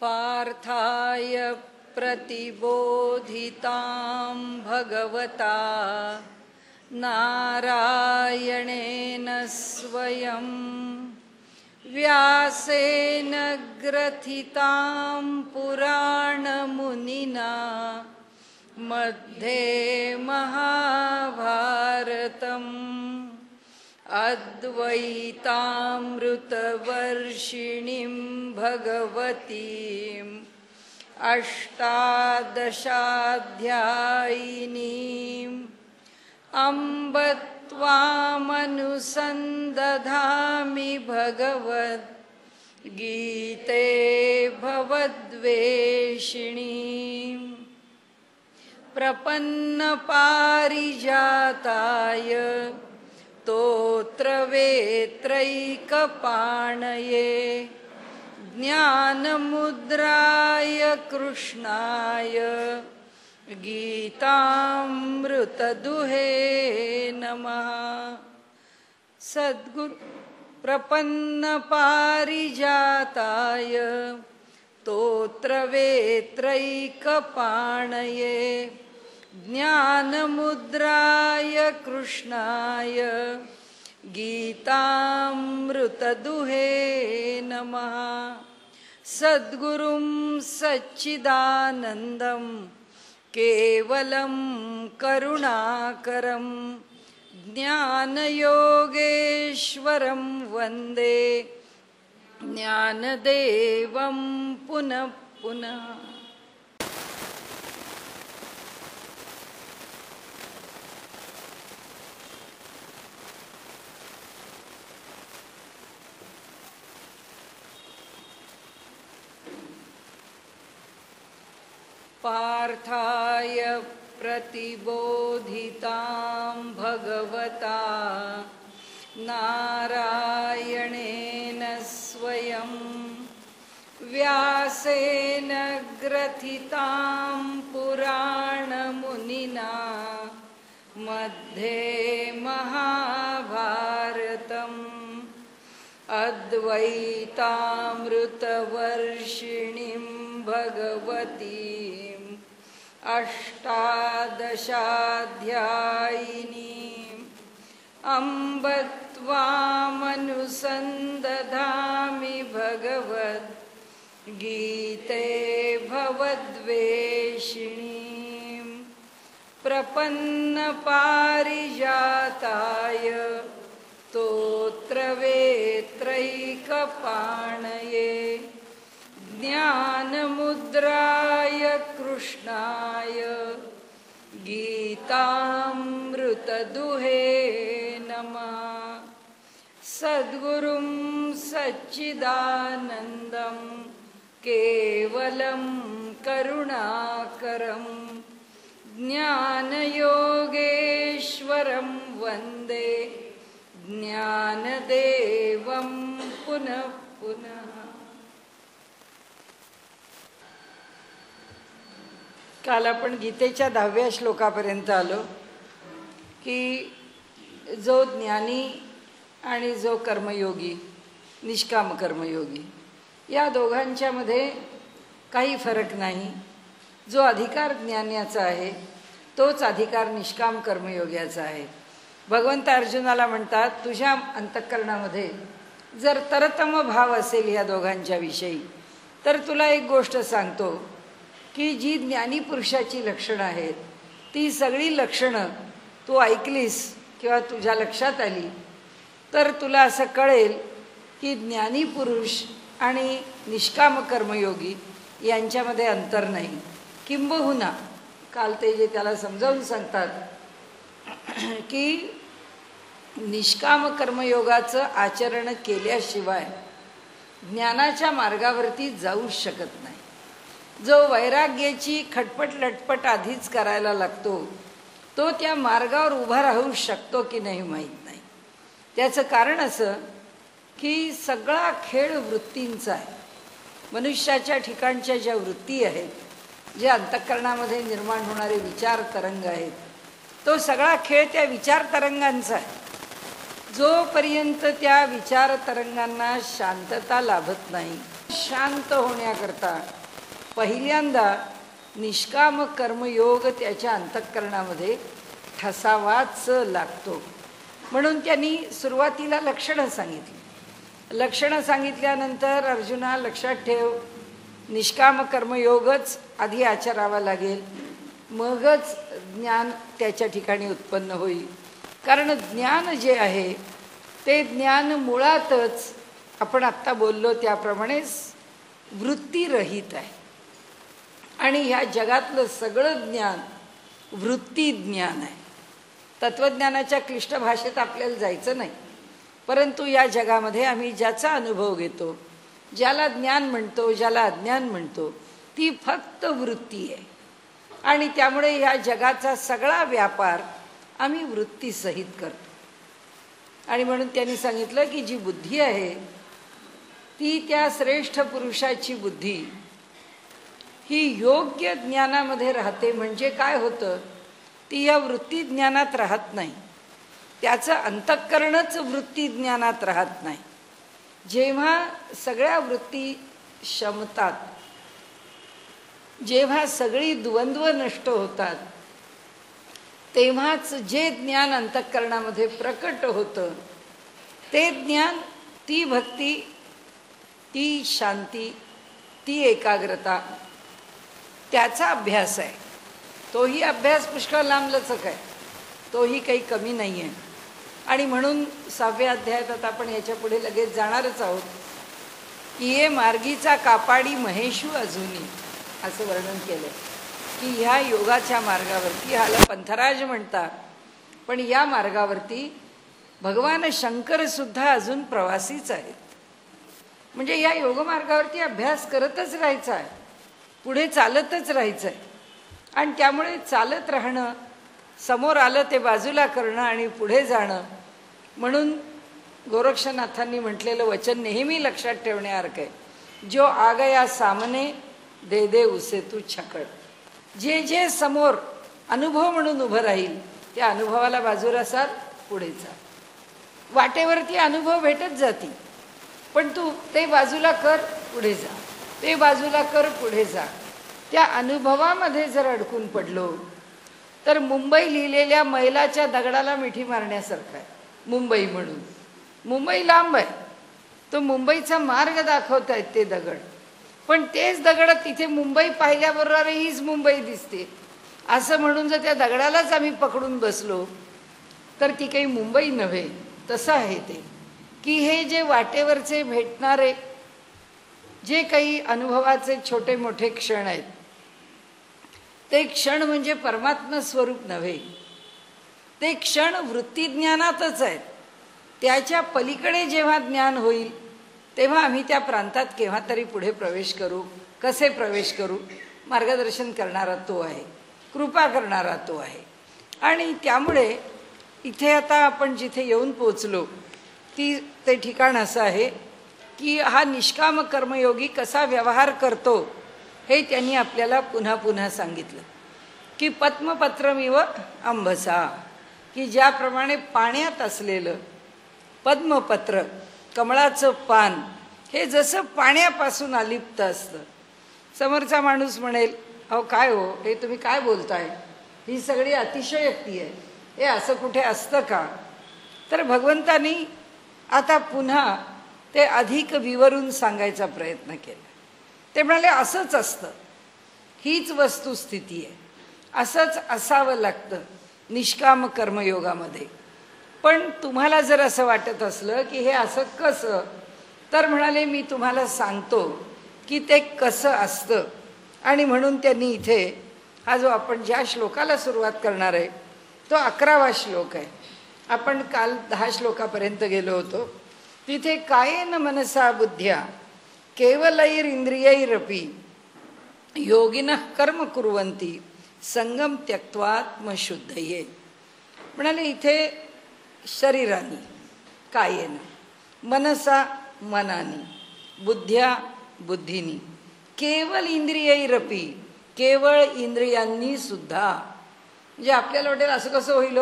पार्थाय प्रतिबोधितां भगवता नारायणेन स्वयं व्यासेन ग्रथितां पुराणमुनिना मध्ये महाभारतम् अद्वैतामृतवर्षिणीं भगवतीम् अष्टादशाध्यायिनीम् अम्ब त्वामनुसन्दधामि भगवद्गीते भवद्वेषिणीम् प्रपन्नपारिजाताय स्तोत्रवेत्रैकपाणये ज्ञानमुद्राय कृष्णाय गीतामृतदुहे नमः। सद्गुरु प्रपन्नपारिजाताय स्तोत्रवेत्रैकपाणये ज्ञानमुद्राय कृष्णाय गीतामृतदुहे नमः। सद्गुरुं सच्चिदानन्दं केवलं करुणाकरं ज्ञानयोगेश्वरं वन्दे ज्ञानदेवं पुनः पुनः। पार्थाय प्रतिबोधितां भगवता नारायणेन स्वयं व्यासेन ग्रथितां पुराणमुनिना मध्ये महाभारतम् अद्वैतामृतवर्षिणीं भगवतीम् अष्टादशाध्यायिनीम् अम्ब त्वामनुसन्दधामि भगवद्गीते भवद्वेषिणीम् प्रपन्नपारिजाताय स्तोत्रवेत्रैकपाणये ज्ञानमुद्राय कृष्णाय गीतामृतदुहे नमः। सद्गुरुं सच्चिदानन्दं केवलं करुणाकरं ज्ञानयोगेश्वरं वन्दे ज्ञानदेवं पुनः पुनः। काल आपण गीतेच्या 10व्या श्लोकापर्यंत आलो की जो ज्ञानी आणि जो कर्मयोगी निष्काम कर्मयोगी या दोघांच्या मध्ये काही फरक नाही। जो अधिकार ज्ञानाचा आहे तोच अधिकार निष्काम कर्मयोग्याचा आहे। भगवंत अर्जुनाला म्हणतात, तुझ्या अंतःकरणामध्ये जर तरतम भाव असेल या दोघांच्या विषयी तर तुला एक गोष्ट सांगतो की जी ज्ञानी पुरुषाची लक्षणं आहेत ती सगळी लक्षणं तू ऐकलीस किंवा तुझ्या लक्षात आली तर तुला असं कळेल की ज्ञानी पुरुष आणि निष्काम कर्मयोगी यांच्यामध्ये अंतर नाही। किंबहुना काल ते जे त्याला समजावून सांगतात की निष्काम कर्मयोगाचं आचरण केल्याशिवाय ज्ञानाच्या मार्गावरती जाऊच शकत नाही। जो वैराग्याची खटपट लटपट आधीच करायला लागतो तो त्या मार्गावर उभा राहू शकतो की नाही माहीत नाही। त्याचं कारण असं की सगळा खेळ वृत्तींचा आहे। मनुष्याच्या ठिकाणच्या ज्या वृत्ती आहेत, जे अंतःकरणामध्ये निर्माण होणारे विचार तरंग आहेत, तो सगळा खेळ त्या विचार तरंगांचा आहे। जोपर्यंत त्या विचार तरंगांना शांतता लाभत नाही शांत होण्याकरता पहिल्यांदा निष्काम कर्मयोग त्याच्या अंतःकरणामध्ये ठसावाच लागतो. म्हणून त्यांनी सुरुवातीला लक्षणं सांगितली. लक्षणं सांगितल्यानंतर अर्जुना लक्षात ठेव, निष्काम कर्मयोगच आधी आचरावा लागेल, मगच ज्ञान त्याच्या ठिकाणी उत्पन्न होईल. कारण ज्ञान जे आहे ते ज्ञान मुळातच आपण आत्ता बोललो त्याप्रमाणेच वृत्तीरहित आहे. आणि ह्या जगातलं सगळं ज्ञान वृत्ती ज्ञान आहे. तत्त्वज्ञानाच्या क्लिष्ट भाषेत आपल्याला जायचं नाही, परंतु या जगामध्ये आम्ही ज्याचा अनुभव घेतो, ज्याला ज्ञान म्हणतो, ज्याला अज्ञान म्हणतो, ती फक्त वृत्ती आहे. आणि त्यामुळे या जगाचा सगळा व्यापार आम्ही वृत्तीसहित करतो. आणि म्हणून त्यांनी सांगितलं की जी बुद्धी आहे ती त्या श्रेष्ठ पुरुषाची बुद्धी ही योग्य ज्ञानामध्ये राहते. म्हणजे काय होतं, ती या वृत्ती ज्ञानात राहत नाही, त्याचं अंतःकरणच वृत्ती ज्ञानात राहत नाही. जेव्हा सगळ्या वृत्ती शमतात, जेव्हा सगळी द्वंद्व नष्ट होतात, तेव्हाच जे ज्ञान अंतःकरणामध्ये प्रकट होतं ते ज्ञान, ती भक्ती, ती शांती, ती एकाग्रता, त्याचा अभ्यास आहे. तोही अभ्यास पुष्कळ लांबलचक आहे, तोही काही कमी नाही आहे. आणि म्हणून 6व्या अध्यायात आता आपण याच्या पुढे लगेच जाणारच आहोत की ये मार्गीचा कापाडी महेशू अजूनी, असं वर्णन केलं की ह्या योगाच्या मार्गावरती, ह्याला पंथराज म्हणतात, पण या मार्गावरती भगवान शंकरसुद्धा अजून प्रवासीच आहेत. म्हणजे या योगमार्गावरती अभ्यास करतच राहायचा आहे, पुढे चालतच राहायचं आहे. आणि त्यामुळे चालत राहणं, समोर आलं ते बाजूला करणं आणि पुढे जाणं. म्हणून गोरक्षनाथांनी म्हटलेलं वचन नेहमी लक्षात ठेवण्यासारखं आहे, जो आ गया सामने दे दे उसे तू छकड. जे जे समोर अनुभव म्हणून उभं राहील त्या अनुभवाला बाजूला सार, पुढे जा. वाटेवरती अनुभव भेटत जातील, पण तू ते बाजूला कर, पुढे जा, ते बाजूला कर, पुढे जा. त्या अनुभवामध्ये जर अडकून पडलो तर मुंबई लिहिलेल्या मैलाच्या दगडाला मिठी मारण्यासारखं आहे. मुंबई म्हणून, मुंबई लांब आहे, तो मुंबईचा मार्ग दाखवत आहेत ते दगड, पण तेच दगड तिथे मुंबई पाहिल्याबरोबर हीच मुंबई दिसते असं म्हणून जर त्या दगडालाच आम्ही पकडून बसलो तर ती काही मुंबई नव्हे. तसं आहे ते की हे जे वाटेवरचे भेटणारे जे काही अनुभवाचे छोटे मोठे क्षण आहेत, ते क्षण म्हणजे परमात्मा स्वरूप नव्हे, ते क्षण वृत्तीज्ञानातच आहेत. त्याच्या पलीकडे जेव्हा ज्ञान होईल तेव्हा आम्ही त्या प्रांतात केव्हा तरी पुढे प्रवेश करू. कसे प्रवेश करू, मार्गदर्शन करणारा तो आहे, कृपा करणारा तो आहे. आणि त्यामुळे इथे आता आपण जिथे येऊन पोचलो ते ठिकाण असं आहे की हा निष्काम कर्मयोगी कसा व्यवहार करतो हे त्यांनी आपल्याला पुन्हा पुन्हा सांगितलं की पद्मपत्रमिव अंबसा, की ज्याप्रमाणे पाण्यात असलेलं पद्मपत्र, कमळाचं पान, हे जसं पाण्यापासून अलिप्त असतं. समोरचा माणूस म्हणेल, अहो काय हो, हे तुम्ही काय बोलताय, ही सगळी अतिशयोक्ती आहे, हे असं कुठे असतं का. तर भगवंतानी आता पुन्हा ते अधिक विवरून सांगायचा प्रयत्न केला. ते म्हणाले असंच असतं, हीच वस्तुस्थिती आहे, असंच असावं लागतं निष्काम कर्मयोगामध्ये. पण तुम्हाला जर असं वाटत असलं की हे असं कसं, तर म्हणाले मी तुम्हाला सांगतो की ते कसं असतं. आणि म्हणून त्यांनी इथे हा जो आपण ज्या श्लोकाला सुरुवात करणार आहे तो 11वा श्लोक आहे. आपण काल 10 श्लोकापर्यंत गेलो होतो. तिथे कायेन मनसा बुद्ध्या केवलैरिंद्रियैरपि योगिनः कर्म कुर्वन्ति संगम त्यक्त्वात्मशुद्धये. म्हणाले इथे शरीरानी, कायेन, मनसा मनानी, बुद्ध्या बुद्धीनी, केवल इंद्रियैरपि, केवळ इंद्रियांनी सुद्धा. म्हणजे आपल्याला वाटेल असं कसं होईल,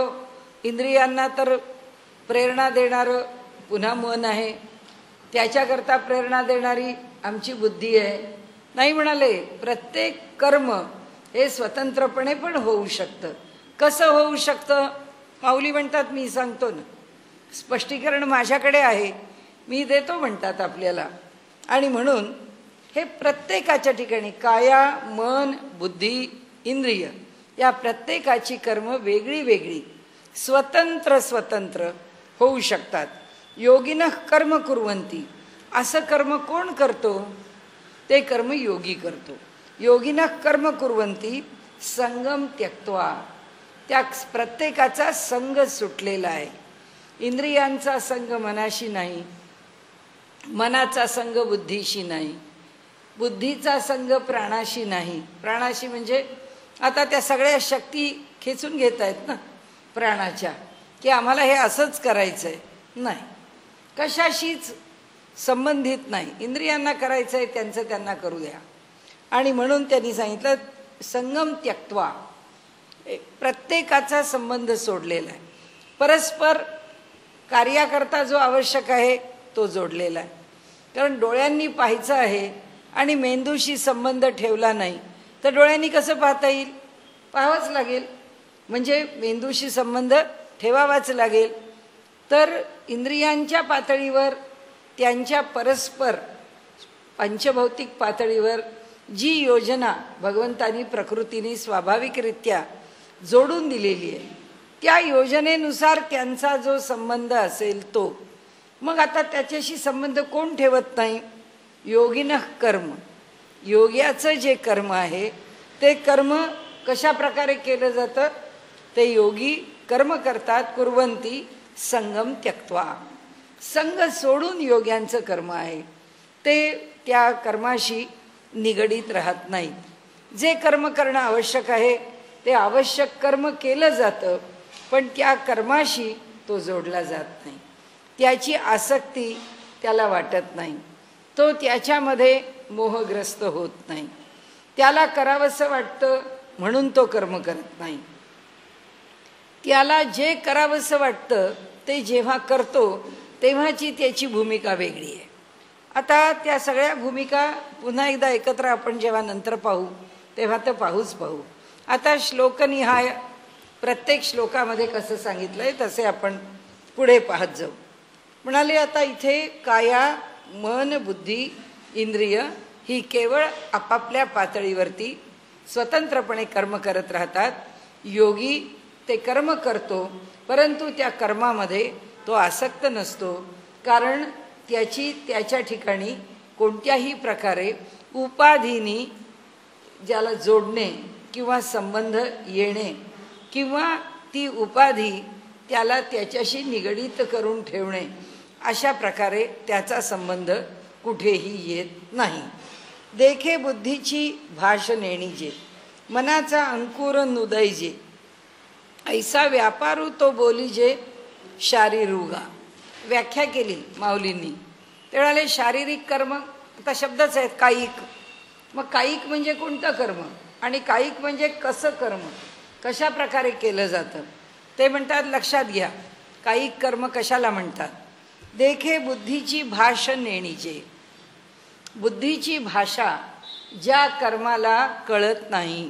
इंद्रियांना तर प्रेरणा देणारं पुन्हा मन आहे, त्याच्याकरता प्रेरणा देणारी आमची बुद्धी आहे. नाही म्हणाले, प्रत्येक कर्म हे स्वतंत्रपणे पण होऊ शकतं. कसं होऊ शकतं? माऊली म्हणतात, मी सांगतो ना, स्पष्टीकरण माझ्याकडे आहे, मी देतो म्हणतात आपल्याला. आणि म्हणून हे प्रत्येकाच्या ठिकाणी काया, मन, बुद्धी, इंद्रिय या प्रत्येकाची कर्म वेगळी वेगळी स्वतंत्र स्वतंत्र होऊ शकतात. योगिनः कर्म कुर्वन्ति, असं कर्म कोण करतो? ते कर्म योगी करतो. योगिनः कर्म कुर्वन्ति संगम त्यक्त्वा, त्या प्रत्येकाचा संग सुटलेला आहे. इंद्रियांचा संग मनाशी नाही, मनाचा संग बुद्धीशी नाही, बुद्धीचा संग प्राणाशी नाही. प्राणाशी म्हणजे आता त्या सगळ्या शक्ती खेचून घेत आहेत ना प्राणाच्या, की आम्हाला हे असंच करायचं आहे. नाही, कशाशीच संबंधित नाही. इंद्रियांना करायचं आहे त्यांचं त्यांना करू द्या. आणि म्हणून त्यांनी सांगितलं संगम त्यक्त्वा, प्रत्येकाचा संबंध सोडलेला आहे. परस्पर कार्याकरता जो आवश्यक आहे तो जोडलेला आहे. कारण डोळ्यांनी पाहायचं आहे आणि मेंदूशी संबंध ठेवला नाही तर डोळ्यांनी कसं पाहता येईल? पाहावंच लागेल, म्हणजे मेंदूशी संबंध ठेवावाच लागेल. तर इंद्रियांच्या पातळीवर, त्यांच्या परस्पर पंचभौतिक पातळीवर जी योजना भगवंतानी प्रकृतीने स्वाभाविकरित्या जोडून दिलेली आहे, त्या योजनेनुसार त्यांचा जो संबंध असेल तो, मग आता त्याच्याशी संबंध कोण ठेवत नाही? योगिनः कर्म, योग्याचं जे कर्म आहे ते कर्म कशा प्रकारे केलं जातं? ते योगी कर्म करतात. कुर्वन्ति संगम त्यक्त्वा, संग सोडून योग्यांचं कर्म आहे ते त्या कर्माशी निगडीत राहत नाहीत. जे कर्म करणं आवश्यक आहे ते आवश्यक कर्म केलं जातं, पण त्या कर्माशी तो जोडला जात नाही. त्याची आसक्ती त्याला वाटत नाही, तो त्याच्यामध्ये मोहग्रस्त होत नाही. त्याला करावंसं वाटतं म्हणून तो कर्म करत नाही. त्याला जे करावंसं वाटतं ते जेव्हा करतो तेव्हाची त्याची भूमिका वेगळी आहे. आता त्या सगळ्या भूमिका पुन्हा एकदा एकत्र आपण जेव्हा नंतर पाहू तेव्हा तर पाहूच पाहू. आता श्लोकनिहाय प्रत्येक श्लोकामध्ये कसं सांगितलं आहे तसे आपण पुढे पाहत जाऊ. म्हणाले आता इथे काया, मन, बुद्धी, इंद्रिय ही केवळ आपापल्या पातळीवरती स्वतंत्रपणे कर्म करत राहतात. योगी ते कर्म करतो, परंतु त्या कर्मामध्ये तो आसक्त नसतो, कारण त्याची त्याच्या ठिकाणी कोणत्याही प्रकारे उपाधीनी ज्याला जोडणे किंवा संबंध येणे किंवा ती उपाधी त्याला त्याच्याशी निगडीत करून ठेवणे, अशा प्रकारे त्याचा संबंध कुठेही येत नाही. देखे बुद्धीची भाष नेणीजे, मनाचा अंकुर नुदैजे, ऐसा व्यापारू तो बोलीजे शारीरुगा. व्याख्या केली माऊलींनी. ते म्हणाले शारीरिक कर्म, आता शब्दच आहेत कायिक. मग कायिक म्हणजे कोणतं कर्म आणि कायिक म्हणजे कसं कर्म, कशा प्रकारे केलं जातं ते म्हणतात. लक्षात घ्या, कायिक कर्म कशाला म्हणतात. देखे बुद्धीची भाष नेणीचे, बुद्धीची भाषा ज्या कर्माला कळत नाही,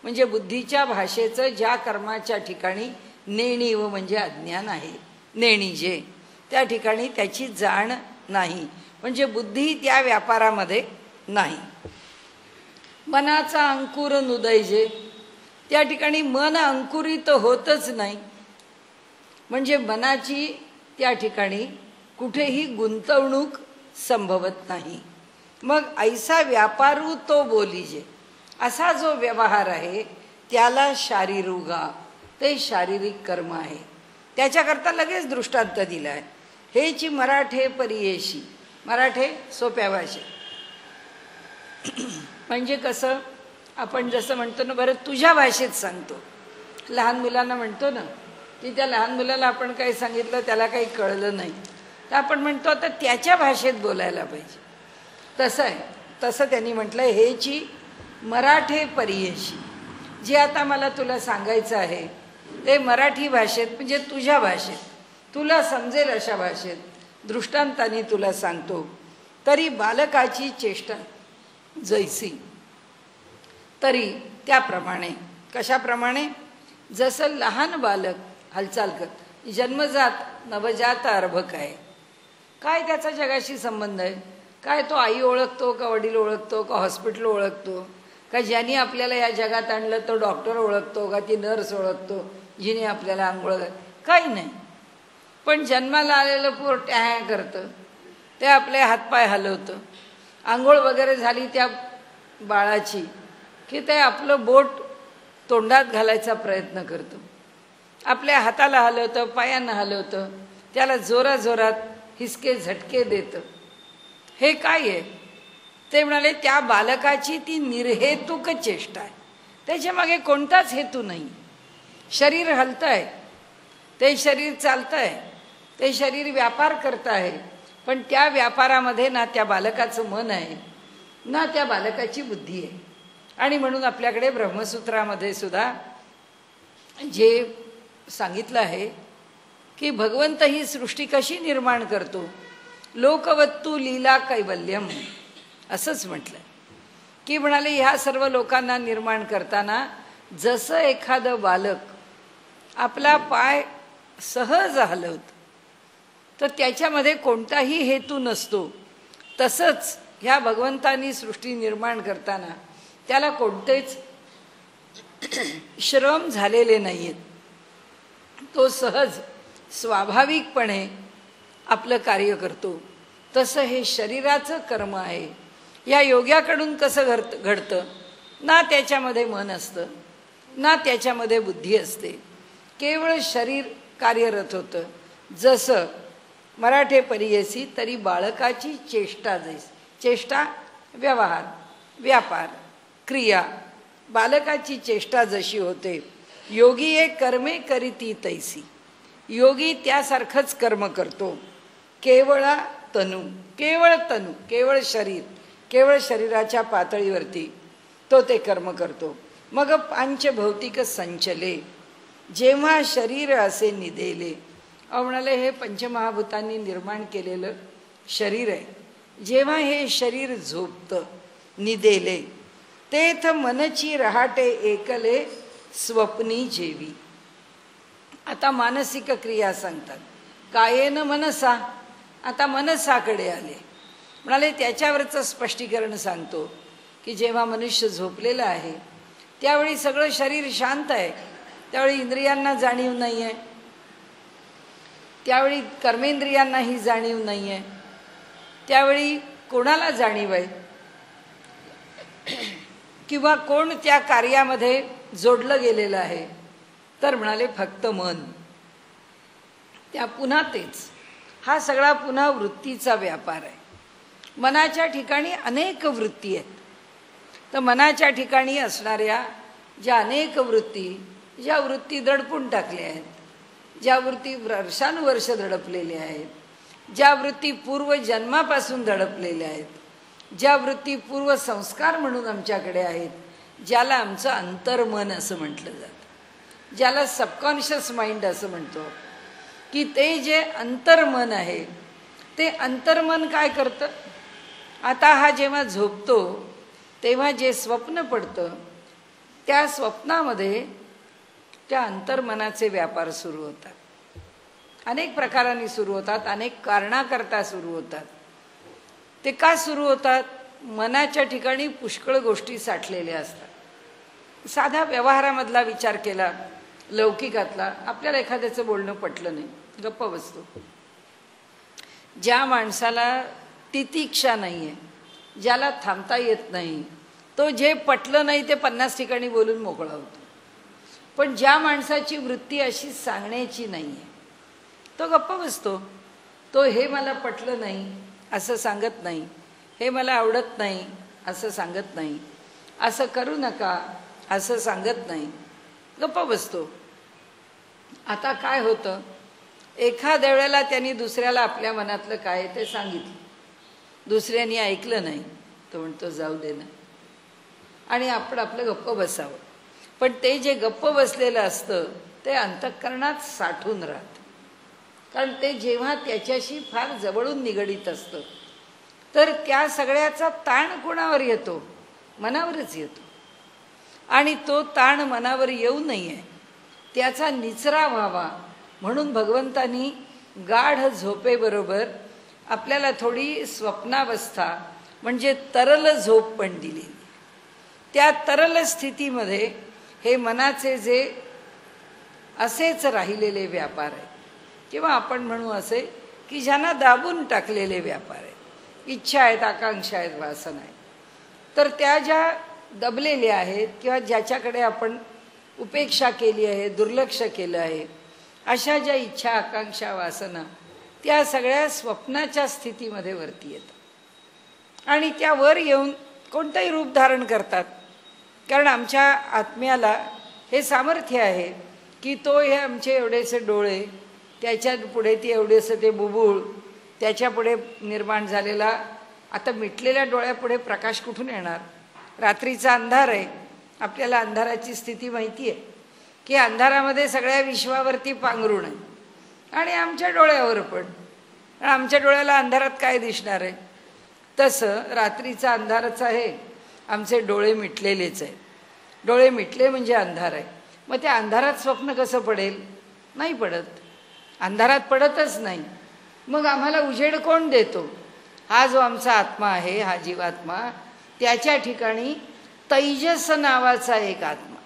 म्हणजे बुद्धीच्या भाषेचं ज्या कर्माच्या ठिकाणी नेणीव म्हणजे अज्ञान आहे, नेणीजे त्या ठिकाणी त्याची जाण नाही, म्हणजे बुद्धी त्या व्यापारामध्ये नाही. मनाचा अंकुर नुदैजे, त्या ठिकाणी मन अंकुरित होतच नाही, म्हणजे मनाची त्या ठिकाणी कुठेही गुंतवणूक संभवत नाही. मग ऐसा व्यापारू तो बोलीजे, असा जो व्यवहार आहे त्याला शारीरुगा, ते शारीरिक कर्म आहे. त्याच्याकरता लगेच दृष्टांत दिला आहे. हेची मराठे परियेशी, मराठे सोप्या भाषेत म्हणजे कसं, आपण जसं म्हणतो ना, बरं तुझ्या भाषेत सांगतो. लहान मुलांना म्हणतो ना की त्या लहान मुलाला आपण काही सांगितलं त्याला काही कळलं नाही तर आपण म्हणतो आता त्याच्या भाषेत बोलायला पाहिजे. तसं आहे. तसं त्यांनी म्हटलं हेची मराठे परियेशी, जे आता मला तुला सांगायचं आहे ते मराठी भाषेत म्हणजे तुझ्या भाषेत तुला समजेल अशा भाषेत दृष्टांताने तुला सांगतो. तरी बालकाची चेष्टा जैसी, तरी त्याप्रमाणे. कशाप्रमाणे? जसं लहान बालक हालचाल करत, जन्मजात नवजात अर्भक आहे. काय त्याचा जगाशी संबंध आहे? काय तो आई ओळखतो का, वडील ओळखतो का, हॉस्पिटल ओळखतो का, ज्यांनी आपल्याला या जगात आणलं तो डॉक्टर ओळखतो का, ती नर्स ओळखतो जिने आपल्याला आंघोळ काही नाही. पण जन्माला आलेलं पोर टॅ करतं, ते आपले हातपाय हलवतं. आंघोळ वगैरे झाली त्या बाळाची की ते आपलं बोट तोंडात घालायचा प्रयत्न करतं, आपल्या हाताला हलवतं, पायांना हलवतं, त्याला जोराजोरात हिसके झटके देतं. हे काय आहे? ते म्हणाले त्या बालकाची ती निर्हेतुक चेष्टा आहे, त्याच्यामागे कोणताच हेतू नाही. शरीर हलतंय, ते शरीर चालतंय, ते शरीर व्यापार करत आहे, पण त्या व्यापारामध्ये ना त्या बालकाचं मन आहे ना त्या बालकाची बुद्धी आहे. आणि म्हणून आपल्याकडे ब्रह्मसूत्रामध्ये सुद्धा जे सांगितलं आहे की भगवंत ही सृष्टी कशी निर्माण करतो, लोकवत्तू लीला कैवल्यम असंच म्हटलं की म्हणाले ह्या सर्व लोकांना निर्माण करताना जसं एखादं बालक आपला पाय सहज हलवतं तर त्याच्यामध्ये कोणताही हेतू नसतो, तसंच ह्या भगवंतांनी सृष्टी निर्माण करताना त्याला कोणतेच श्रम झालेले नाहीत. तो सहज स्वाभाविकपणे आपलं कार्य करतो. तसं हे शरीराचं कर्म आहे. या योग्याकडून कसं घडतं? ना त्याच्यामध्ये मन असतं ना त्याच्यामध्ये बुद्धी असते, केवळ शरीर कार्यरत होतं. जसं मराठे परियसी तरी बाळकाची चेष्टा जैसी. चेष्टा व्यवहार, व्यापार, क्रिया. बालकाची चेष्टा जशी होते, योगी एक कर्मे करीती तैसी. योगी त्यासारखंच कर्म करतो. केवळ तनु, केवळ शरीर, केवळ शरीराच्या पातळीवरती तो ते कर्म करतो. मग पांचभौतिक संचले, जेव्हा शरीर असे निदेले. म्हणाले हे पंचमहाभूतांनी निर्माण केलेलं शरीर आहे. जेव्हा हे शरीर झोपतं, निदेले, तेथ मनची रहाटे एकले स्वप्नी जेवी. आता मानसिक क्रिया सांगतात. कायेन मनसा, आता मनसाकडे आले. म्हणाले त्याच्यावरचं स्पष्टीकरण सांगतो की जेव्हा मनुष्य झोपलेला आहे त्यावेळी सगळं शरीर शांत आहे, त्यावेळी इंद्रियांना जाणीव नाही आहे, त्यावेळी कर्मेंद्रियांनाही जाणीव नाही आहे, त्यावेळी कोणाला जाणीव आहे किंवा कोण त्या कार्यामध्ये जोडलं गेलेलं आहे? तर म्हणाले फक्त मन. त्या पुन्हा तेच, हा सगळा पुन्हा वृत्तीचा व्यापार आहे. मनाच्या ठिकाणी अनेक वृत्ती आहेत. तर मनाच्या ठिकाणी असणाऱ्या ज्या अनेक वृत्ती, ज्या वृत्ती दडपून टाकल्या आहेत, ज्या वृत्ती वर्षानुवर्ष दडपलेल्या आहेत, ज्या वृत्ती पूर्वजन्मापासून दडपलेल्या आहेत, ज्या वृत्ती पूर्व संस्कार म्हणून आमच्याकडे आहेत, ज्याला आमचं अंतर्मन असं म्हटलं जातं, ज्याला सबकॉन्शियस माइंड असं म्हणतो, की ते जे अंतर्मन आहे ते अंतर्मन काय करतं? आता हा जेव्हा झोपतो तेव्हा जे स्वप्न पडतं त्या स्वप्नामध्ये त्या अंतर्मनाचे व्यापार सुरू होतात. अनेक प्रकारांनी सुरू होतात, अनेक कारणाकरता सुरू होतात. ते का सुरू होतात? मनाच्या ठिकाणी पुष्कळ गोष्टी साठलेल्या असतात. साधा व्यवहारामधला विचार केला, लौकिकातला, आपल्याला एखाद्याचं बोलणं पटलं नाही, गप्प बसतो. ज्या माणसाला तितिक्षा नाही आहे, ज्याला थांबता येत नाही, तो जे पटलं नाही ते 50 ठिकाणी बोलून मोकळा होतो. पण ज्या माणसाची वृत्ती अशी सांगण्याची नाही आहे तो गप्प बसतो. तो हे मला पटलं नाही असं सांगत नाही, हे मला आवडत नाही असं सांगत नाही, असं करू नका असं सांगत नाही, गप्प बसतो. आता काय होतं, एखाद्या वेळेला त्यांनी दुसऱ्याला आपल्या मनातलं काय ते सांगितलं, दुसऱ्यानी ऐकलं नाही, तो म्हणतो जाऊ दे ना, आणि आपण आपलं गप्प बसावं. पण ते जे गप्प बसलेलं असतं ते अंतःकरणात साठून राहतं. कारण ते जेव्हा त्याच्याशी फार जवळून निगडीत असतं तर त्या सगळ्याचा ताण कोणावर येतो? मनावरच येतो. आणि तो ताण मनावर येऊ नये त्याचा निचरा व्हावा म्हणून भगवंतांनी गाढ झोपेबरोबर आपल्याला थोडी स्वप्नावस्था म्हणजे तरल झोप पण दिली. त्या तरल स्थितीमध्ये हे मनाचे जे असेच राहिलेले व्यापार आहेत, किंवा आपण म्हणू असे की ज्यांना दाबून टाकलेले व्यापार आहेत, इच्छा आहेत, आकांक्षा आहेत, वासना आहेत, तर त्या ज्या दबलेल्या आहेत किंवा ज्याच्याकडे आपण उपेक्षा केली आहे, दुर्लक्ष केलं आहे, अशा ज्या इच्छा, आकांक्षा, वासना त्या सगळ्या स्वप्नाच्या स्थितीमध्ये वरती येतात आणि त्या वर येऊन कोणतंही रूप धारण करतात. कारण आमच्या आत्म्याला हे सामर्थ्य आहे की तो हे आमचे एवढेसे डोळे, त्याच्या पुढे ती एवढेसे ते बुबुळ, त्याच्या पुढे निर्माण झालेला आता मिटलेल्या डोळ्यापुढे प्रकाश कुठून येणार? रात्रीचा अंधार आहे. आपल्याला अंधाराची स्थिती माहिती आहे की अंधारामध्ये सगळ्या विश्वावरती पांघरुण आहे आणि आमच्या डोळ्यावर पण. आमच्या डोळ्याला अंधारात काय दिसणार आहे? तसं रात्रीचा अंधारच आहे, आमचे डोळे मिटलेलेच आहे. डोळे मिटले म्हणजे अंधार आहे. मग त्या अंधारात स्वप्न कसं पडेल? नाही पडत, अंधारात पडतच नाही. मग आम्हाला उजेड कोण देतो? हा जो आमचा आत्मा आहे, हा जीवात्मा, त्याच्या ठिकाणी तैजस नावाचा एक आत्मा,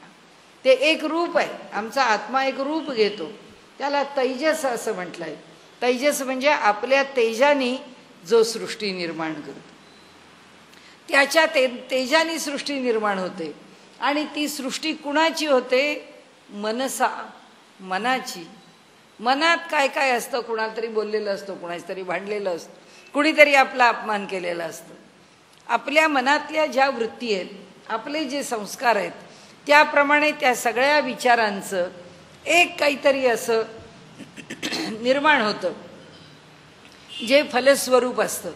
ते एक रूप आहे. आमचा आत्मा एक रूप घेतो, त्याला तैजस असं म्हटलं आहे. तैजस म्हणजे आपल्या तेजानी जो सृष्टी निर्माण करतो, त्याच्या तेजानी सृष्टी निर्माण होते. आणि ती सृष्टी कुणाची होते? मनसा, मनाची. मनात काय काय असतं? कुणाला तरी बोललेलं असतं, कुणाच तरी भांडलेलं असतं, कुणीतरी आपला अपमान केलेला असतं. आपल्या मनातल्या ज्या वृत्ती आहेत, आपले जे संस्कार आहेत, त्याप्रमाणे त्या सगळ्या विचारांचं एक काहीतरी असं निर्माण होतं जे फलस्वरूप असतं.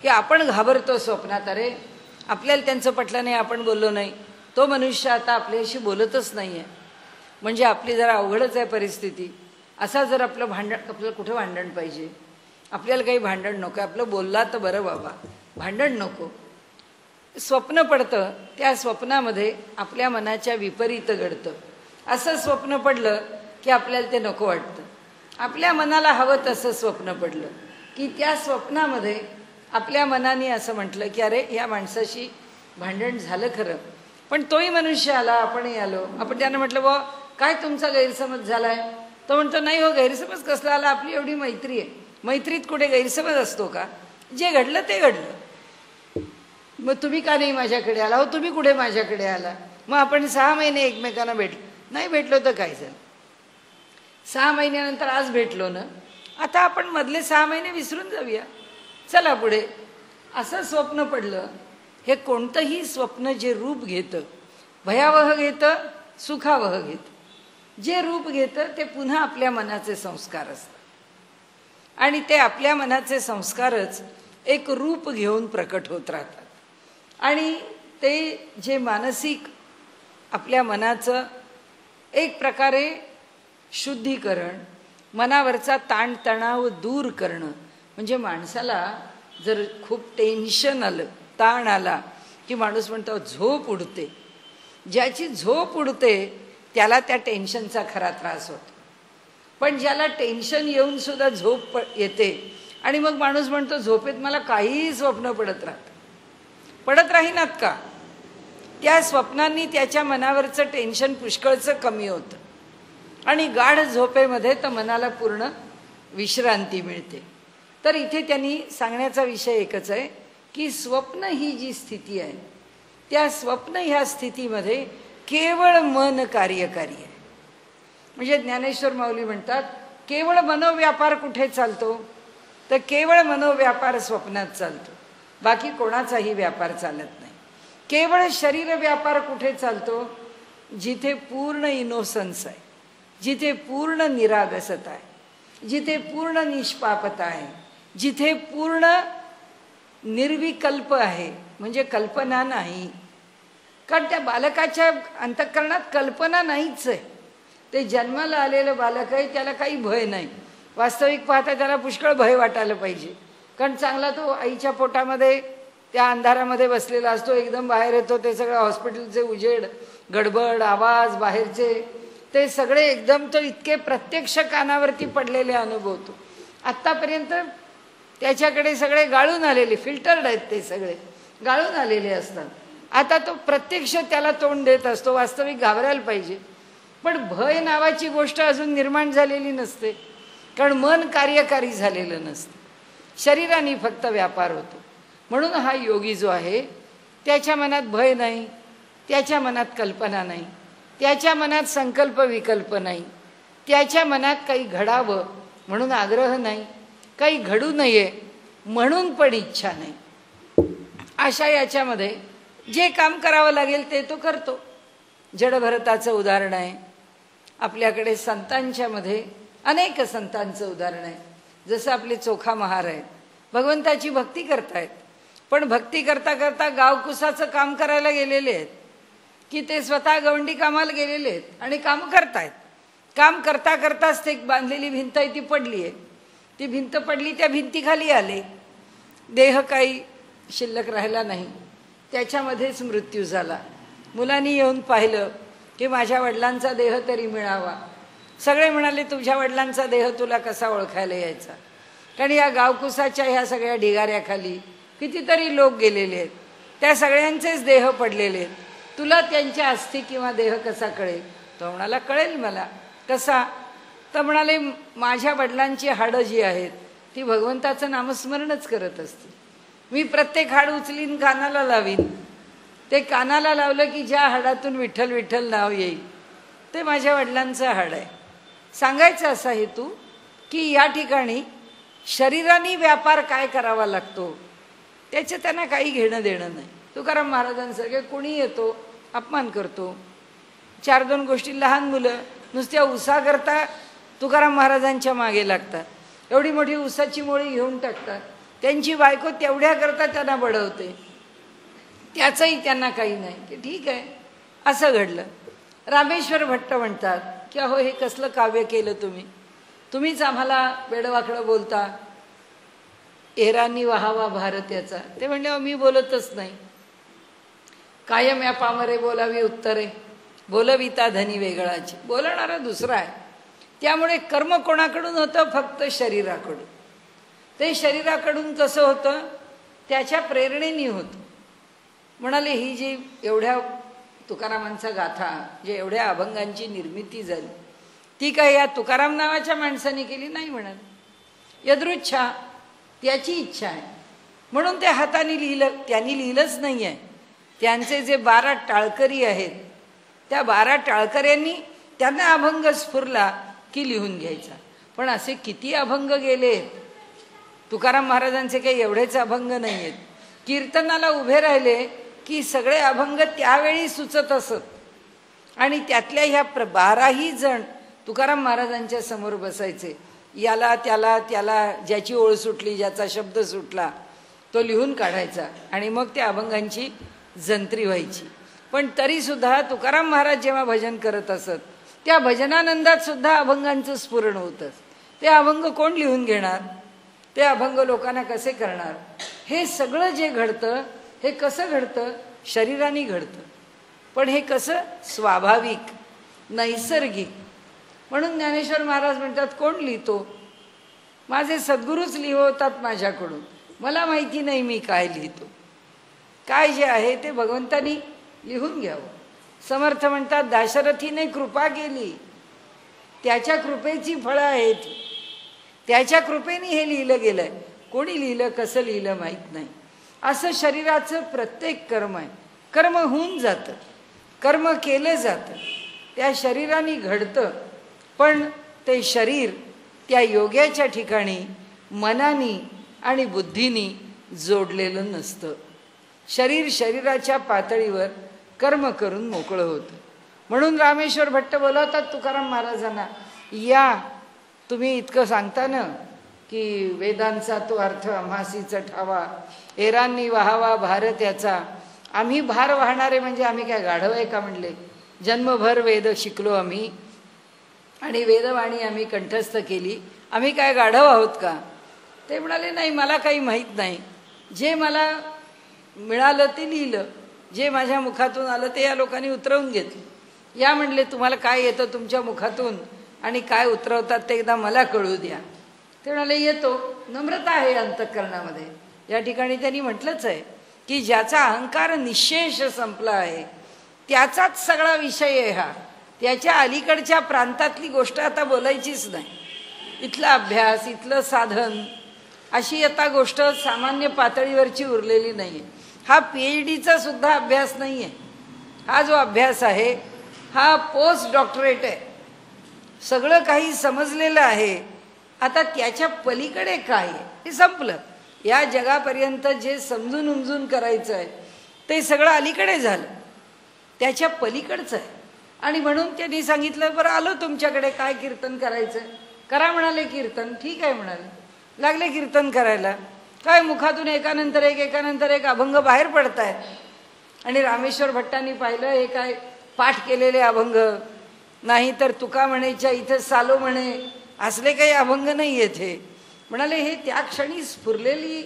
की आपण घाबरतो स्वप्नात, अरे आपल्याला त्यांचं पटलं नाही, आपण बोललो नाही, तो मनुष्य आता आपल्याशी बोलतच नाही आहे, म्हणजे आपली जरा अवघडच आहे परिस्थिती. असा जर आपलं भांडण, आपल्याला कुठं भांडण पाहिजे? आपल्याला काही भांडण नको, आपलं बोलला तर बरं बाबा, भांडण नको. स्वप्न पडतं, त्या स्वप्नामध्ये आपल्या मनाच्या विपरीत घडतं. असं स्वप्न पडलं की आपल्याला ते नको वाटतं. आपल्या मनाला हवं तसं स्वप्न पडलं की त्या स्वप्नामध्ये आपल्या मनाने असं म्हटलं की अरे या माणसाशी भांडण झालं खरं, पण तोही मनुष्य आला, आपणही आलो. आपण त्यांना म्हटलं बुवा काय तुमचा गैरसमज झाला आहे? तो म्हणतो नाही हो, गैरसमज कसला आला, आपली एवढी मैत्री आहे, मैत्रीत कुठे गैरसमज असतो का? जे घडलं ते घडलं. मग तुम्ही का नाही माझ्याकडे आला? हो तुम्ही कुठे माझ्याकडे आला? मग आपण 6 महिने एकमेकांना भेटलो नाही, भेटलो तर काय झालं? 6 महिन्यानंतर आज भेटलो ना, आता आपण मधले 6 महिने विसरून जाऊया, चला पुढे. असं स्वप्न पडलं. हे कोणतंही स्वप्न जे रूप घेतं, भयावह घेतं, सुखावह घेतं, जे रूप घेतं ते पुन्हा आपल्या मनाचे संस्कार असतात आणि ते आपल्या मनाचे संस्कारच एक रूप घेऊन प्रकट होत राहतात. आणि ते जे मानसिक आपल्या मनाचं एक प्रकारे शुद्धीकरण, मनावरचा ताणतणाव दूर करणं, म्हणजे माणसाला जर खूप टेन्शन आलं, ताण आला की माणूस म्हणतो झोप उडते. ज्याची झोप उडते त्याला त्या टेन्शनचा खरा त्रास होतो. पण ज्याला टेन्शन येऊन सुद्धा झोप येते आणि मग माणूस म्हणतो झोपेत मला काहीही स्वप्न पडत राहतं. पडत राहीनात का? त्या स्वप्नांनी त्याच्या मनावरचं टेन्शन पुष्कळचं कमी होतं आणि गाढ झोपेमध्ये तर मनाला पूर्ण विश्रांती मिळते. तर इथे त्यांनी सांगण्याचा विषय एकच आहे की स्वप्न ही जी स्थिती आहे, त्या स्वप्न ह्या स्थितीमध्ये केवळ मन कार्यकारी आहे. म्हणजे ज्ञानेश्वर माऊली म्हणतात केवळ मनोव्यापार कुठे चालतो? तर केवळ मनोव्यापार स्वप्नात चालतो, बाकी कोणाचाही व्यापार चालत नाही. केवळ शरीर व्यापार कुठे चालतो? जिथे पूर्ण इनोसन्स आहे, जिथे पूर्ण निरागसता आहे, जिथे पूर्ण निष्पापता आहे, जिथे पूर्ण निर्विकल्प आहे, म्हणजे कल्पना नाही. कारण त्या बालकाच्या अंतःकरणात कल्पना नाहीच आहे. ते जन्माला आलेलं बालक आहे, त्याला काही भय नाही. वास्तविक पाहता त्याला पुष्कळ भय वाटायला पाहिजे, कारण चांगला तो आईच्या पोटामध्ये त्या अंधारामध्ये बसलेला असतो, एकदम बाहेर येतो, ते सगळं हॉस्पिटलचे उजेड, गडबड, आवाज बाहेरचे, ते सगळे एकदम तो इतके प्रत्यक्ष कानावरती पडलेले अनुभवतो. आत्तापर्यंत त्याच्याकडे सगळे गाळून आलेले, फिल्टर्ड आहेत, ते सगळे गाळून आलेले असतात. आता तो प्रत्यक्ष त्याला तोंड देत असतो. वास्तविक घाबरायला पाहिजे, पण भय नावाची गोष्ट अजून निर्माण झालेली नसते, कारण मन कार्यकारी झालेलं नसतं, शरीराने फक्त व्यापार होतो. म्हणून हा योगी जो आहे त्याच्या मनात भय नाही, त्याच्या मनात कल्पना नाही, त्याच्या मनात संकल्प विकल्प नाही, त्याच्या मनात काही घडावं म्हणून आग्रह नाही, काही घडू नये म्हणून पण इच्छा नाही. अशा याच्यामध्ये जे काम करावं लागेल ते तो करतो. जडभरताचं उदाहरण आहे. आपल्याकडे संतांच्या मध्ये अनेक संतांचं उदाहरण आहे. जसं आपले चोखा महार आहेत, भगवंताची भक्ती करतायत, पण भक्ती करता करता गावकुसाचं काम करायला गेलेले आहेत, की ते स्वतः गवंडी कामाला गेलेले आहेत आणि काम करतायत. काम करता करताच ते बांधलेली भिंत आहे ती पडली आहे. ती भिंत पडली, त्या भिंतीखाली आले, देह काही शिल्लक राहिला नाही, त्याच्यामध्येच मृत्यू झाला. मुलांनी येऊन पाहिलं की माझ्या वडिलांचा देह तरी मिळावा. सगळे म्हणाले तुझ्या वडिलांचा देह तुला कसा ओळखायला यायचा, कारण या गावकुसाच्या ह्या सगळ्या ढिगाऱ्याखाली कितीतरी लोक गेलेले आहेत, त्या सगळ्यांचेच देह पडलेले आहेत, तुला त्यांच्या अस्थी किंवा देह कसा कळेल. तो म्हणाला कळेल मला. कसा? तर म्हणाले माझ्या वडिलांची हाडं जी आहेत ती भगवंताचं नामस्मरणच करत असते. मी प्रत्येक हाड उचलीन कानाला लावीन, ते कानाला लावलं की ज्या हाडातून विठ्ठल विठ्ठल नाव येईल ते माझ्या वडिलांचं हाड आहे. सांगायचं असा हेतू की या ठिकाणी शरीराने व्यापार काय करावा लागतो त्याचं त्यांना काही घेणं देणं नाही. तुकाराम महाराजांसारखे कोणी येतो अपमान करतो. 4-2 गोष्टी, लहान मुलं नुसत्या उसा करता तुकाराम महाराजांच्या मागे लागतात, एवढी मोठी उसाची मोळी घेऊन टाकतात, त्यांची बायको तेवढ्या करता त्यांना बडवते, त्याचंही त्यांना काही नाही, की ठीक आहे. असं घडलं. रामेश्वर भट्ट म्हणतात की अहो हे कसलं काव्य केलं तुम्ही, तुम्हीच आम्हाला वेडवाकडं बोलता, एरांनी वहावा भारत याचा. ते म्हणले मी बोलतच नाही, कायम या पामरे बोलावी उत्तरे, बोलविता धनी वेगळाची. बोलणारा दुसरा आहे. त्यामुळे कर्म कोणाकडून होतं? फक्त शरीराकडून. ते शरीराकडून कसं होतं? त्याच्या प्रेरणेने होतं. म्हणाले ही जी एवढ्या तुकारामांचा गाथा, जे एवढ्या अभंगांची निर्मिती झाली ती काय या तुकाराम नावाच्या माणसाने केली नाही. म्हणाले यदृच्छा, त्याची इच्छा आहे म्हणून ते हाताने लिहिलं. त्यांनी लिहिलंच नाही आहे. त्यांचे जे 12 टाळकरी आहेत त्या 12 टाळकऱ्यांनी त्यांना अभंग स्फुरला की लिहून घ्यायचा. पण असे किती अभंग गेले. तुकाराम महाराजांचे काही एवढेच अभंग नाही आहेत. कीर्तनाला उभे राहिले की सगळे अभंग त्यावेळी सुचत असत आणि त्यातल्या ह्या 12ही जण तुकाराम महाराजांच्या समोर बसायचे. याला त्याला त्याला ज्याची ओळ सुटली, ज्याचा शब्द सुटला तो लिहून काढायचा आणि मग त्या अभंगांची जंत्री व्हायची. पण तरीसुद्धा तुकाराम महाराज जेव्हा भजन करत असत त्या भजनानंदात सुद्धा अभंगांचं स्फुरण होतं. ते अभंग कोण लिहून घेणार? ते अभंग लोकांना कसे करणार? हे सगळं जे घडतं हे कसं घडतं? शरीराने घडतं. पण हे कसं? स्वाभाविक, नैसर्गिक. म्हणून ज्ञानेश्वर महाराज म्हणतात कोण लिहितो? माझे सद्गुरूच लिहवतात माझ्याकडून, मला माहिती नाही मी काय लिहितो. काय जे आहे ते भगवंतानी लिहून घ्यावं. समर्थ म्हणतात दाशरथीने कृपा केली, त्याच्या कृपेची फळं आहेत, त्याच्या कृपेने हे लिहिलं गेलंय. कोणी लिहिलं, कसं लिहिलं माहीत नाही. असं शरीराचं प्रत्येक कर्म आहे. कर्म होऊन जातं, कर्म केलं जातं, त्या शरीराने घडतं. पण ते शरीर त्या योग्याच्या ठिकाणी मनानी आणि बुद्धीनी जोडलेलं नसतं. शरीर शरीराच्या पातळीवर कर्म करून मोकळं होतं. म्हणून रामेश्वर भट्ट बोलवतात तुकाराम महाराजांना, या तुम्ही इतकं सांगता ना की वेदांचा तो अर्थ आम्हासीच ठावा, एरांनी वहावा भारत याचा. आम्ही भार वाहणारे म्हणजे आम्ही काय गाढव आहे का? म्हणले जन्मभर वेद शिकलो आम्ही आणि वेदवाणी आम्ही कंठस्थ केली, आम्ही काय गाढव आहोत का? ते म्हणाले नाही, मला काही माहीत नाही, जे मला मिळालं ते लिहिलं, जे माझ्या मुखातून आलं ते या लोकांनी उतरवून घेतलं. या म्हणले तुम्हाला काय येतं तुमच्या मुखातून आणि काय उतरवतात ते एकदा मला कळू द्या. ते म्हणाले येतो. नम्रता आहे अंतःकरणामध्ये. या ठिकाणी त्यांनी म्हटलंच आहे की ज्याचा अहंकार निशेष संपला आहे त्याचाच सगळा विषय आहे हा. त्याच्या अलीकडच्या प्रांतातली गोष्ट आता बोलायचीच नाही. इथला अभ्यास, इथलं साधन, अशी आता गोष्ट सामान्य पातळीवरची उरलेली नाही आहे. हा PhDचा सुद्धा अभ्यास नाही आहे. हा जो अभ्यास आहे हा पोस्ट डॉक्टरेट आहे. सगळं काही समजलेलं आहे. आता त्याच्या पलीकडे काय आहे हे संपलं. या जगापर्यंत जे समजून उमजून करायचं आहे ते सगळं अलीकडे झालं, त्याच्या पलीकडचं आहे. आणि म्हणून त्यांनी सांगितलं बरं आलो तुमच्याकडे, काय कीर्तन करायचं करा म्हणाले. कीर्तन ठीक आहे म्हणाले. लागले कीर्तन करायला. काय मुखातून एकानंतर एक अभंग बाहेर पडत आहेत. आणि रामेश्वर भट्टांनी पाहिलं हे काय पाठ केलेले अभंग नाही, तर तुका म्हणेच्या इथं सालो म्हणे असले काही अभंग नाही येथे. म्हणाले हे त्या क्षणी स्फुरलेली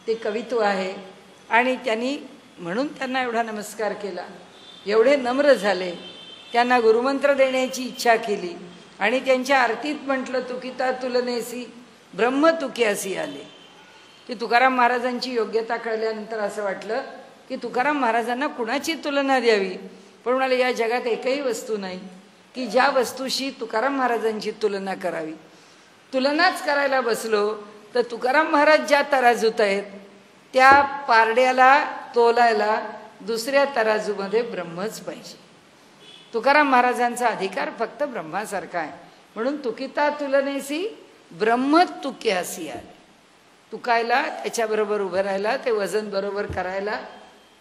ते कवित्व आहे. आणि त्यांनी म्हणून त्यांना एवढा नमस्कार केला, एवढे नम्र झाले, त्यांना गुरुमंत्र देण्याची इच्छा केली. आणि त्यांच्या आरतीत म्हटलं तुकिता तुलनेसी ब्रह्म तुक्यासी आले. की तुकाराम महाराजांची योग्यता कळल्यानंतर असं वाटलं की तुकाराम महाराजांना कुणाची तुलना द्यावी. पण म्हणाले या जगात एकही वस्तू नाही की ज्या वस्तूशी तुकाराम महाराजांची तुलना करावी. तुलनाच करायला बसलो तर तुकाराम महाराज ज्या तराजूत आहेत त्या पारड्याला तोलायला दुसऱ्या तराजूमध्ये ब्रह्मच पाहिजे. तुकाराम महाराजांचा अधिकार फक्त ब्रह्मासारखा आहे. म्हणून तुकिता तुलनेसी ब्रह्म तुक्यासी आले. तुकायला, त्याच्याबरोबर उभं राहायला, ते वजन बरोबर करायला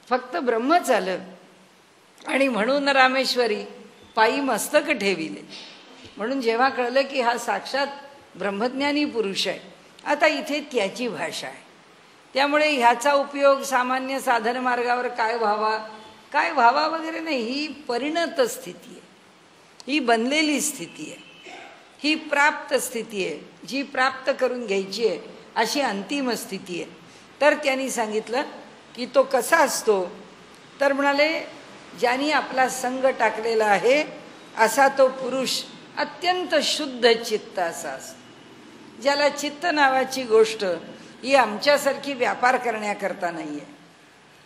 फक्त ब्रह्मच आलं. आणि म्हणून रामेश्वरी पायी मस्तक ठेविले. म्हणून जेव्हा कळलं की हा साक्षात ब्रह्मज्ञानी पुरुष आहे, आता इथे त्याची भाषा आहे. त्यामुळे ह्याचा उपयोग सामान्य साधन मार्गावर काय व्हावा वगैरे नाही. ही परिणत स्थिती आहे, ही बनलेली स्थिती आहे, ही प्राप्त स्थिती आहे, जी प्राप्त करून घ्यायची आहे अशी अंतिम स्थिती आहे. तर त्यांनी सांगितलं की तो कसा असतो, तर म्हणाले ज्यांनी आपला संग टाकलेला आहे असा तो पुरुष अत्यंत शुद्ध चित्त असा असतो. ज्याला चित्त नावाची गोष्ट ही आमच्यासारखी व्यापार करण्याकरता नाही आहे.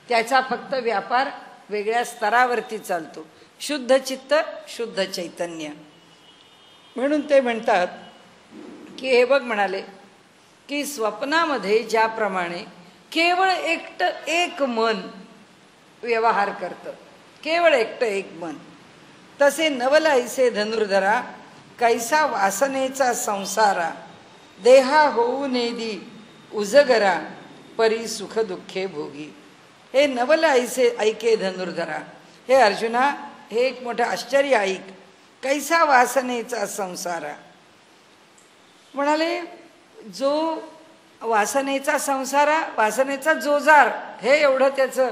त्याचा फक्त व्यापार वेगळ्या स्तरावरती चालतो. शुद्ध चित्त, शुद्ध चैतन्य. म्हणून ते म्हणतात की हे बघ म्हणाले की स्वप्नामध्ये ज्याप्रमाणे केवळ एक मन व्यवहार करतं, केवळ एक मन, तसे नवल ऐसे धनुर्धरा कैसा वासनेचा संसारा देहा होऊ नेदी उजगरा परी सुख दुःखे भोगी. हे नवल ऐके धनुर्धरा, हे अर्जुना हे एक मोठं आश्चर्य ऐक. कैसा वासनेचा संसारा म्हणाले, जो वासनेचा संसारा, वासनेचा जोजार, हे एवढं त्याचं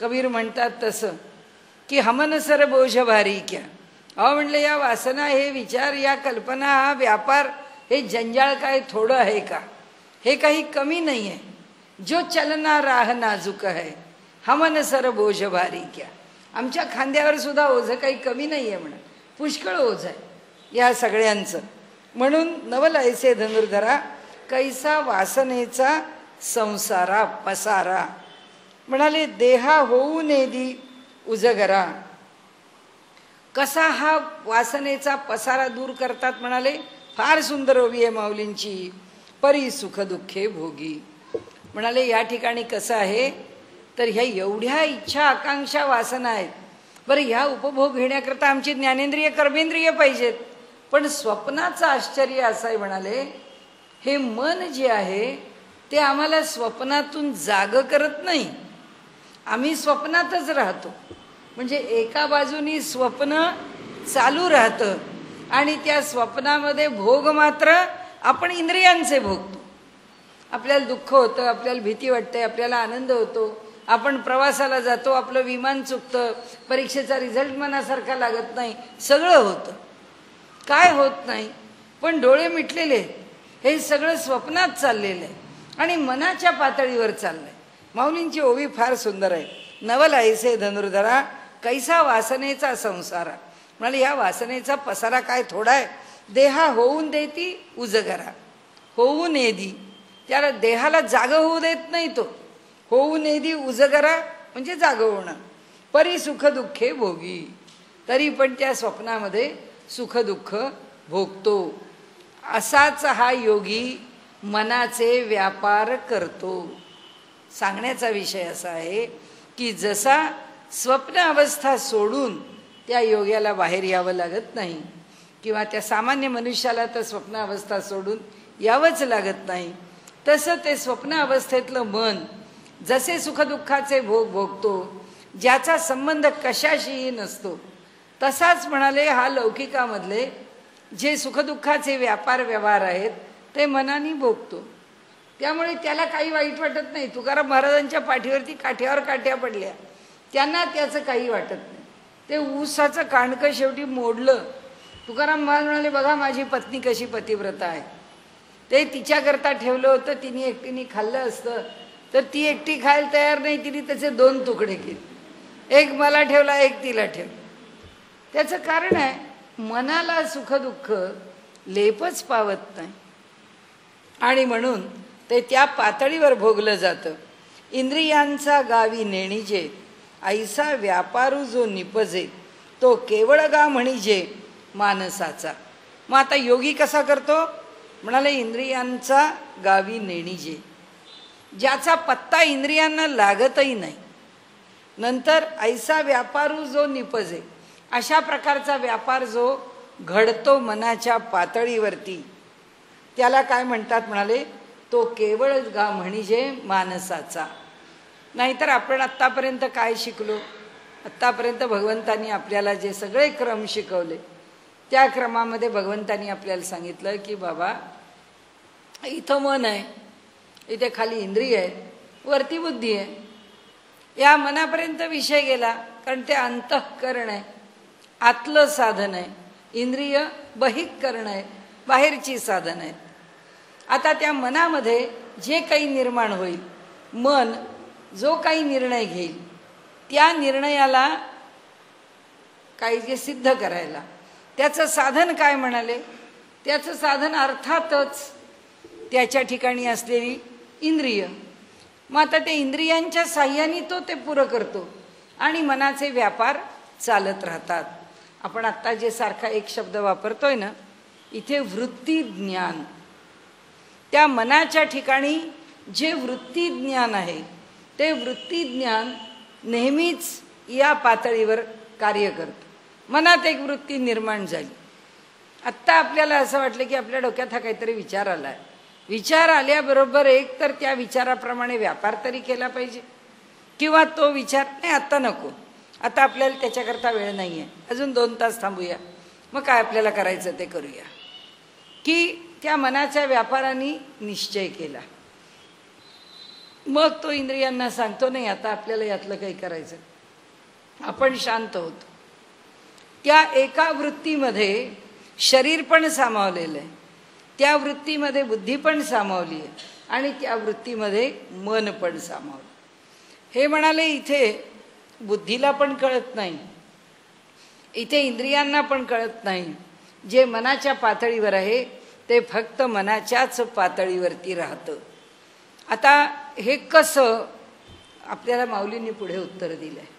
कबीर म्हणतात तसं की हमन सर बोझ भारी क्या. अहो म्हणले या वासना, हे विचार, या कल्पना, हा व्यापार, हे जंजाळ काय थोडं आहे का? हे काही कमी नाही आहे. जो चलना राह नाजूक है हमन सर बोझ भारी क्या. आमच्या खांद्यावर सुद्धा ओझं काही कमी नाही आहे म्हणा, पुष्कळ ओझ आहे या सगळ्यांचं. म्हणून नवल ऐसे धनुर्धरा कैसा वासनेचा संसारा पसारा. म्हणाले देहा होऊ नेदी उजगरा. कसा हा वासनेचा पसारा दूर करतात म्हणाले. फार सुंदर ओवी आहे माऊलींची. परी सुख दुःखे भोगी. म्हणाले या ठिकाणी कसं आहे तर ह्या एवढ्या इच्छा आकांक्षा वासना आहेत. बरं ह्या उपभोग घेण्याकरता आमची ज्ञानेंद्रिय कर्मेंद्रिय पाहिजेत. पण स्वप्नाचं आश्चर्य असं आहे म्हणाले, हे मन जे आहे ते आम्हाला स्वप्नातून जाग करत नाही, आम्ही स्वप्नातच राहतो. म्हणजे एका बाजूनी स्वप्न चालू राहतं आणि त्या स्वप्नामध्ये भोग मात्र आपण इंद्रियांचे भोगतो. आपल्याला दुःख होतं, आपल्याला भीती वाटते, आपल्याला आनंद होतो, आपण प्रवासाला जातो, आपलं विमान चुकतं, परीक्षेचा रिझल्ट मनासारखा लागत नाही, सगळं होतं. काय होत नाही, पण डोळे मिटलेले. हे सगळं स्वप्नात चाललेलं आहे आणि मनाच्या पातळीवर चाललंय. माऊलींची ओवी फार सुंदर आहे. नवल ऐसे धनुर्धरा कैसा वासनेचा संसारा. म्हणाले ह्या वासनेचा पसारा काय थोडा आहे. देहा होऊन देती उजगरा. होऊन येदी, त्याला देहाला जाग होऊ देत नाही तो. होऊन येदी उजगरा म्हणजे जाग होणं. परी सुख दुःखे भोगी, तरी पण त्या स्वप्नामध्ये सुख दुःख भोगतो. असाच हा योगी मनाचे व्यापार करतो. सांगण्याचा विषय असा आहे की जसा स्वप्न अवस्था सोडून त्या योग्याला बाहेर यावं लागत नाही, किंवा त्या सामान्य मनुष्याला तर स्वप्न अवस्था सोडून यावंच लागत नाही, तसं ते स्वप्न अवस्थेतलं मन जसे सुखदुःखाचे भोग भोगतो, ज्याचा संबंध कशाशीही नसतो, तसाच म्हणाले हा लौकिकामधले जे सुखदुःखाचे व्यापार व्यवहार आहेत ते मनाने भोगतो. त्यामुळे त्याला काही वाईट वाटत नाही. तुकाराम महाराजांच्या पाठीवरती काठ्यावर काठ्या पडल्या, त्यांना त्याचं काही वाटत नाही. ते ऊसाचं काणकं शेवटी मोडलं. तुकाराम महाराज म्हणाले बघा माझी पत्नी कशी पतिव्रता आहे. ते तिच्याकरता ठेवलं होतं, तिने एकटीने खाल्लं असतं तर ती एकटी खायला तयार नाही, तिने त्याचे 2 तुकडे केले. एक मला ठेवला, एक तिला ठेवला. त्याचं कारण आहे मनाला सुखदुःख लेपच पावत नाही आणि म्हणून ते त्या पातळीवर भोगलं जातं. इंद्रियांचा गावी नेणीजे ऐसा व्यापारू जो निपजे, तो केवळ गा म्हणीजे मानसाचा. मग आता योगी कसा करतो. म्हणाले इंद्रियांचा गावी नेणीजे, ज्याचा पत्ता इंद्रियांना लागतही नाही. नंतर ऐसा व्यापारू जो निपजे, अशा प्रकारचा व्यापार जो घडतो मनाच्या पातळीवरती, त्याला काय म्हणतात म्हणाले, तो केवळ गा म्हणजे मानसाचा. नाहीतर आपण आत्तापर्यंत काय शिकलो. आत्तापर्यंत भगवंतांनी आपल्याला जे सगळे क्रम शिकवले त्या क्रमामध्ये भगवंतांनी आपल्याला सांगितलं की बाबा इथं मन आहे, इथे खाली इंद्रिय आहे, वरती बुद्धी आहे. या मनापर्यंत विषय गेला कारण ते अंतःकरण आहे, आतलं साधन आहे. इंद्रिय बहिःकरण आहे, बाहेरची साधन आहेत. आता त्या मनामध्ये जे काही निर्माण होईल, मन जो काही निर्णय घेईल त्या निर्णयाला काही जे सिद्ध करायला त्याचं साधन काय म्हणाले. त्याचं साधन अर्थातच त्याच्या ठिकाणी असलेली इंद्रिय. मग आता त्या इंद्रियांच्या साह्याने तो ते पुरं करतो आणि मनाचे व्यापार चालत राहतात. आपण आत्ता जे सारखा एक शब्द वापरतोय ना, इथे वृत्ती ज्ञान, त्या मनाच्या ठिकाणी जे वृत्ती ज्ञान आहे ते वृत्ती ज्ञान नेहमीच या पातळीवर कार्य करतं. मनात एक वृत्ती निर्माण झाली. आत्ता आपल्याला असं वाटलं की आपल्या डोक्यात हा काहीतरी विचार आला आहे. विचार आल्याबरोबर एक तर त्या विचाराप्रमाणे व्यापार तरी केला पाहिजे, किंवा तो विचार नाही आत्ता नको, आता आपल्याला त्याच्याकरता वेळ नाही आहे, अजून 2 तास थांबूया, मग काय आपल्याला करायचं ते करूया. की त्या मनाच्या व्यापाराने निश्चय केला. मग तो इंद्रियांना सांगतो नाही आता आपल्याला यातलं काही करायचं. आपण शांत होतो. त्या एका वृत्तीमध्ये शरीर पण सामावलेलं आहे, त्या वृत्तीमध्ये बुद्धी पण सामावली आहे आणि त्या वृत्तीमध्ये मन पण सामावलं. हे म्हणाले इथे बुद्धीला पण कळत नाही, इथे इंद्रियांना पण कळत नाही. जे मनाच्या पातळीवर आहे ते फक्त मनाच्याच पातळीवरती राहतं. आता हे कसं आपल्याला माऊलींनी पुढे उत्तर दिलं आहे.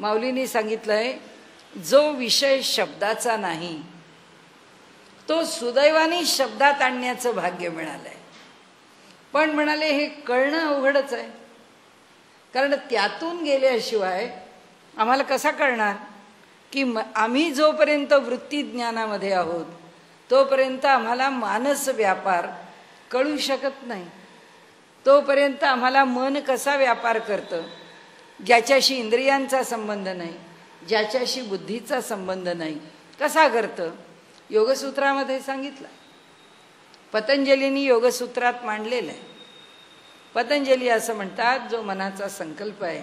माऊलींनी सांगितलं आहे जो विषय शब्दाचा नाही तो सुदैवाने शब्दात आणण्याचं भाग्य मिळालं आहे. पण म्हणाले हे कळणं अवघडच आहे, कारण त्यातून गेल्याशिवाय आम्हाला कसा कळणार की आम्ही जोपर्यंत वृत्ती ज्ञानामध्ये आहोत तोपर्यंत आम्हाला मानस व्यापार कळू शकत नाही. तोपर्यंत आम्हाला मन कसा व्यापार करतं, ज्याच्याशी इंद्रियांचा संबंध नाही, ज्याच्याशी बुद्धीचा संबंध नाही, कसा करतं. योगसूत्रामध्ये सांगितलं, पतंजलींनी योगसूत्रात मांडलेलं आहे. पतंजली असं म्हणतात जो मनाचा संकल्प आहे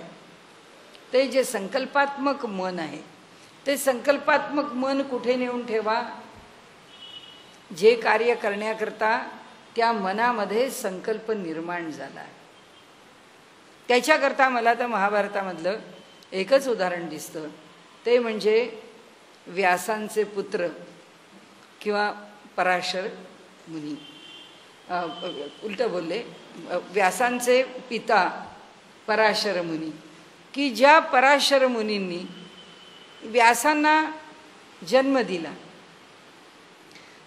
ते जे संकल्पात्मक मन आहे ते संकल्पात्मक मन कुठे नेऊन ठेवा. जे कार्य करण्याकरता त्या मनामध्ये संकल्प निर्माण झाला. त्याच्याकरता मला तर महाभारतामधलं एकच उदाहरण दिसतं, ते म्हणजे व्यासांचे पुत्र किंवा पराशर मुनी. उलटं बोलले, व्यासांचे पिता पराशर मुनी, की ज्या पराशर मुनींनी व्यासांना जन्म दिला.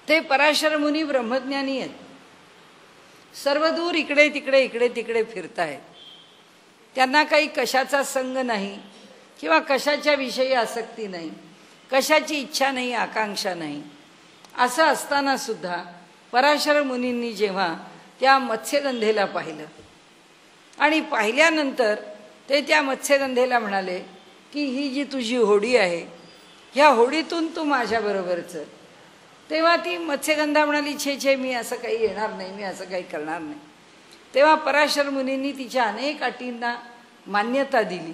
ते पराशर मुनी ब्रह्मज्ञानी आहेत, सर्वदूर इकडे तिकडे फिरतायत. त्यांना काही कशाचा संग नाही किंवा कशाच्या विषयी आसक्ती नाही, कशाची इच्छा नाही, आकांक्षा नाही. असं असताना सुद्धा पराशर मुनींनी जेव्हा त्या मत्स्यगंधेला पाहिलं आणि पाहिल्यानंतर ते त्या मत्स्यगंधेला म्हणाले की ही जी तुझी होडी आहे, ह्या होडीतून तू माझ्याबरोबर चल. तेव्हा ती मत्स्यगंधा म्हणाली, छे मी असं काही येणार नाही, मी असं काही करणार नाही. तेव्हा पराशर मुनींनी तिच्या अनेक अटींना मान्यता दिली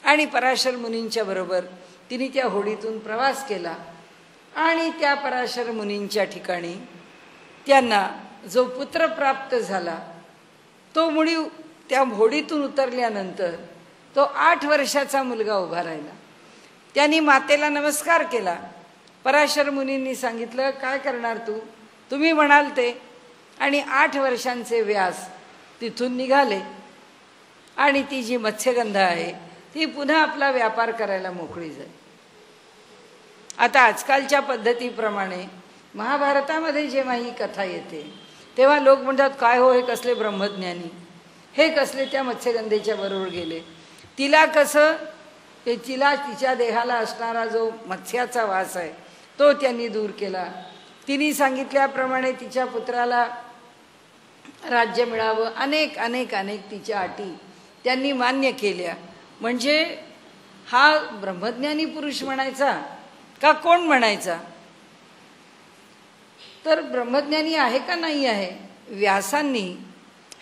आणि पराशर मुनींच्या बरोबर तिने त्या होडीतून प्रवास केला. आणि त्या पराशर मुनींच्या ठिकाणी त्यांना जो पुत्र प्राप्त झाला, तो मुनी त्या होडीतून उतरल्यानंतर तो 8 वर्षाचा मुलगा उभा राहिला. त्यांनी मातेला नमस्कार केला. पराशर मुनींनी सांगितलं, काय करणार तू, तुम्ही म्हणाल ते. आणि 8 वर्षांचे व्यास तिथून निघाले आणि ती जी मत्स्यगंधा आहे ती पुन्हा आपला व्यापार करायला मोकळी झाली. आता आजकालच्या पद्धतीप्रमाणे महाभारतामध्ये जेव्हा ही कथा येते तेव्हा लोक म्हणतात, काय हो, हे कसले ब्रह्मज्ञानी, हे कसले त्या मत्स्यगंधेच्या बरोबर गेले. तिला कसं, तिला तिच्या देहाला असणारा जो मत्स्याचा वास आहे तो त्यांनी दूर केला. तिने सांगितल्याप्रमाणे तिच्या पुत्राला राज्य मिळावं, अनेक अनेक अनेक तिच्या अटी त्यांनी मान्य केल्या. म्हणजे हा ब्रह्मज्ञानी पुरुष म्हणायचा का कोण म्हणायचा? तर ब्रह्मज्ञानी आहे का नाही आहे? व्यासांनी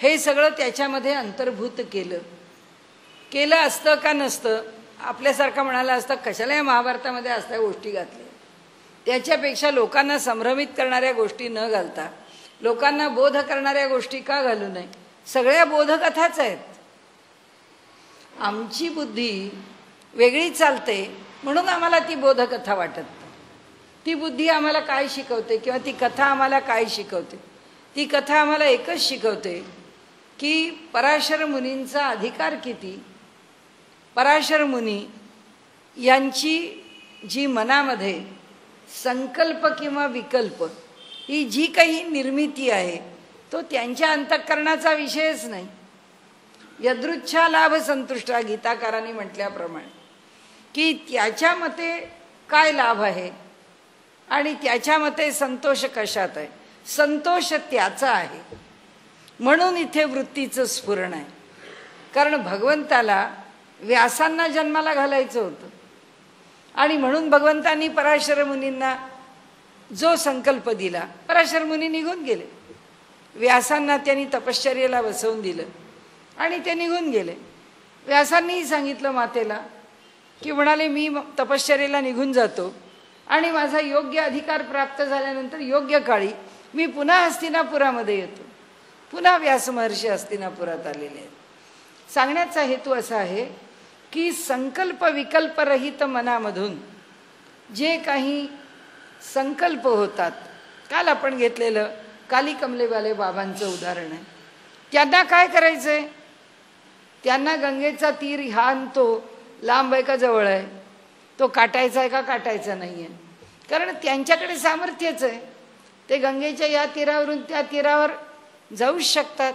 हे सगळं त्याच्यामध्ये अंतर्भूत केलं असतं का नसतं? आपल्यासारखं म्हणाला असतं, कशाला या महाभारतामध्ये असल्या गोष्टी घातल्या. त्याच्यापेक्षा लोकांना संभ्रमित करणाऱ्या गोष्टी न घालता लोकांना बोध करणाऱ्या गोष्टी का घालू नये? सगळ्या बोधकथाच आहेत. आमची बुद्धी वेगळी चालते म्हणून आम्हाला ती बोधकथा वाटत नाही. ती बुद्धी आम्हाला काय शिकवते किंवा ती कथा आम्हाला काय शिकवते? ती कथा आम्हाला एकच शिकवते की पराशर मुनींचा अधिकार किती. पराशर मुनी यांची जी मनामध्ये संकल्प किंवा विकल्प ही जी काही निर्मिती आहे तो त्यांच्या अंतःकरणाचा विषयच नाही. यदृच्छा लाभ संतुष्टा, गीताकारांनी म्हटल्याप्रमाणे की त्याच्या मते काय लाभ आहे आणि त्याच्या मते संतोष कशात आहे. संतोष त्याचा आहे म्हणून इथे वृत्तीचं स्फुरण आहे. कारण भगवंताला व्यासांना जन्माला घालायचं होतं आणि म्हणून भगवंतांनी पराशर मुनींना जो संकल्प दिला, पराशर मुनी निघून गेले. व्यासांना त्यांनी तपश्चर्येला बसवून दिलं आणि ते निघून गेले. व्यासांनीही सांगितलं मातेला की म्हणाले, मी तपश्चर्येला निघून जातो आणि माझा योग्य अधिकार प्राप्त झाल्यानंतर योग्य काळी मी पुन्हा हस्तिनापुरामध्ये येतो. पुन्हा व्यास महर्षी हस्तिनापुरात आलेले आहेत. सांगण्याचा हेतू असा आहे की संकल्प विकल्परहित मनामधून जे काही संकल्प होतात, काल आपण घेतलेलं काली कमलेवाले बाबांचं उदाहरण आहे. त्यांना काय करायचंय? त्यांना गंगेचा तीर ह्यान तो लांब आहे का जवळ आहे, तो काटायचा आहे का काटायचा नाही आहे. कारण त्यांच्याकडे सामर्थ्यच आहे. ते गंगेच्या या तीरावरून त्या तीरावर जाऊच शकतात,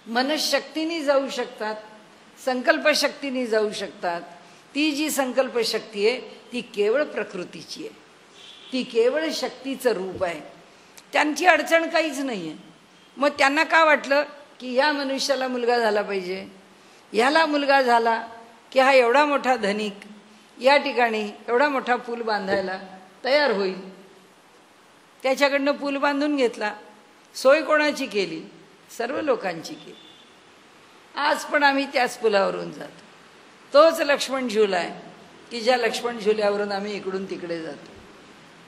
मनशक्तीने जाऊ शकतात, संकल्पशक्तीने जाऊ शकतात. ती जी संकल्पशक्ती आहे ती केवळ प्रकृतीची आहे, ती केवळ शक्तीचं रूप आहे. त्यांची अडचण काहीच नाही आहे. मग त्यांना का वाटलं की या मनुष्याला मुलगा झाला पाहिजे, ह्याला मुलगा झाला की हा एवढा मोठा धनिक या ठिकाणी एवढा मोठा पूल बांधायला तयार होईल. त्याच्याकडनं पूल बांधून घेतला. सोय कोणाची केली? सर्व लोकांची केली. आज पण आम्ही त्याच पुलावरून जातो. तोच लक्ष्मण झुला आहे की ज्या लक्ष्मण झुल्यावरून आम्ही इकडून तिकडे जातो.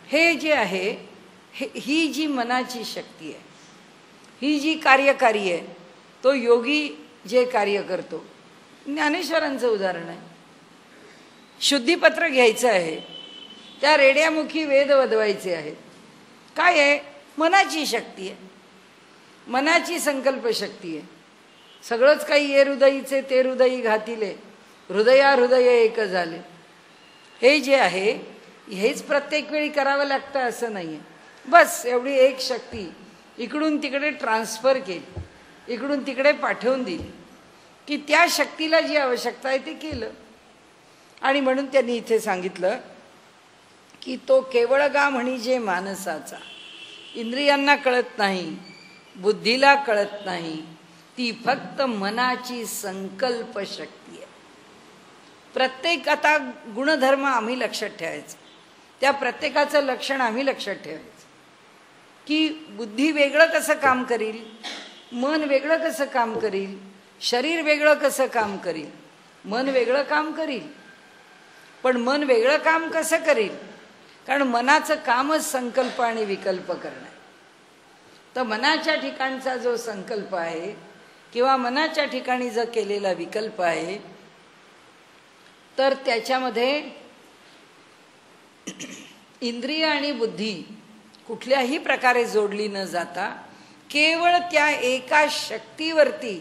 हे जे आहे ही जी मनाची शक्ती आहे ही जी कार्यकारी आहे, तो योगी जे कार्य करतो, ज्ञानेश्वरांचं उदाहरण आहे. शुद्धीपत्र घ्यायचं आहे, त्या रेड्यामुखी वेद वदवायचे आहेत. काय आहे? मनाची शक्ती आहे, मनाची संकल्प शक्ती आहे. सगळंच काही ये हृदयीचे ते हृदयी घातिले, हृदया हृदय एक झाले. हे जे आहे हेच प्रत्येक वेळी करावं लागतं असं नाही आहे. बस एवढी एक शक्ती इकडून तिकडे ट्रान्सफर केली, इकडून तिकडे पाठवून दिली की त्या शक्तीला जी आवश्यकता आहे ते केलं. आणि म्हणून त्यांनी इथे सांगितलं की तो केवळ गा म्हणी जे मानसाचा, इंद्रियांना कळत नाही, बुद्धीला कळत नाही, ती फक्त मनाची संकल्प शक्ती आहे. प्रत्येक आता गुणधर्म आम्ही लक्षात ठेवायचं, त्या प्रत्येकाचं लक्षण आम्ही लक्षात ठेवायचं की बुद्धी वेगळं कसं काम करील, मन वेगळं कसं काम करील, शरीर वेगळं कसं काम करील. मन वेगळं काम करील, पण मन वेगळं काम कसं करील? कारण मनाचं कामच संकल्प आणि विकल्प करणं. तर मनाच्या ठिकाणचा जो संकल्प आहे किंवा मनाच्या ठिकाणी जो केलेला विकल्प आहे, तर त्याच्यामध्ये इंद्रिय आणि बुद्धी कुठल्याही प्रकारे जोडली न जाता केवळ त्या एका शक्तीवरती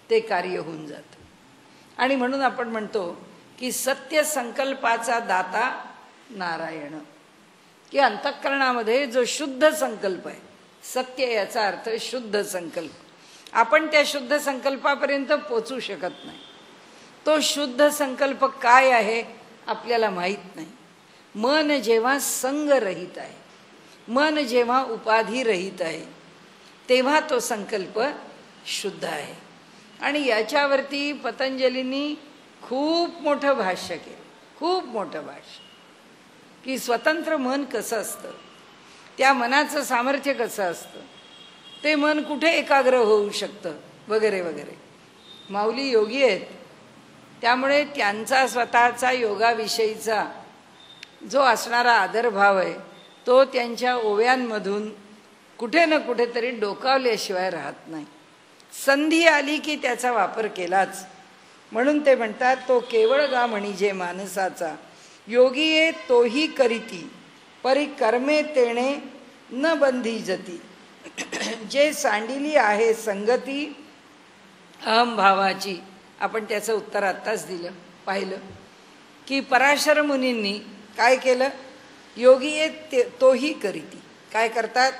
ते कार्य होऊन जातं. आणि म्हणून आपण म्हणतो की सत्य संकल्पाचा दाता नारायण, की अंतःकरणामध्ये जो शुद्ध संकल्प आहे, सत्य याचा अर्थ शुद्ध संकल्प. आपण त्या शुद्ध संकल्पापर्यंत पोचू शकत नाही. तो शुद्ध संकल्प काय आहे आपल्याला माहीत नाही. मन जेव्हा संगरहित आहे, मन जेव्हा उपाधी रहित आहे, तेव्हा तो संकल्प शुद्ध आहे. आणि याच्यावरती पतंजलींनी खूप मोठं भाष्य केलं, खूप मोठं भाष्य, की स्वतंत्र मन कसं असतं, त्या मनाचं सामर्थ्य कसं असतं, ते मन कुठे एकाग्र होऊ शकतं वगैरे वगैरे. माऊली योगी आहेत, त्यामुळे त्यांचा स्वतःचा योगाविषयीचा जो असणारा आदरभाव आहे तो त्यांच्या ओव्यांमधून कुठे ना कुठेतरी डोकावल्याशिवाय राहत नाही. संधी आली की त्याचा वापर केलाच. म्हणून ते म्हणतात, तो केवळ गा म्हणी जे मानसाचा, योगी ये तोही करीती, परी कर्मे तेणे न बंधी जती. जे सांडिली आहे संगती अहमभावाची. आपण त्याचं उत्तर आत्ताच दिलं, पाहिलं की पराशर मुनींनी काय केलं, योगी ये तोही करीती. काय करतात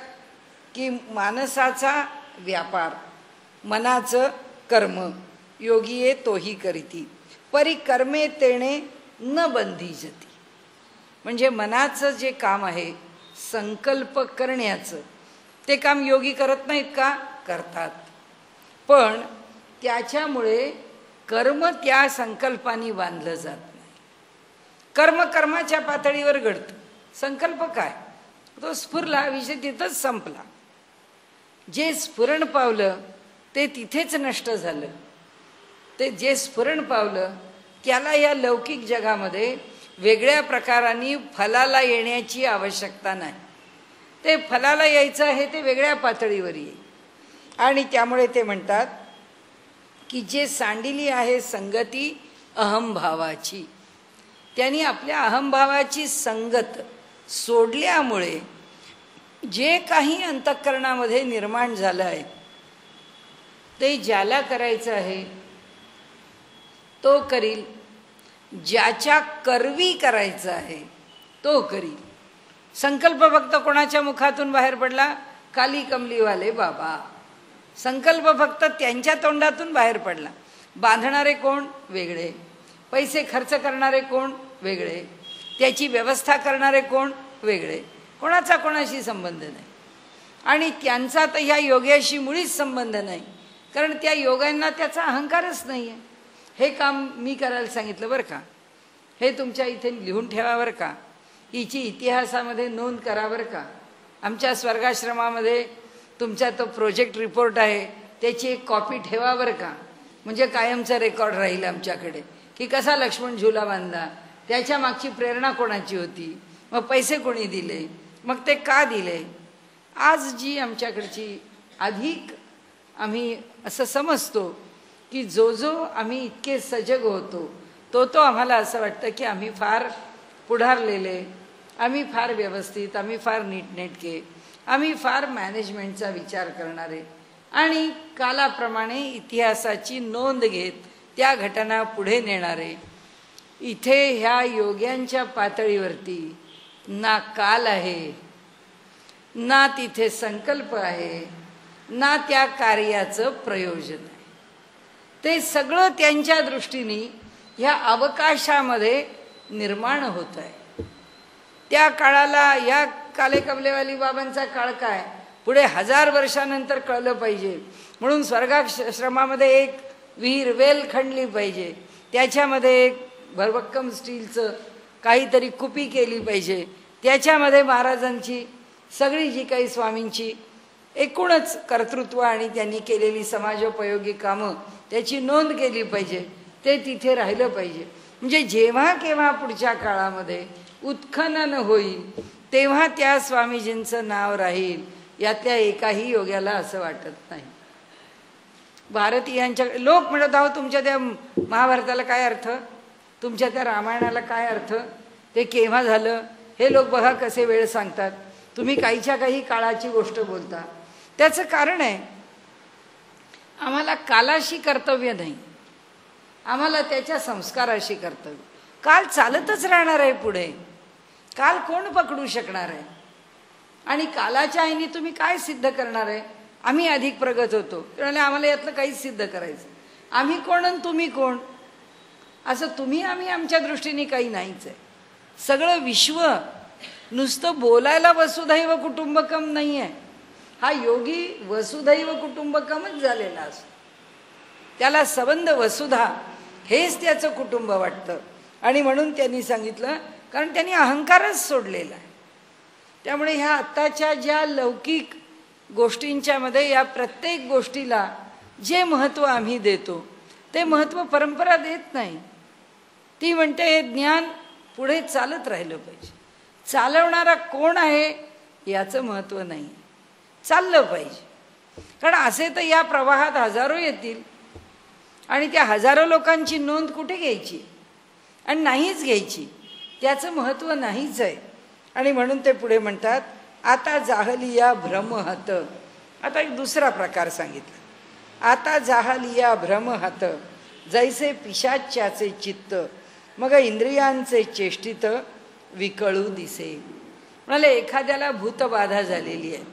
की मानसाचा व्यापार, मनाचं कर्म, योगी ये तोही करीती, परी कर्मे तेणे न बंधी जती. म्हणजे मनाचं जे काम आहे संकल्प करण्याचं, ते काम योगी करत नाहीत का? करतात. पण त्याच्यामुळे कर्म त्या संकल्पानी बांधलं जात नाही. कर्म कर्माच्या पातळीवर घडतं. संकल्प काय? तो स्फुरला, विषय तिथंच संपला. जे स्फुरण पावलं ते तिथेच नष्ट झालं. ते जे स्फुरण पावलं त्याला या लौकिक जगामध्ये वेगळ्या प्रकारांनी फलाला येण्याची आवश्यकता नाही. ते फलाला यायचं आहे ते वेगळ्या पातळीवर येईल. आणि त्यामुळे ते म्हणतात की जे सांडिली आहे संगती अहमभावाची, त्यांनी आपल्या अहमभावाची संगत सोडल्यामुळे जे काही अंतःकरणामध्ये निर्माण झालं आहे ते ज्याला करायचं आहे तो करील, ज्याच्या करवी करायचं आहे तो करील. संकल्प फक्त कोणाच्या मुखातून बाहेर पडला? काली कमलीवाले बाबा. संकल्प फक्त त्यांच्या तोंडातून बाहेर पडला. बांधणारे कोण? वेगळे. पैसे खर्च करणारे कोण? वेगळे. त्याची व्यवस्था करणारे कोण? वेगळे. कोणाचा कोणाशी संबंध नाही. आणि त्यांचा तर ह्या योग्याशी मुळीच संबंध नाही, कारण त्या योगांना त्याचा अहंकारच नाही आहे. हे काम मी करायला सांगितलं बरं का, हे तुमच्या इथे लिहून ठेवा बरं का, हिची इतिहासामध्ये नोंद करा बरं का, आमच्या स्वर्गाश्रमामध्ये तुमचा तो प्रोजेक्ट रिपोर्ट आहे त्याची एक कॉपी ठेवा बरं का, म्हणजे कायमचा रेकॉर्ड राहील आमच्याकडे की कसा लक्ष्मण झुला बांधला, त्याच्या मागची प्रेरणा कोणाची होती, मग पैसे कोणी दिले, मग ते का दिले. आज जी आमच्याकडची अधिक आम्ही असं समजतो की जो जो आम्ही इतके सजग होतो तो आम्हाला असं वाटतं की आम्ही फार पुढारलेले, आम्ही फार व्यवस्थित, आम्ही फार नीटनेटके, आम्ही फार मॅनेजमेंटचा विचार करणारे आणि कालाप्रमाणे इतिहासाची नोंद घेत त्या घटना पुढे नेणारे. इथे ह्या योग्यांच्या पातळीवरती ना काल आहे, ना तिथे संकल्प आहे, ना त्या कार्याचं प्रयोजन आहे. ते सगळं त्यांच्या दृष्टीने ह्या अवकाशामध्ये निर्माण होत आहे. त्या काळाला, या कालेकबलेवाली बाबांचा काळ काय, पुढे 1000 वर्षानंतर कळलं पाहिजे म्हणून स्वर्गाश्रमामध्ये एक विहीर वेल खणली पाहिजे, त्याच्यामध्ये एक भरभक्कम स्टीलचं काहीतरी कुपी केली पाहिजे, त्याच्यामध्ये महाराजांची सगळी जी काही स्वामींची एकूणच कर्तृत्व आणि त्यांनी केलेली समाजोपयोगी कामं त्याची नोंद केली पाहिजे, ते तिथे राहिलं पाहिजे. म्हणजे जेव्हा केव्हा पुढच्या काळामध्ये उत्खनन होईल तेव्हा त्या स्वामीजींचं नाव राहील, यातल्या एकाही योग्याला असं वाटत नाही. भारतीयांच्या लोक म्हणत आहोत तुमच्या त्या महाभारताला काय अर्थ, तुमच्या त्या रामायणाला काय अर्थ, ते केव्हा झालं, हे लोक बघा कसे वेळ सांगतात. तुम्ही काहीच्या काही काळाची गोष्ट बोलता. त्याचं कारण आहे आम्हाला कालाशी कर्तव्य नाही, आम्हाला त्याच्या संस्काराशी कर्तव्य. काल चालतच राहणार आहे पुढे, काल कोण पकडू शकणार आहे, आणि कालाच्या आईने तुम्ही काय सिद्ध करणार आहे. आम्ही अधिक प्रगत होतो त्यामुळे आम्हाला यातलं काहीच सिद्ध करायचं, आम्ही कोण आणि तुम्ही कोण, असं तुम्ही आम्ही आमच्या दृष्टीने काही नाहीच आहे. सगळं विश्व नुसतं बोलायला वसुधैव कुटुंबकम नाही आहे, हा योगी वसुधैव कुटुंबकमच झालेला असतो. त्याला सबंध वसुधा हेच त्याचं कुटुंब वाटतं. आणि म्हणून त्यांनी सांगितलं, कारण त्यांनी अहंकारच सोडलेला आहे. त्यामुळे ह्या आत्ताच्या ज्या लौकिक गोष्टींच्या मध्ये या प्रत्येक गोष्टीला जे महत्त्व आम्ही देतो ते महत्त्व परंपरा देत नाही. ती म्हणते हे ज्ञान पुढे चालत राहिलं पाहिजे, चालवणारा कोण आहे याचं महत्त्व नाही, चाललं पाहिजे. कारण असे तर या प्रवाहात हजारो येतील आणि त्या हजारो लोकांची नोंद कुठे घ्यायची आणि नाहीच घ्यायची, त्याचं महत्त्व नाहीच आहे. आणि म्हणून ते पुढे म्हणतात, आता जाहलिया भ्रमहत. आता एक दुसरा प्रकार सांगितला, आता जाहलिया भ्रमहत जैसे पिशाच्याचे चित्त मग इंद्रियांचे चेष्टित विकळू दिसे. म्हणाले एखाद्याला भूतबाधा झालेली आहे,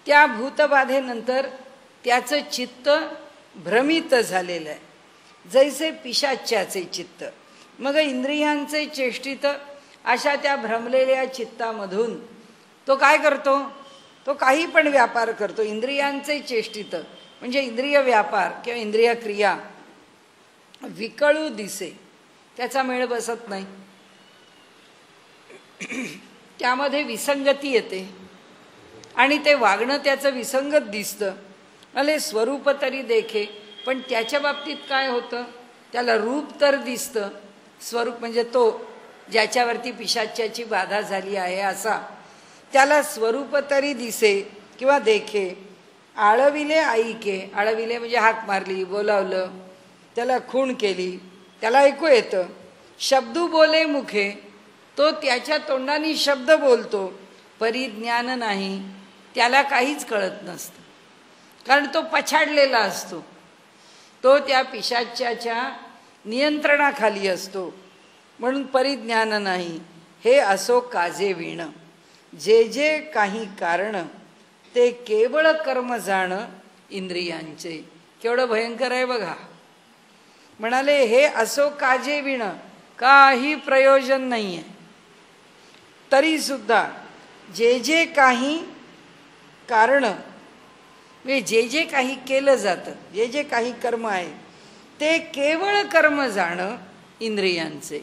त्या भूतबाधेनंतर त्याचं चित्त भ्रमित झालेलं आहे, जैसे पिशाच्याचे चित्त मग इंद्रियांचे चेष्टित. अशा त्या भ्रमलेल्या चित्तामधून तो काय करतो, तो काही पण व्यापार करतो. इंद्रियांचे चेष्टित म्हणजे इंद्रिय व्यापार किंवा इंद्रिय क्रिया विकळू दिसे, त्याचा मेळ बसत नाही, त्यामध्ये विसंगती येते आणि ते वागणं त्याचं विसंगत दिसतं. अले स्वरूप तरी देखे, पण त्याच्या बाबतीत काय होतं, त्याला रूप तर दिसतं, स्वरूप म्हणजे तो ज्याच्यावरती पिशाच्याची बाधा झाली आहे असा त्याला स्वरूप तरी दिसे किंवा देखे. आळविले ऐके, आळविले म्हणजे हाक मारली, बोलावलं, त्याला खूण केली, त्याला ऐकू येतं. शब्दू बोले मुखे, तो त्याच्या तोंडाने शब्द बोलतो, परिज्ञान नाही, त्याला काहीच कळत नसतं कारण तो पछाडलेला असतो, तो त्या पिशाच्याच्या नियंत्रणाखाली असतो, म्हणून परिज्ञान नाही. हे असो काजे विण, जे जे काही कारण ते केवळ कर्म जाण इंद्रियांचे. केवढं भयंकर आहे बघा. म्हणाले हे असो काजे विण, काही प्रयोजन नाही आहे, तरी सुद्धा जे जे काही कारण म्हणजे जे जे काही केलं जातं, जे जे काही कर्म आहे ते केवळ कर्म जाणं इंद्रियांचे,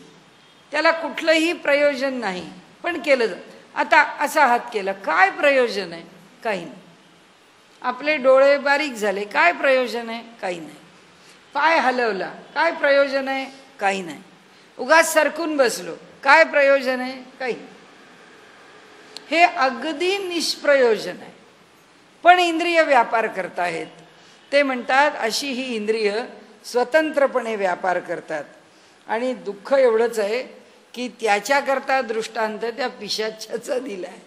त्याला कुठलंही प्रयोजन नाही पण केलं जातं. आता असा हात केला, काय प्रयोजन आहे, काही नाही. आपले डोळे बारीक झाले, काय प्रयोजन आहे, काही नाही. पाय हलवला, काय प्रयोजन आहे, काही नाही. उगाच सरकून बसलो, काय प्रयोजन आहे, काही. हे अगदी निष्प्रयोजन आहे. पण इंद्रिय व्यापार करतायत. ते म्हणतात अशी ही इंद्रिय स्वतंत्रपणे व्यापार करतात. आणि दुःख एवढंच आहे की त्याच्याकरता दृष्टांत त्या पिशाच्याचा दिलाय.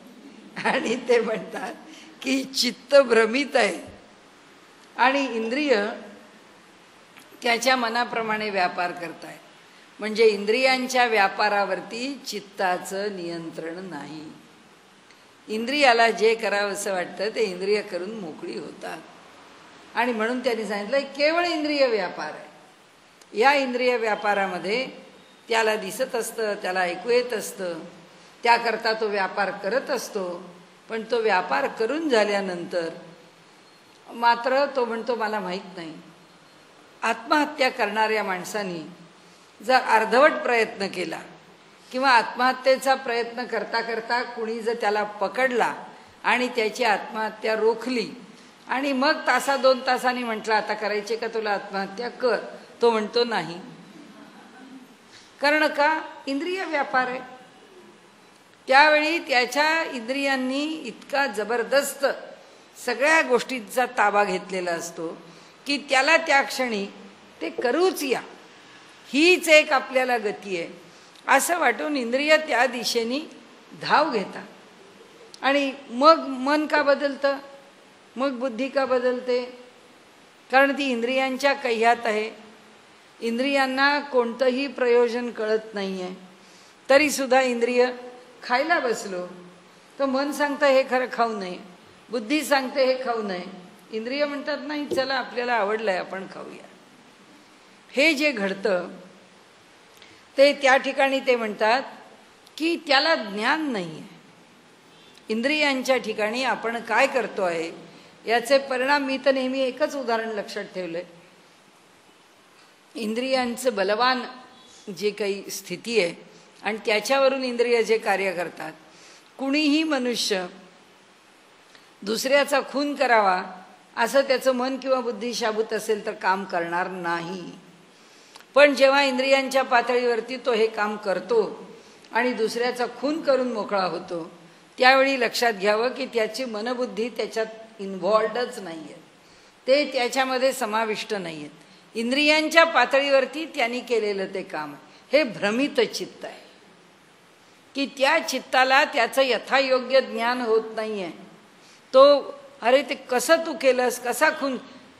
आणि ते म्हणतात की चित्त भ्रमित आहे आणि इंद्रिय त्याच्या मनाप्रमाणे व्यापार करताय. म्हणजे इंद्रियांच्या व्यापारावरती चित्ताचं नियंत्रण नाही. इंद्रियाला जे करावंसं वाटतं ते इंद्रिय करून मोकळी होतात. आणि म्हणून त्यांनी सांगितलं केवळ इंद्रिय व्यापार आहे. या इंद्रिय व्यापारामध्ये त्याला दिसत असतं, त्याला ऐकू येत असतं, त्याकरता तो व्यापार करत असतो. पण तो व्यापार करून झाल्यानंतर मात्र तो म्हणतो मला माहीत नाही. आत्महत्या करणाऱ्या माणसानी जर अर्धवट प्रयत्न केला किंवा आत्महत्येचा प्रयत्न करता करता कुणी जर त्याला पकडला आणि त्याची आत्महत्या रोखली आणि मग तासा 2 तासांनी म्हटलं आता करायचे का तुला आत्महत्या कर, तो म्हणतो नाही. कारण का? इंद्रिय व्यापार आहे. त्यावेळी त्याच्या इंद्रियांनी इतका जबरदस्त सगळ्या गोष्टींचा ताबा घेतलेला असतो की त्याला त्या क्षणी ते करूच या, हीच एक आपल्याला गती आहे असं वाटून इंद्रिय त्या दिशेने धाव घेतात. आणि मग मन का बदलतं, मग बुद्धी का बदलते? कारण ती इंद्रियांच्या कह्यात आहे. इंद्रियांना कोणतंही प्रयोजन कळत नाही आहे. तरीसुद्धा इंद्रिय खायला बसलो तर मन सांगतं हे खरं खाऊ नये, बुद्धी सांगते हे खाऊ नये, इंद्रिय म्हणतात नाही चला आपल्याला आवडलंय आपण खाऊया. हे जे घडतं ते त्या ठिकाणी ते म्हणतात की त्याला ज्ञान नाही आहे. इंद्रियांच्या ठिकाणी आपण काय करतो आहे याचे परिणाम मी तर नेहमी एकच उदाहरण लक्षात ठेवलंय. इंद्रियांचं बलवान जे काही स्थिती आहे आणि त्याच्यावरून इंद्रिय जे कार्य करतात. कुणीही मनुष्य दुसऱ्याचा खून करावा असं त्याचं मन किंवा बुद्धी शाबूत असेल तर काम करणार नाही. पण जेव्हा इंद्रियांच्या पातळीवरती तो हे काम करतो आणि दुसऱ्याचा खून करून मोकळा होतो त्यावेळी लक्षात घ्यावं की त्याची मनबुद्धी त्याच्यात इन्व्हॉल्वडच नाही आहे, ते त्याच्यामध्ये समाविष्ट नाही आहेत. इंद्रियांच्या पातळीवरती त्यांनी केलेलं ते काम हे भ्रमित चित्त आहे की त्या चित्ताला त्याचं यथायोग्य ज्ञान होत नाही आहे. तो अरे ते कसं तू केलंस, कसा खून,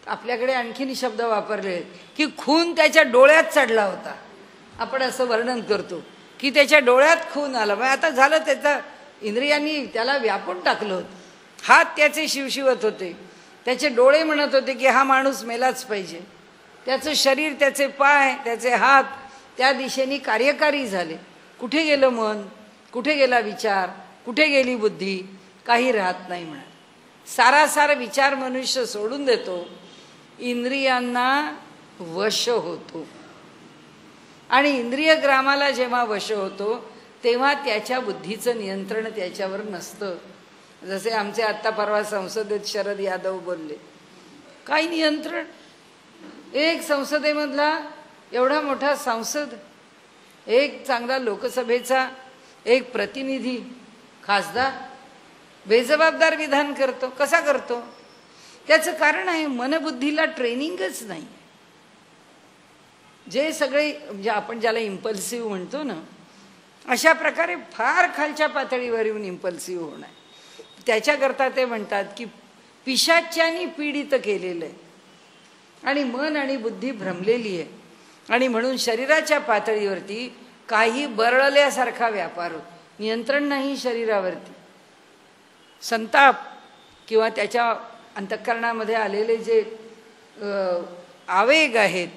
आपल्याकडे आणखीन शब्द वापरले की खून त्याच्या डोळ्यात चढला होता. आपण असं वर्णन करतो की त्याच्या डोळ्यात खून आला. मग आता झालं त्याचा इंद्रियांनी त्याला व्यापून टाकलं होतं. हात त्याचे शिवशिवत होते, त्याचे डोळे म्हणत होते की हा माणूस मेलाच पाहिजे. त्याचं शरीर, त्याचे पाय, त्याचे हात त्या दिशेने कार्यकारी झाले. कुठे गेलं मन, कुठे गेला विचार, कुठे गेली बुद्धी, काही राहत नाही म्हणा. सारासार विचार मनुष्य सोडून देतो, इंद्रियांना वश होतो. आणि इंद्रिय ग्रामाला जेव्हा वश होतो तेव्हा त्याच्या बुद्धीचं नियंत्रण त्याच्यावर नसतं. जसे आमचे आत्ता परवा संसदेत शरद यादव बोलले, काही नियंत्रण. एक संसदेमधला एवढा मोठा सांसद, एक चांगला लोकसभेचा एक प्रतिनिधी, खासदार बेजबाबदार विधान करतो. कसा करतो? त्याचं कारण आहे मनबुद्धीला ट्रेनिंगच नाही. जे सगळे म्हणजे आपण ज्याला इम्पल्सिव्ह म्हणतो ना, अशा प्रकारे फार खालच्या पातळीवर येऊन इम्पल्सिव्ह होणं आहे. त्याच्याकरता ते म्हणतात की पिशाच्यानी पीडित केलेलं आहे आणि मन आणि बुद्धी भ्रमलेली आहे. आणि म्हणून शरीराच्या पातळीवरती काही बरळल्यासारखा व्यापार होतो, नियंत्रण नाही शरीरावरती. संताप किंवा त्याच्या अंतःकरणामध्ये आलेले जे आवेग आहेत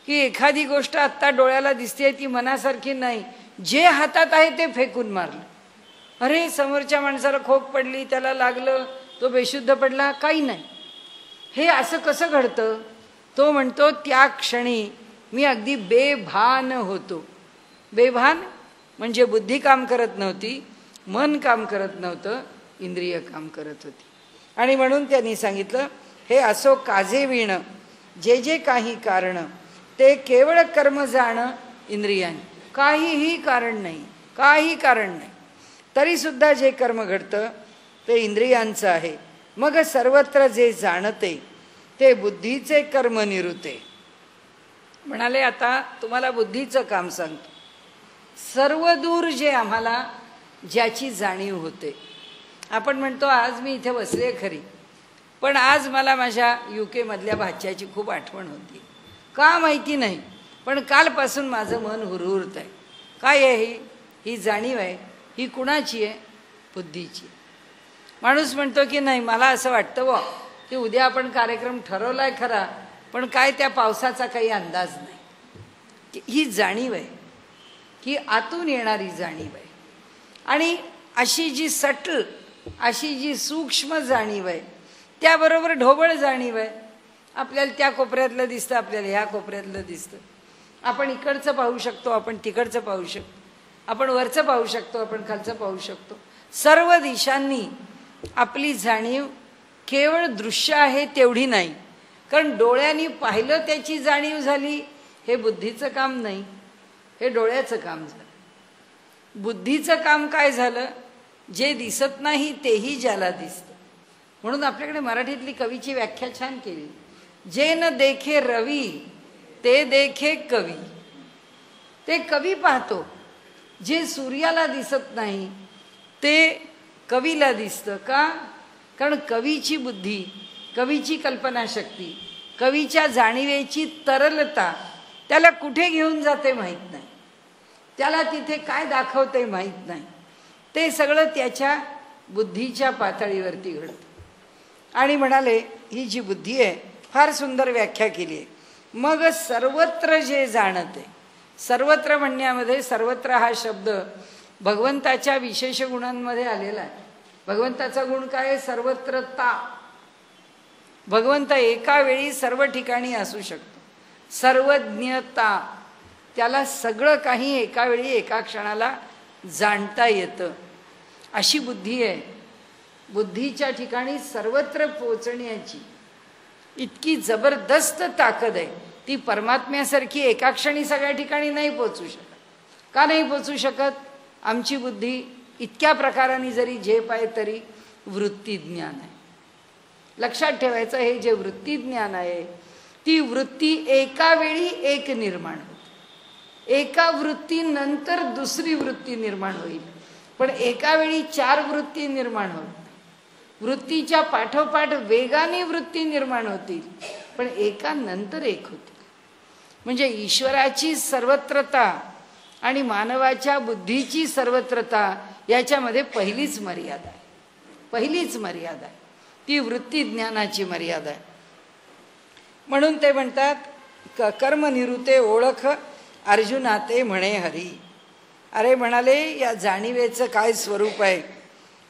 की एखादी गोष्ट आत्ता डोळ्याला दिसते ती मनासारखी नाही, जे हातात आहे ते फेकून मारलं. अरे समोरच्या माणसाला खोक पडली, त्याला लागलं, तो बेशुद्ध पडला, काही नाही. हे असं कसं घडतं? तो म्हणतो त्या क्षणी मी अगदी बेभान होतो. बेभान म्हणजे बुद्धी काम करत नव्हती, मन काम करत नव्हतं, इंद्रिय काम करत होती. आणि म्हणून त्यांनी सांगितलं हे असो काजे विण जे जे काही कारण ते केवळ कर्म जाणं इंद्रियाने. काहीही कारण नाही, काही कारण नाही, तरीसुद्धा जे कर्म घडतं ते इंद्रियांचं आहे. मग सर्वत्र जे जाणते ते बुद्धीचे कर्म निरुते. म्हणाले आता तुम्हाला बुद्धीचं काम सांगतो. सर्व दूर जे आम्हाला ज्याची जाणीव होते. आपण म्हणतो आज मी इथे बसले खरी, पण आज मला माझ्या UK मधल्या भाच्याची खूप आठवण होती. का माहिती नाही, पण कालपासून माझं मन हुरहुरत आहे. काय आहे ही जाणीव आहे. ही कुणाची आहे? बुद्धीची. माणूस म्हणतो की नाही मला असं वाटतं व की उद्या आपण कार्यक्रम ठरवलाय खरा, पण काय त्या पावसाचा काही अंदाज नाही. ही जाणीव आहे, ही आतून येणारी जाणीव आहे. आणि अशी जी सटल, अशी जी सूक्ष्म जाणीव आहे, त्याबरोबर ढोबळ जाणीव आहे. आपल्याला त्या कोपऱ्यातलं दिसतं, आपल्याला ह्या कोपऱ्यातलं दिसतं. आपण इकडचं पाहू शकतो, आपण तिकडचं पाहू शकतो, आपण वरचं पाहू शकतो, आपण खालचं पाहू शकतो. सर्व दिशांनी आपली जाणीव केवळ दृश्य आहे तेवढी नाही, कारण डोळ्यांनी पाहिलं त्याची जाणीव झाली, हे बुद्धीचं काम नाही, हे डोळ्याचं काम झालं. बुद्धीचं काम काय झालं? जे दिसत नाही तेही ज्याला दिसतं. म्हणून आपल्याकडे मराठीतली कवीची व्याख्या छान केली. जे न देखे रवी ते देखे कवी. ते कवी पाहतो. जे सूर्याला दिसत नाही ते कवीला दिसतं. का? कारण कवीची बुद्धी, कवीची कल्पनाशक्ती, कवीच्या जाणीवेची तरलता त्याला कुठे घेऊन जाते माहीत नाही, त्याला तिथे काय दाखवते माहीत नाही. ते सगळं त्याच्या बुद्धीच्या पातळीवरती घडतं. आणि म्हणाले ही जी बुद्धी आहे, फार सुंदर व्याख्या केली आहे. मग सर्वत्र जे जाणते. सर्वत्र म्हणण्यामध्ये सर्वत्र हा शब्द भगवंताच्या विशेष गुणांमध्ये आलेला आहे. भगवंताचा गुण काय आहे? सर्वत्रता. भगवंत एका वेळी सर्व ठिकाणी असू शकतो. सर्वज्ञता, त्याला सगळं काही एका वेळी एका क्षणाला जाणता येतं. अशी बुद्धी आहे. बुद्धीच्या ठिकाणी सर्वत्र पोचण्याची इतकी जबरदस्त ताकद आहे. ती परमात्म्यासारखी एका क्षणी सगळ्या ठिकाणी नाही पोचू शकत. का नाही पोचू शकत? आमची बुद्धी इतक्या प्रकारांनी जरी झेप आहे तरी वृत्ती ज्ञान आहे. लक्षात ठेवायचं, हे जे वृत्ती ज्ञान आहे ती वृत्ती एका वेळी एक निर्माण होते. एका वृत्तीनंतर दुसरी वृत्ती निर्माण होईल, पण एका वेळी 4 वृत्ती निर्माण होत. वृत्तीच्या पाठोपाठ वेगाने वृत्ती निर्माण होतील, पण एका नंतर एक होतील. म्हणजे ईश्वराची सर्वत्रता आणि मानवाच्या बुद्धीची सर्वत्रता याच्यामध्ये पहिलीच मर्यादा आहे. पहिलीच मर्यादा आहे ती वृत्ती ज्ञानाची मर्यादा आहे. म्हणून ते म्हणतात कर्म निरुते ओळख अर्जुना ते म्हणे हरी. अरे म्हणाले या जाणीवेचं काय स्वरूप आहे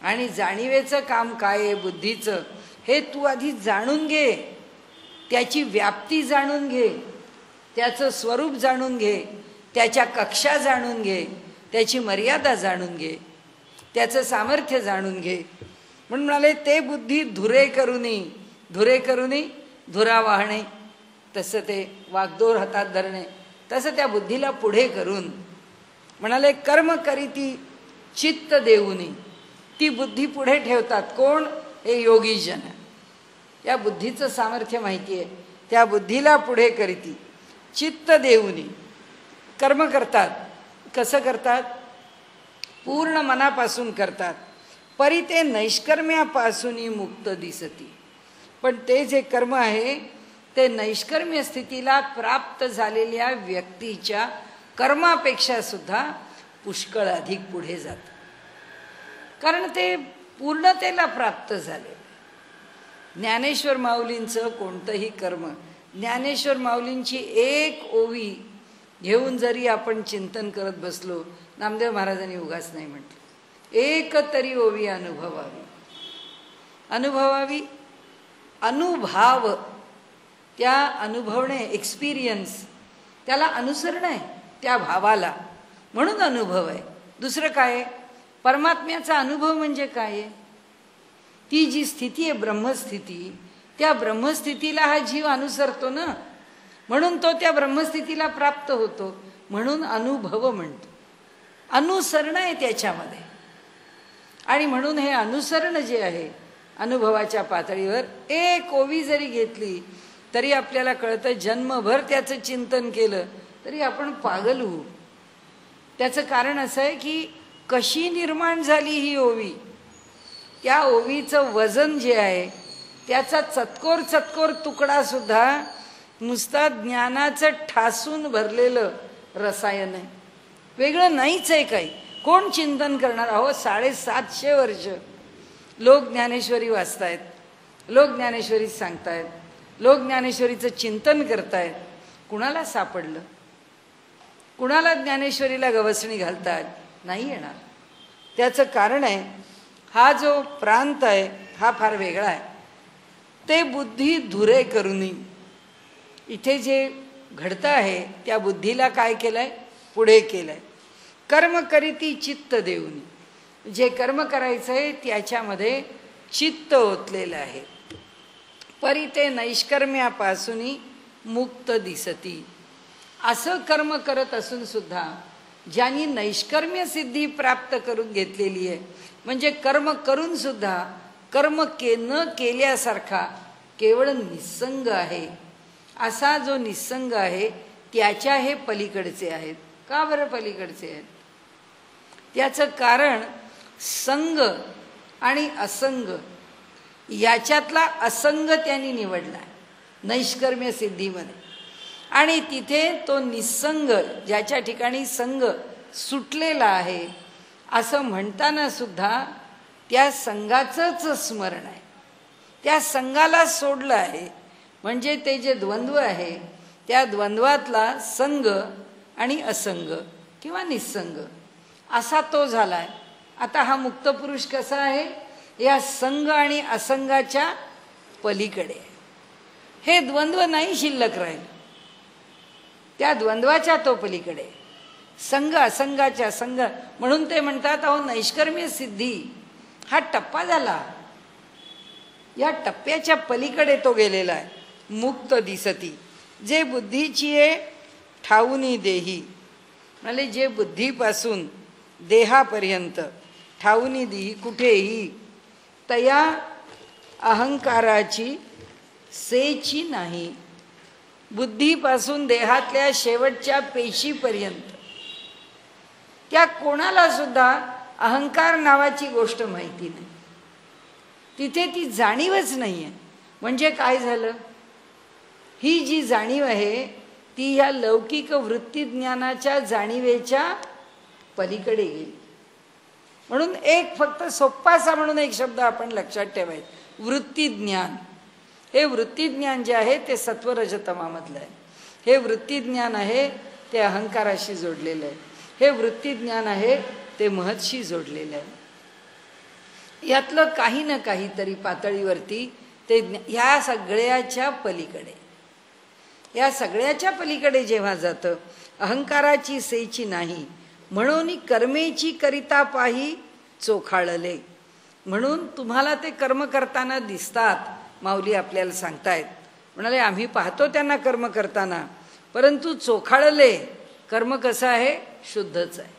आणि जाणीवेचं काम काय आहे बुद्धीचं, हे तू आधी जाणून घे. त्याची व्याप्ती जाणून घे, त्याचं स्वरूप जाणून घे, त्याच्या कक्षा जाणून घे, त्याची मर्यादा जाणून घे, त्याचं सामर्थ्य जाणून घे. म्हणून म्हणाले ते बुद्धी धुरे करुनी धुरा वाहणे. तसं ते वागदोर हातात धरणे, तसं त्या बुद्धीला पुढे करून म्हणाले कर्म करीती चित्त देऊनी. ती बुद्धी पुढे ठेवतात कोण? हे योगीजन. या बुद्धीचं सामर्थ्य माहिती आहे. त्या बुद्धीला पुढे करीती चित्त देऊनी कर्म करतात. कसं करतात? पूर्ण मनापासून करतात. परी ते नैष्कर्म्यापासूनही मुक्त दिसती. पण ते जे कर्म आहे ते नैष्कर्म्य स्थितीला प्राप्त झालेल्या व्यक्तीच्या कर्मापेक्षा सुद्धा पुष्कळ अधिक पुढे जातं, कारण ते पूर्णतेला प्राप्त झाले. ज्ञानेश्वर माऊलींचं कोणतंही कर्म, ज्ञानेश्वर माऊलींची एक ओवी घेऊन जरी आपण चिंतन करत बसलो, नामदेव महाराजांनी उगाच नाही म्हटलं, एक तरी ओवी अनुभवावी. अनुभवावी, अनुभाव, त्या अनुभवणे, एक्सपिरियन्स, त्याला अनुसरण आहे त्या भावाला, म्हणून अनुभव आहे. दुसरं काय आहे? परमात्म्याचा अनुभव म्हणजे काय आहे? ती जी स्थिती आहे ब्रह्मस्थिती, त्या ब्रह्मस्थितीला हा जीव अनुसरतो ना, म्हणून तो त्या ब्रह्मस्थितीला प्राप्त होतो. म्हणून अनुभव म्हणतो. अनुसरण आहे त्याच्यामध्ये. आणि म्हणून हे अनुसरण जे आहे अनुभवाच्या पातळीवर एक ओवी जरी घेतली तरी आपल्याला कळतं, जन्मभर त्याचं चिंतन केलं तरी आपण पागल होऊ. त्याचं कारण असं आहे की कशी निर्माण झाली ही ओवी, त्या ओवीचं वजन जे आहे त्याचा चतकोर चतकोर तुकडा सुद्धा नुसता ज्ञानाचं ठासून भरलेलं रसायन आहे, वेगळं नाहीच आहे काही. कोण चिंतन करणार? अहो 750 वर्ष लोक ज्ञानेश्वरी वाचतायत, लोक ज्ञानेश्वरी सांगतायत, लोक ज्ञानेश्वरीचं चिंतन करतायत. कुणाला सापडलं? कुणाला ज्ञानेश्वरीला गवसणी घालतात? नाही येणार. त्याचं कारण आहे, हा जो प्रांत आहे हा फार वेगळा आहे. ते बुद्धी धुरे करुनी, इथे जे घडतं आहे त्या बुद्धीला काय केलंय? पुढे केलंय. कर्म करीती चित्त देऊनी, जे कर्म करायचं आहे त्याच्यामध्ये चित्त ओतलेलं आहे. परी ते नैष्कर्म्यापासून मुक्त दिसती. असं कर्म करत असून सुद्धा ज्यांनी नैष्कर्म्य सिद्धी प्राप्त करून घेतलेली आहे, म्हणजे कर्म करून सुद्धा कर्म न केल्यासारखा केवळ निस्संग आहे, असा जो निस्संग आहे त्याच्या हे पलीकडचे आहेत. का बरं पलीकडचे आहेत? त्याचं कारण संग आणि असंग याच्यातला असंग त्यांनी निवडला नैष्कर्म्य सिद्धीमध्ये. आणि तिथे तो निस्संग, ज्याच्या ठिकाणी संग सुटलेला आहे असं म्हणताना सुद्धा त्या संघाचंच स्मरण आहे. त्या संघाला सोडलं आहे, म्हणजे ते जे द्वंद्व आहे त्या द्वंद्वातला संग आणि असंग किंवा निस्संग असा तो झालाय. आता हा मुक्त पुरुष कसा आहे? या संग आणि असंगाच्या पलीकडे. हे द्वंद्व नाही शिल्लक राहील, त्या द्वंद्वाच्या तो पलीकडे. संग असंगाच्या संग म्हणून ते म्हणतात, अहो नैष्कर्म्य सिद्धी हा टप्पा झाला, या टप्प्याच्या पलीकडे तो गेलेला आहे. मुक्त दिसती जे बुद्धीची आहे ठाऊनी देही, म्हणजे जे बुद्धीपासून देहापर्यंत ठाऊनी देही कुठेही तया अहंकाराची सेची नाही. बुद्धीपासून देहातल्या शेवटच्या पेशीपर्यंत त्या कोणाला सुद्धा अहंकार नावाची गोष्ट माहिती नाही, तिथे ती जाणीवच नाही आहे. म्हणजे काय झालं? ही जी जाणीव आहे ती ह्या लौकिक वृत्तीज्ञानाच्या जाणीवेच्या पलीकडे गेली. म्हणून एक फक्त सोप्पासा म्हणून एक शब्द आपण लक्षात ठेवायचा, वृत्तीज्ञान. हे वृत्तीज्ञान जे आहे ते सत्वरजतमामधलं आहे. हे वृत्तीज्ञान आहे ते अहंकाराशी जोडलेलं आहे. हे वृत्तीज्ञान आहे ते महतशी जोडलेलं आहे. यातलं काही ना काहीतरी पातळीवरती ते ह्या सगळ्याच्या पलीकडे, या सगळ्याच्या पलीकडे जेव्हा जातं, अहंकाराची सेची नाही म्हणून कर्मेची करिता पाही चोखाळले. म्हणून तुम्हाला ते कर्म करताना दिसतात, माऊली आपल्याला सांगतायत. म्हणाले आम्ही पाहतो त्यांना कर्म करताना, परंतु चोखाळले. कर्म कसं आहे? शुद्धच आहे.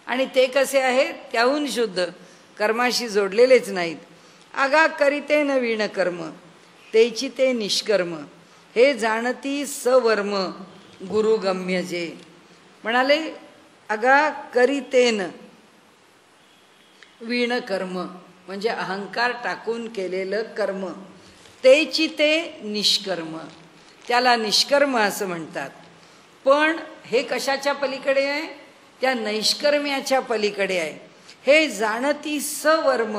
आणि ते कसे आहे? त्याहून शुद्ध, कर्माशी जोडलेलेच नाहीत. आगा करीते न वीण कर्म तेची ते निष्कर्म, हे जाणती सवर्म गुरुगम्य जे. म्हणाले अगा करीतेन वीण कर्म म्हणजे अहंकार टाकून केलेलं कर्म, तेची ते निष्कर्म, त्याला निष्कर्म असं म्हणतात. पण हे कशाच्या पलीकडे आहे? त्या नैष्कर्म्याच्या पलीकडे आहे. हे जाणती सवर्म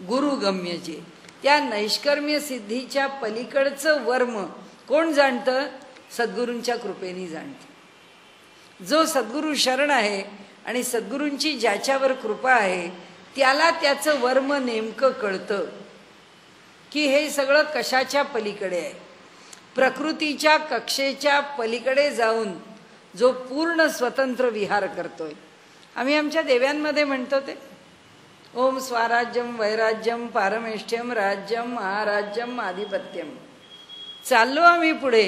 गुरुगम्य जे, त्या नैष्कर्म्य सिद्धीच्या पलीकडचं वर्म कोण जाणतं? सद्गुरूंच्या कृपेने जाणतं. जो सद्गुरू शरण आहे आणि सद्गुरूंची ज्याच्यावर कृपा आहे त्याला त्याचं वर्म नेमकं कळतं की हे सगळं कशाच्या पलीकडे आहे. प्रकृतीच्या कक्षेच्या पलीकडे जाऊन जो पूर्ण स्वतंत्र विहार करतोय. आम्ही आमच्या देव्यांमध्ये म्हणतो ते ओम स्वराज्यम वैराज्यम पारमेष्ठ्यम राज्यम महाराज्यम आधिपत्यम. चाललो आम्ही पुढे.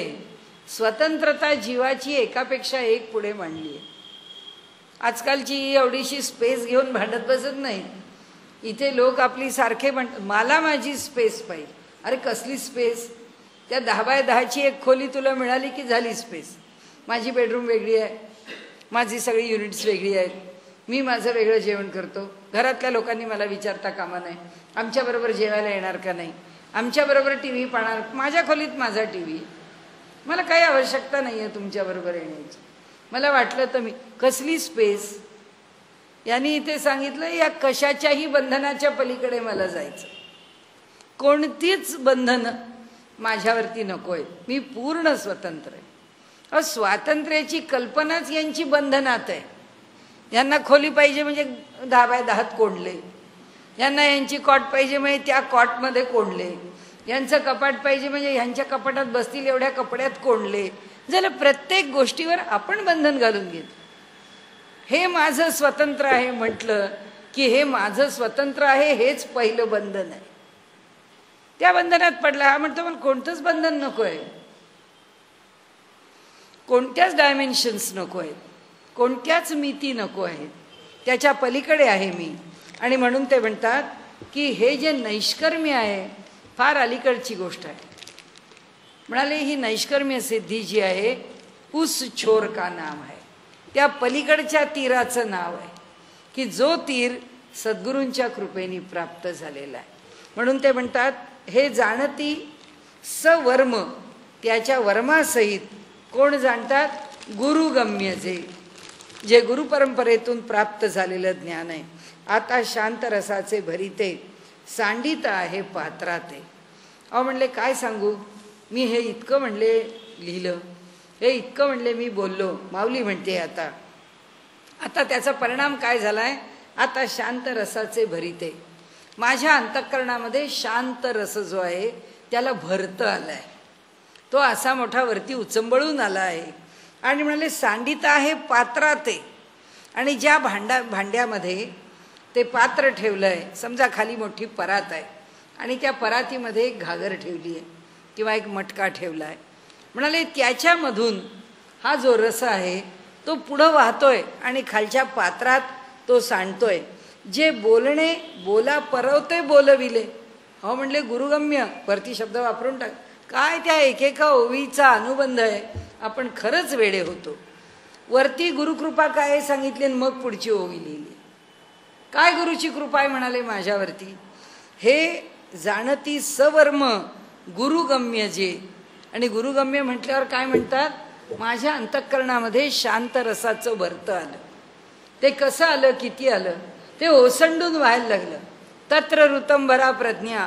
स्वतंत्रता जीवाची एकापेक्षा एक पुढे मांडली आहे. आजकालची एवढीशी स्पेस घेऊन भांडत बसत नाही. इथे लोक आपली सारखे म्हणतात मला माझी स्पेस पाहिजे. अरे कसली स्पेस? त्या 10 बाय 10ची एक खोली तुला मिळाली की झाली स्पेस. माझी बेडरूम वेगळी आहे, माझी सगळी युनिट्स वेगळी आहेत, मी माझं वेगळं जेवण करतो. घरातल्या लोकांनी मला विचारता कामा नाही आमच्याबरोबर जेवायला येणार का नाही, आमच्याबरोबर टी व्ही पाहणार. माझ्या खोलीत माझा टी व्ही, मला काही आवश्यकता नाही आहे तुमच्याबरोबर येण्याची. मला वाटलं तर मी कसली स्पेस. यांनी इथे सांगितलं या कशाच्याही बंधनाच्या पलीकडे मला जायचं, कोणतीच बंधनं माझ्यावरती नको आहेत, मी पूर्ण स्वतंत्र आहे. स्वातंत्र्याची कल्पनाच यांची बंधनात आहे. यांना खोली पाहिजे म्हणजे 10 बाय 10 कोंडले, यांना यांची कॉट पाहिजे म्हणजे त्या कॉटमध्ये कोंडले, यांचं कपाट पाहिजे म्हणजे ह्यांच्या कपाटात बसतील एवढ्या कपड्यात कोंडले. झालं प्रत्येक गोष्टीवर आपण बंधन घालून घेतो. हे माझं स्वतंत्र आहे म्हटलं की हे माझं स्वतंत्र आहे हेच पहिलं बंधन आहे. त्या बंधनात पडला. हा म्हणतो मला कोणतंच बंधन नको आहे, कोणत्याच डायमेन्शन्स नको आहेत, कोणत्याच मिती नको आहेत, त्याच्या पलीकडे आहे मी. आणि म्हणून ते म्हणतात की हे जे नैष्कर्म्य आहे फार अलीकडची गोष्ट आहे. म्हणाले ही नैष्कर्म्य सिद्धी जी आहे उस छोर का नाम आहे, त्या पलीकडच्या तीराचं नाव आहे की जो तीर सद्गुरूंच्या कृपेने प्राप्त झालेला आहे. म्हणून ते म्हणतात हे जाणती सवर्म, त्याच्या वर्मासहित कोण जाणतात? गुरुगम्य जे गुरुपरंपरेतून प्राप्त झालेलं ज्ञान आहे. आता शांत रसाचे भरिते सांडित आहे पात्राते. अहो म्हणले काय सांगू मी, हे इतकं म्हणले लिहिलं, हे इतकं म्हणले मी बोललो. माऊली म्हणते आता त्याचा परिणाम काय झालाय? आता शांत रसाचे भरिते, माझ्या अंतःकरणामध्ये शांत रस जो आहे त्याला भरतं आलाय, तो असा मोठा वरती उचंबळून आला आहे. आणि म्हणाले सांडित आहे पात्राते, आणि ज्या भांड्यामध्ये ते पात्र ठेवलं आहे, समजा खाली मोठी परात आहे आणि त्या परातीमध्ये एक घागर ठेवली आहे किंवा एक मटका ठेवला आहे. म्हणाले त्याच्यामधून हा जो रस आहे तो पुढं वाहतोय आणि खालच्या पात्रात तो सांडतोय. जे बोलणे बोला परवते बोलविले. हो म्हणले गुरुगम्य, वरती शब्द वापरून टाक. काय त्या एकेका ओवीचा अनुबंध आहे, आपण खरंच वेडे होतो. वरती गुरुकृपा काय सांगितली मग पुढची ओवी लिहिली. काय गुरुची कृपा आहे म्हणाले माझ्यावरती? हे जाणती सवर्म गुरुगम्य जे. आणि गुरुगम्य म्हटल्यावर काय म्हणतात? माझ्या अंतःकरणामध्ये शांत रसाचं भरतं आलं. ते कसं आलं, किती आलं? ते ओसंडून व्हायला लागलं. तत्र ऋतंभरा प्रज्ञा,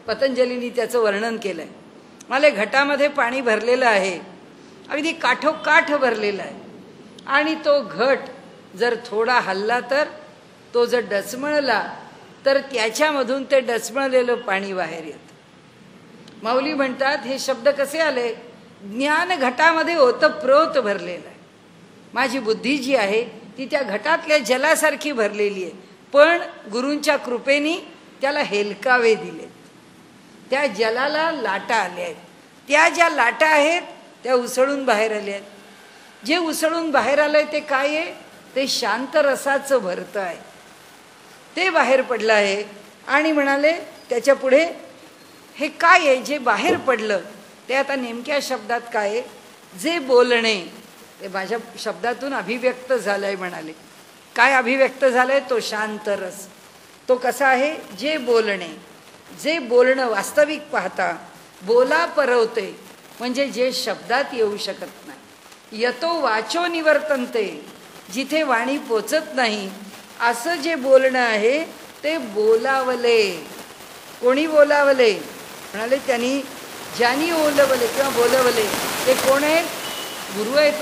पतंजलींनी त्याचं वर्णन केलंय. मला घटामध्ये पाणी भरलेलं आहे, अगदी काठोकाठ भरलेला आहे, आणि तो घट जर थोडा हल्ला तर तो जर डचमळला तर त्याच्यामधून ते डचमळलेलं पाणी बाहेर येतं. माऊली म्हणतात हे शब्द कसे आले? ज्ञान घटामध्ये ओतप्रोत भरलेलं आहे. माझी बुद्धी जी आहे ती त्या घटातल्या जलासारखी भरलेली आहे, पण गुरूंच्या कृपेने त्याला हेलकावे दिलेत. त्या जलाला लाटा आल्या आहेत. त्या ज्या लाटा आहेत त्या उसळून बाहेर आल्या आहेत. जे उसळून बाहेर आलंय ते काय आहे? ते शांत रसाचं भरतं आहे, ते बाहेर पडलं आहे. आणि म्हणाले त्याच्या पुढे हे काय आहे जे बाहेर पडलं ते आता नेमक्या शब्दात काय आहे? जे बोलणे ते माझ्या शब्दातून अभिव्यक्त झालंय. म्हणाले काय अभिव्यक्त झालंय? तो शांत रस. तो कसा आहे? जे बोलणे, जे बोलणं वास्तविक पाहता बोला परवते, म्हणजे जे शब्दात येऊ शकत नाही. यतो वाचो निवर्तनते, जिथे वाणी पोचत नाही असं जे बोलणं आहे ते बोलावले. कोणी बोलावले? म्हणाले त्यांनी ज्यांनी ओलवले किंवा बोलवले ते कोण आहेत? गुरु आहेत.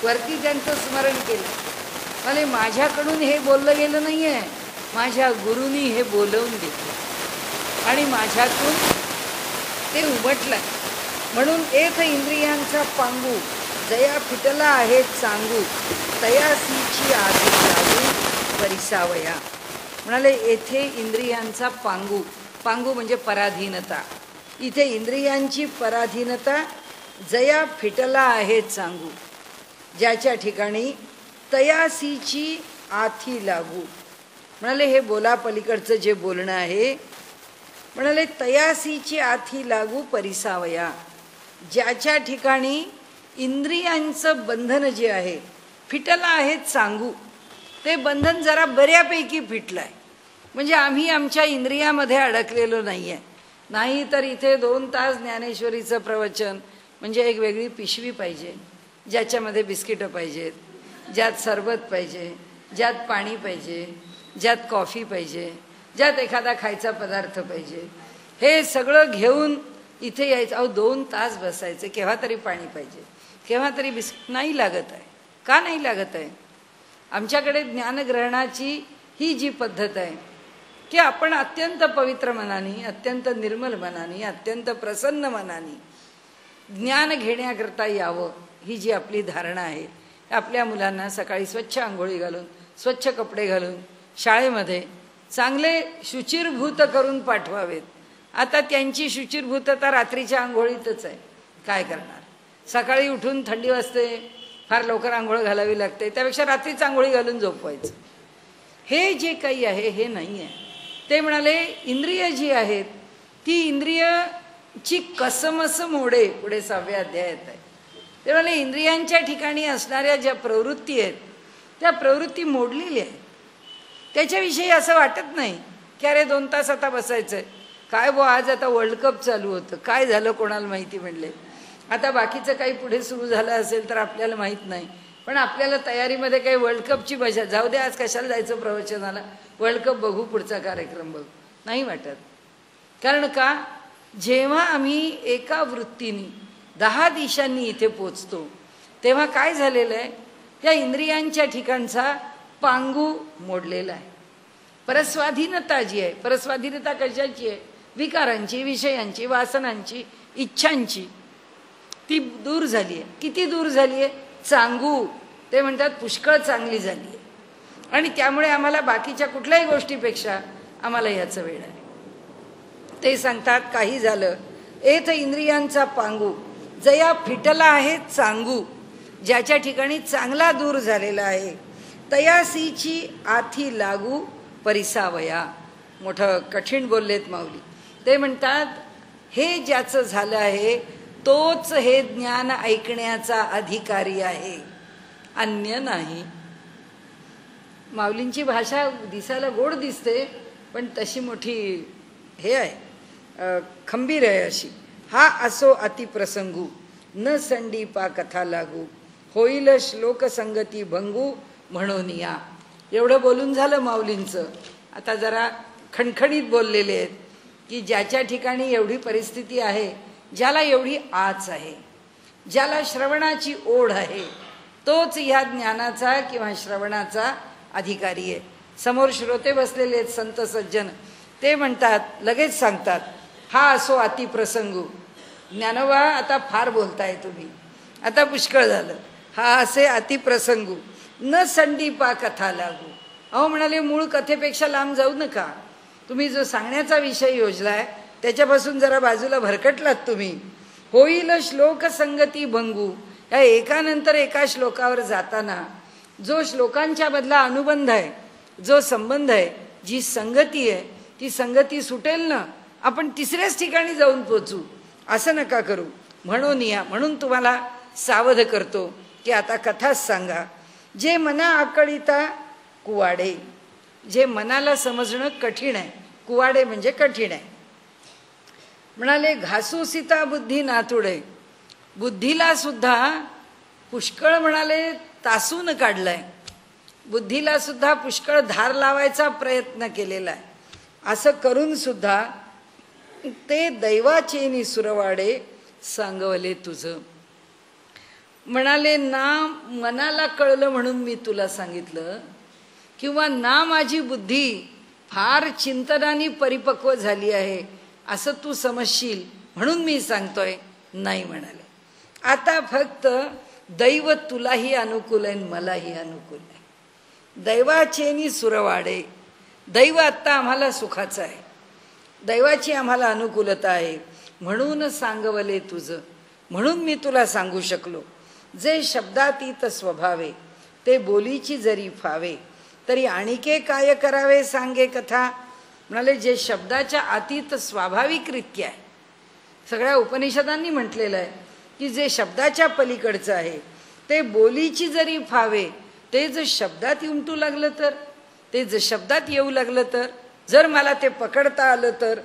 वरती त्यांचं स्मरण केलं. म्हणाले माझ्याकडून हे बोललं गेलं नाही आहे, माझ्या गुरुनी हे बोलवून घेतलं आणि माझ्यातून ते उमटलं. म्हणून एक इंद्रियांचा पांगू जया फिटला आहे चांगू, तयासीची आधी लागू परिसावया. म्हणाले येथे इंद्रियांचा पांगू, पांगू म्हणजे पराधीनता. इथे इंद्रियांची पराधीनता जया फिटला आहे चांगू, ज्याच्या ठिकाणी तयासीची आथी लागू. म्हणाले हे बोला पलीकडचं जे बोलणं आहे, म्हणाले तयासीची आथी लागू परिसावया, ज्याच्या ठिकाणी इंद्रियांचं बंधन जे आहे फिटलं आहे सांगू, ते बंधन जरा बऱ्यापैकी फिटलं आहे. म्हणजे आम्ही आमच्या इंद्रियामध्ये अडकलेलो नाही आहे. नाही तर इथे 2 तास ज्ञानेश्वरीचं प्रवचन म्हणजे एक वेगळी पिशवी पाहिजे, ज्याच्यामध्ये बिस्किटं पाहिजेत, ज्यात सरबत पाहिजे, ज्यात पाणी पाहिजे, ज्यात कॉफी पाहिजे, ज्यात एखादा खायचा पदार्थ पाहिजे. हे सगळं घेऊन इथे यायचं. 2 तास बसायचे, केव्हा तरी पाणी पाहिजे, केव्हा तरी बिस्किट. नाही लागत आहे. का नाही लागत आहे? आमच्याकडे ज्ञानग्रहणाची ही जी पद्धत आहे की आपण अत्यंत पवित्र मनाने, अत्यंत निर्मल मनाने, अत्यंत प्रसन्न मनाने ज्ञान घेण्याकरता यावं, ही जी आपली धारणा आहे. आपल्या मुलांना सकाळी स्वच्छ आंघोळी घालून, स्वच्छ कपडे घालून शाळेमध्ये चांगले शुचिरभूत करून पाठवावेत. आता त्यांची शुचिरभूतता रात्रीच्या आंघोळीतच आहे. काय करणार? सकाळी उठून थंडी वाजते, फार लवकर आंघोळ घालावी लागते, त्यापेक्षा रात्रीच आंघोळी घालून झोपवायचं. हे जे काही आहे हे नाही आहे. ते म्हणाले इंद्रिय जी आहेत ती इंद्रियची कसमस मोडे, पुढे 6व्या अध्यायात आहे. ते म्हणाले इंद्रियांच्या ठिकाणी असणाऱ्या ज्या प्रवृत्ती आहेत त्या प्रवृत्ती मोडलेल्या आहेत. त्याच्याविषयी असं वाटत नाही की अरे 2 तास आता बसायचं आहे. काय आज आता वर्ल्ड कप चालू होतं, काय झालं कोणाला माहिती. म्हणले आता बाकीचं काही पुढे सुरू झालं असेल तर आपल्याला माहीत नाही, पण आपल्याला तयारीमध्ये काही वर्ल्ड कपची मजा, जाऊ दे आज कशाला जायचं प्रवचनाला, वर्ल्ड कप बघू, पुढचा कार्यक्रम बघू, नाही वाटत. कारण का, जेव्हा आम्ही एका वृत्तीने 10 दिशांनी इथे पोचतो तेव्हा काय झालेलं आहे, त्या इंद्रियांच्या ठिकाणचा पांगू मोडलेला आहे. परस्वाधीनता जी आहे, परस्वाधीनता कशाची आहे? विकारांची, विषयांची, वासनांची, इच्छांची, ती दूर झाली आहे. किती दूर झाली आहे? चांगू, ते म्हणतात पुष्कळ चांगली झाली आहे. आणि त्यामुळे आम्हाला बाकीच्या कुठल्याही गोष्टीपेक्षा आम्हाला याचं वेळ आहे. ते सांगतात काही झालं एथ इंद्रियांचा पांगू जया फिटला आहे चांगू, ज्याच्या ठिकाणी चांगला दूर झालेला आहे. तयासीची आथी लागू परिसावया. मोठं कठीण बोललेत माऊली. ते म्हणतात हे ज्याचं झालं आहे तोच हे ज्ञान ऐकण्याचा अधिकारी आहे, अन्य नाही. माऊलींची भाषा दिसायला गोड दिसते, पण तशी मोठी हे आहे, खंबीर आहे अशी. हा असो अतिप्रसंगू न संडीपा कथा लागू, होईल श्लोक संगती भंगू म्हणून या. एवढं बोलून झालं माऊलींचं. आता जरा खणखणीत बोललेले आहेत की ज्याच्या ठिकाणी एवढी परिस्थिती आहे, ज्याला एवढी आच आहे, ज्याला श्रवणाची ओढ आहे, तोच ह्या ज्ञानाचा किंवा श्रवणाचा अधिकारी आहे. समोर श्रोते बसलेले आहेत संत सज्जन, ते म्हणतात, लगेच सांगतात हा असो अतिप्रसंगू. ज्ञानोबा आता फार बोलताय तुम्ही, आता पुष्कळ झालं. हा असे अतिप्रसंगू न संडीपा कथा लागू. अहो म्हणाले मूळ कथेपेक्षा लांब जाऊ नका. तुम्ही जो सांगण्याचा विषय योजलाय त्याच्यापासून जरा बाजूला भरकटलात तुम्ही. होईल श्लोक संगती भंगू. या एकानंतर एका श्लोकावर जाताना जो श्लोकांच्या मधला अनुबंध आहे, जो संबंध आहे, जी संगती आहे, ती संगती सुटेल ना, आपण तिसऱ्याच ठिकाणी जाऊन पोचू. असं नका करू. म्हणून या, म्हणून तुम्हाला सावध करतो की आता कथाच सांगा. जे मना आकळीता कुवाडे, जे मनाला समजणं कठीण आहे, कुवाडे म्हणजे कठीण आहे. म्हणाले घासू सीता बुद्धी नातुडे. बुद्धीला सुद्धा पुष्कळ म्हणाले तासून काढलाय, बुद्धीला सुद्धा पुष्कळ धार लावायचा प्रयत्न केलेला आहे. असं करून सुद्धा ते दैवाचेनी सुरवाडे सांगवले तुझं. म्हणाले ना मनाला कळलं म्हणून मी तुला सांगितलं, किंवा ना माझी बुद्धी फार चिंतनाने परिपक्व झाली आहे असं तू समजशील म्हणून मी सांगतोय, नाही म्हणाले. आता फक्त दैव तुलाही अनुकूल आहे, मलाही अनुकूल आहे. दैवाचेनी सुरवाडे. दैव आत्ता आम्हाला सुखाचं आहे, दैवाची आम्हाला अनुकूलता आहे, म्हणून सांगवले तुझं. म्हणून मी तुला सांगू शकलो. जे शब्दातीत स्वभावे ते बोलीची जरी फावे, तरी आणिके काय करावे सांगे कथा. म्हणाले जे शब्दाच्या अतीत स्वाभाविकरित्या आहे, सगळ्या उपनिषदांनी म्हटलेलं आहे की जे शब्दाच्या पलीकडचं आहे ते बोलीची जरी फावे, ते जर शब्दात उमटू लागलं तर, ते जर शब्दात येऊ लागलं तर, जर मला ते पकडता आलं तर,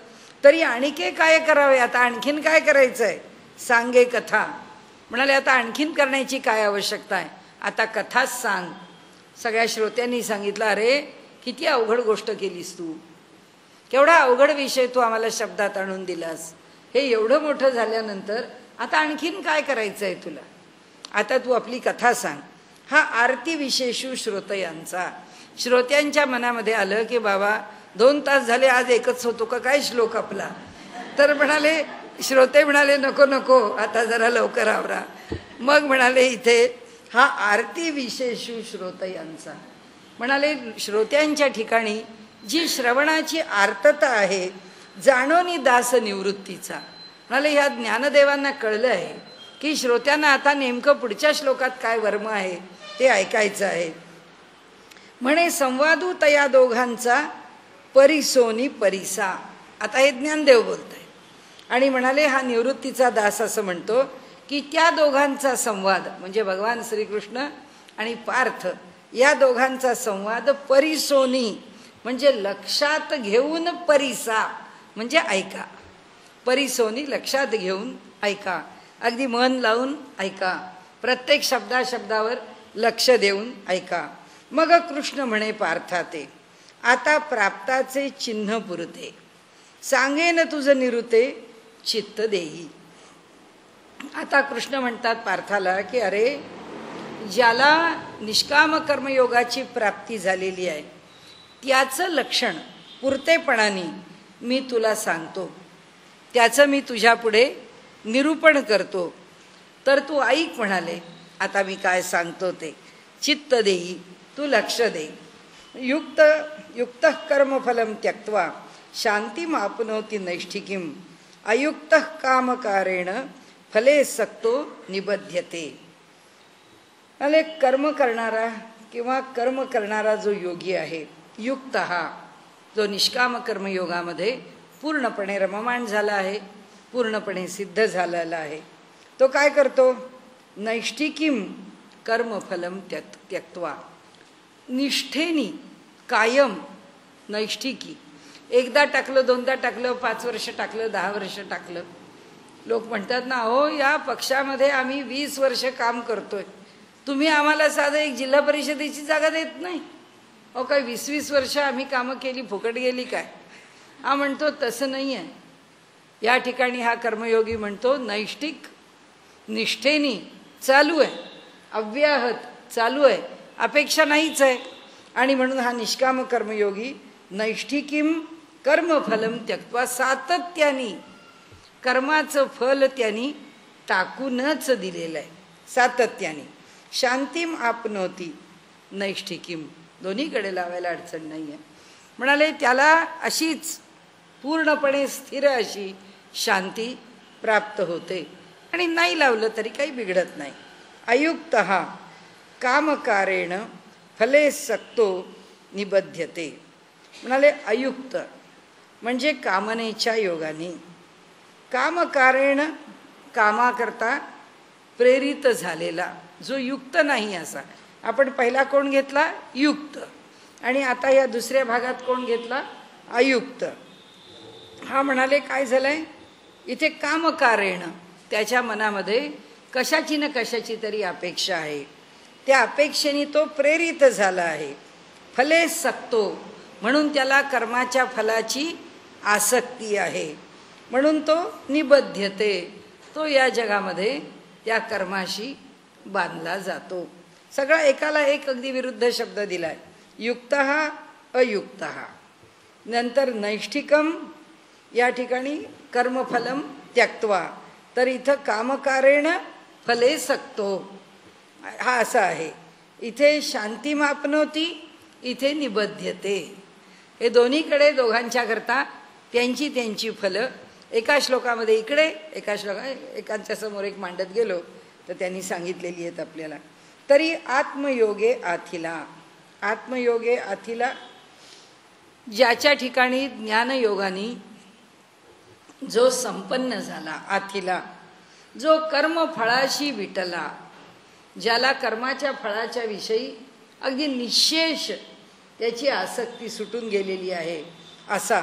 तरी आणिके काय करावे, आता आणखीन काय करायचं आहे सांगे कथा. म्हणाले आता आणखीन करण्याची काय आवश्यकता आहे, आता कथाच सांग. सगळ्या श्रोत्यांनी सांगितलं, अरे किती अवघड गोष्ट केलीस तू, केवढा अवघड विषय तू आम्हाला शब्दात आणून दिलास. हे एवढं मोठं झाल्यानंतर आता आणखीन काय करायचं आहे तुला, आता तू आपली कथा सांग. हा आरती विशेषू श्रोतयांचा, श्रोत्यांच्या मनामध्ये आलं की बाबा 2 तास झाले आज एकच होतो का काय श्लोक आपला. तर म्हणाले, श्रोते म्हणाले नको नको आता जरा लवकर आवरा. मग म्हणाले इथे हा आरती विशेषू श्रोतयांचा, म्हणाले श्रोत्यांच्या ठिकाणी जी श्रवणाची आर्तता आहे, जाणोनी दास निवृत्तीचा. म्हणाले ह्या ज्ञानदेवांना कळलं आहे की श्रोत्यांना आता नेमकं पुढच्या श्लोकात काय वर्म आहे ते ऐकायचं आहे. म्हणे संवादू तया दोघांचा परिसोनी परिसा. आता हे ज्ञानदेव बोलत आहे आणि म्हणाले हा निवृत्तीचा दास असं म्हणतो की त्या दोघांचा संवाद म्हणजे भगवान श्रीकृष्ण आणि पार्थ या दोघांचा संवाद परिसोनी म्हणजे लक्षात घेऊन, परिसा म्हणजे ऐका, परिसोनी लक्षात घेऊन ऐका, अगदी मन लावून ऐका, प्रत्येक शब्दावर लक्ष देऊन ऐका. मग कृष्ण म्हणे पार्था ते आता प्राप्ताचे चिन्ह पुरते, सांगेन तुझं निरुते चित्त देई. आता कृष्ण म्हणतात पार्थाला की अरे ज्याला निष्काम कर्मयोगाची प्राप्ती झालेली आहे त्याचं लक्षण पुरतेपणाने मी तुला सांगतो, त्याचं मी तुझ्या पुढे निरूपण करतो, तर तू ऐक. म्हणाले आता मी काय सांगतो ते. चित्त देई, तू लक्ष दे. युक्त कर्मफलम त्यक्त्वा शांतिमाप्नोति नैष्ठिकीम अयुक्त कामकारेण फले सक्तो निबध्यते. अले कर्म करणारा किंवा कर्म करणारा जो योगी आहे, युक्त हा जो निष्काम कर्मयोगामध्ये पूर्णपणे रममाण झाला आहे, पूर्णपणे सिद्ध झालेला आहे, तो काय करतो. नैष्ठिकीम कर्मफलम त्यक्त्वा, निष्ठेनी कायम नैष्ठिकी. एकदा टाकलं, 2दा टाकलं, 5 वर्ष टाकलं, 10 वर्ष टाकलं. लोक म्हणतात ना, हो या पक्षामध्ये आम्ही 20 वर्ष काम करतोय, तुम्ही आम्हाला साधं एक जिल्हा परिषदेची जागा देत नाही. अहो काय 20-20 वर्ष आम्ही कामं केली, फुकट गेली काय. हा म्हणतो तसं नाही आहे. या ठिकाणी हा कर्मयोगी म्हणतो नैष्ठिक निष्ठेनी चालू आहे, अव्याहत चालू आहे, अपेक्षा नाहीच आहे. आणि म्हणून हा निष्काम कर्मयोगी नैष्ठिकीम कर्मफलम त्यक्त्वा, सातत्याने कर्माचं फल त्यांनी टाकूनच दिलेलं आहे, सातत्याने. शांतीम आपनोती नैष्ठिकीम, दोन्हीकडे लावायला अडचण नाही आहे. म्हणाले त्याला अशीच पूर्णपणे स्थिर अशी शांती प्राप्त होते आणि नाही लावलं तरी काही बिघडत नाही. अयुक्त हा कामकारेण फले सक्तो निबध्यते. म्हणाले अयुक्त म्हणजे कामनेच्या योगाने, कामकारेण कामाकरता प्रेरित झालेला जो युक्त नाही असा. आपण पहिला कोण घेतला, युक्त, आणि आता या दुसऱ्या भागात कोण घेतला, अयुक्त. हा म्हणाले काय झालंय इथे, कामकारेण त्याच्या मनामध्ये कशाची न कशाची तरी अपेक्षा आहे, त्या अपेक्षेने तो प्रेरित झाला आहे. फले सक्तो म्हणून त्याला कर्माच्या फलाची आसक्ती आहे, म्हणून तो निबध्यते, तो या जगामध्ये त्या कर्माशी बांधला जातो. सगळा एकाला एक अगदी विरुद्ध शब्द दिलाय, युक्त हा अयुक्त हा. नंतर नैष्ठिकम या ठिकाणी कर्मफलम त्यक्त्वा, तर इथं कामकारेण फले सक्तो हा असा आहे. इथे शांतिमाप्नोती, इथे निबध्यते. हे दोन्हीकडे दोघांच्या करता त्यांची त्यांची फलं एका श्लोकामध्ये इकडे, एका एकांच्या समोर एक मांडत गेलो तर त्यांनी सांगितलेली आहेत आपल्याला. तरी आत्मयोगे आथिला, आत्मयोगे अथिला, ज्याच्या ठिकाणी ज्ञानयोगानी जो संपन्न झाला, अथिला जो कर्मफळाशी विटला, ज्याला कर्माच्या फळाच्या विषयी अगदी निशेष त्याची आसक्ती सुटून गेलेली आहे, असा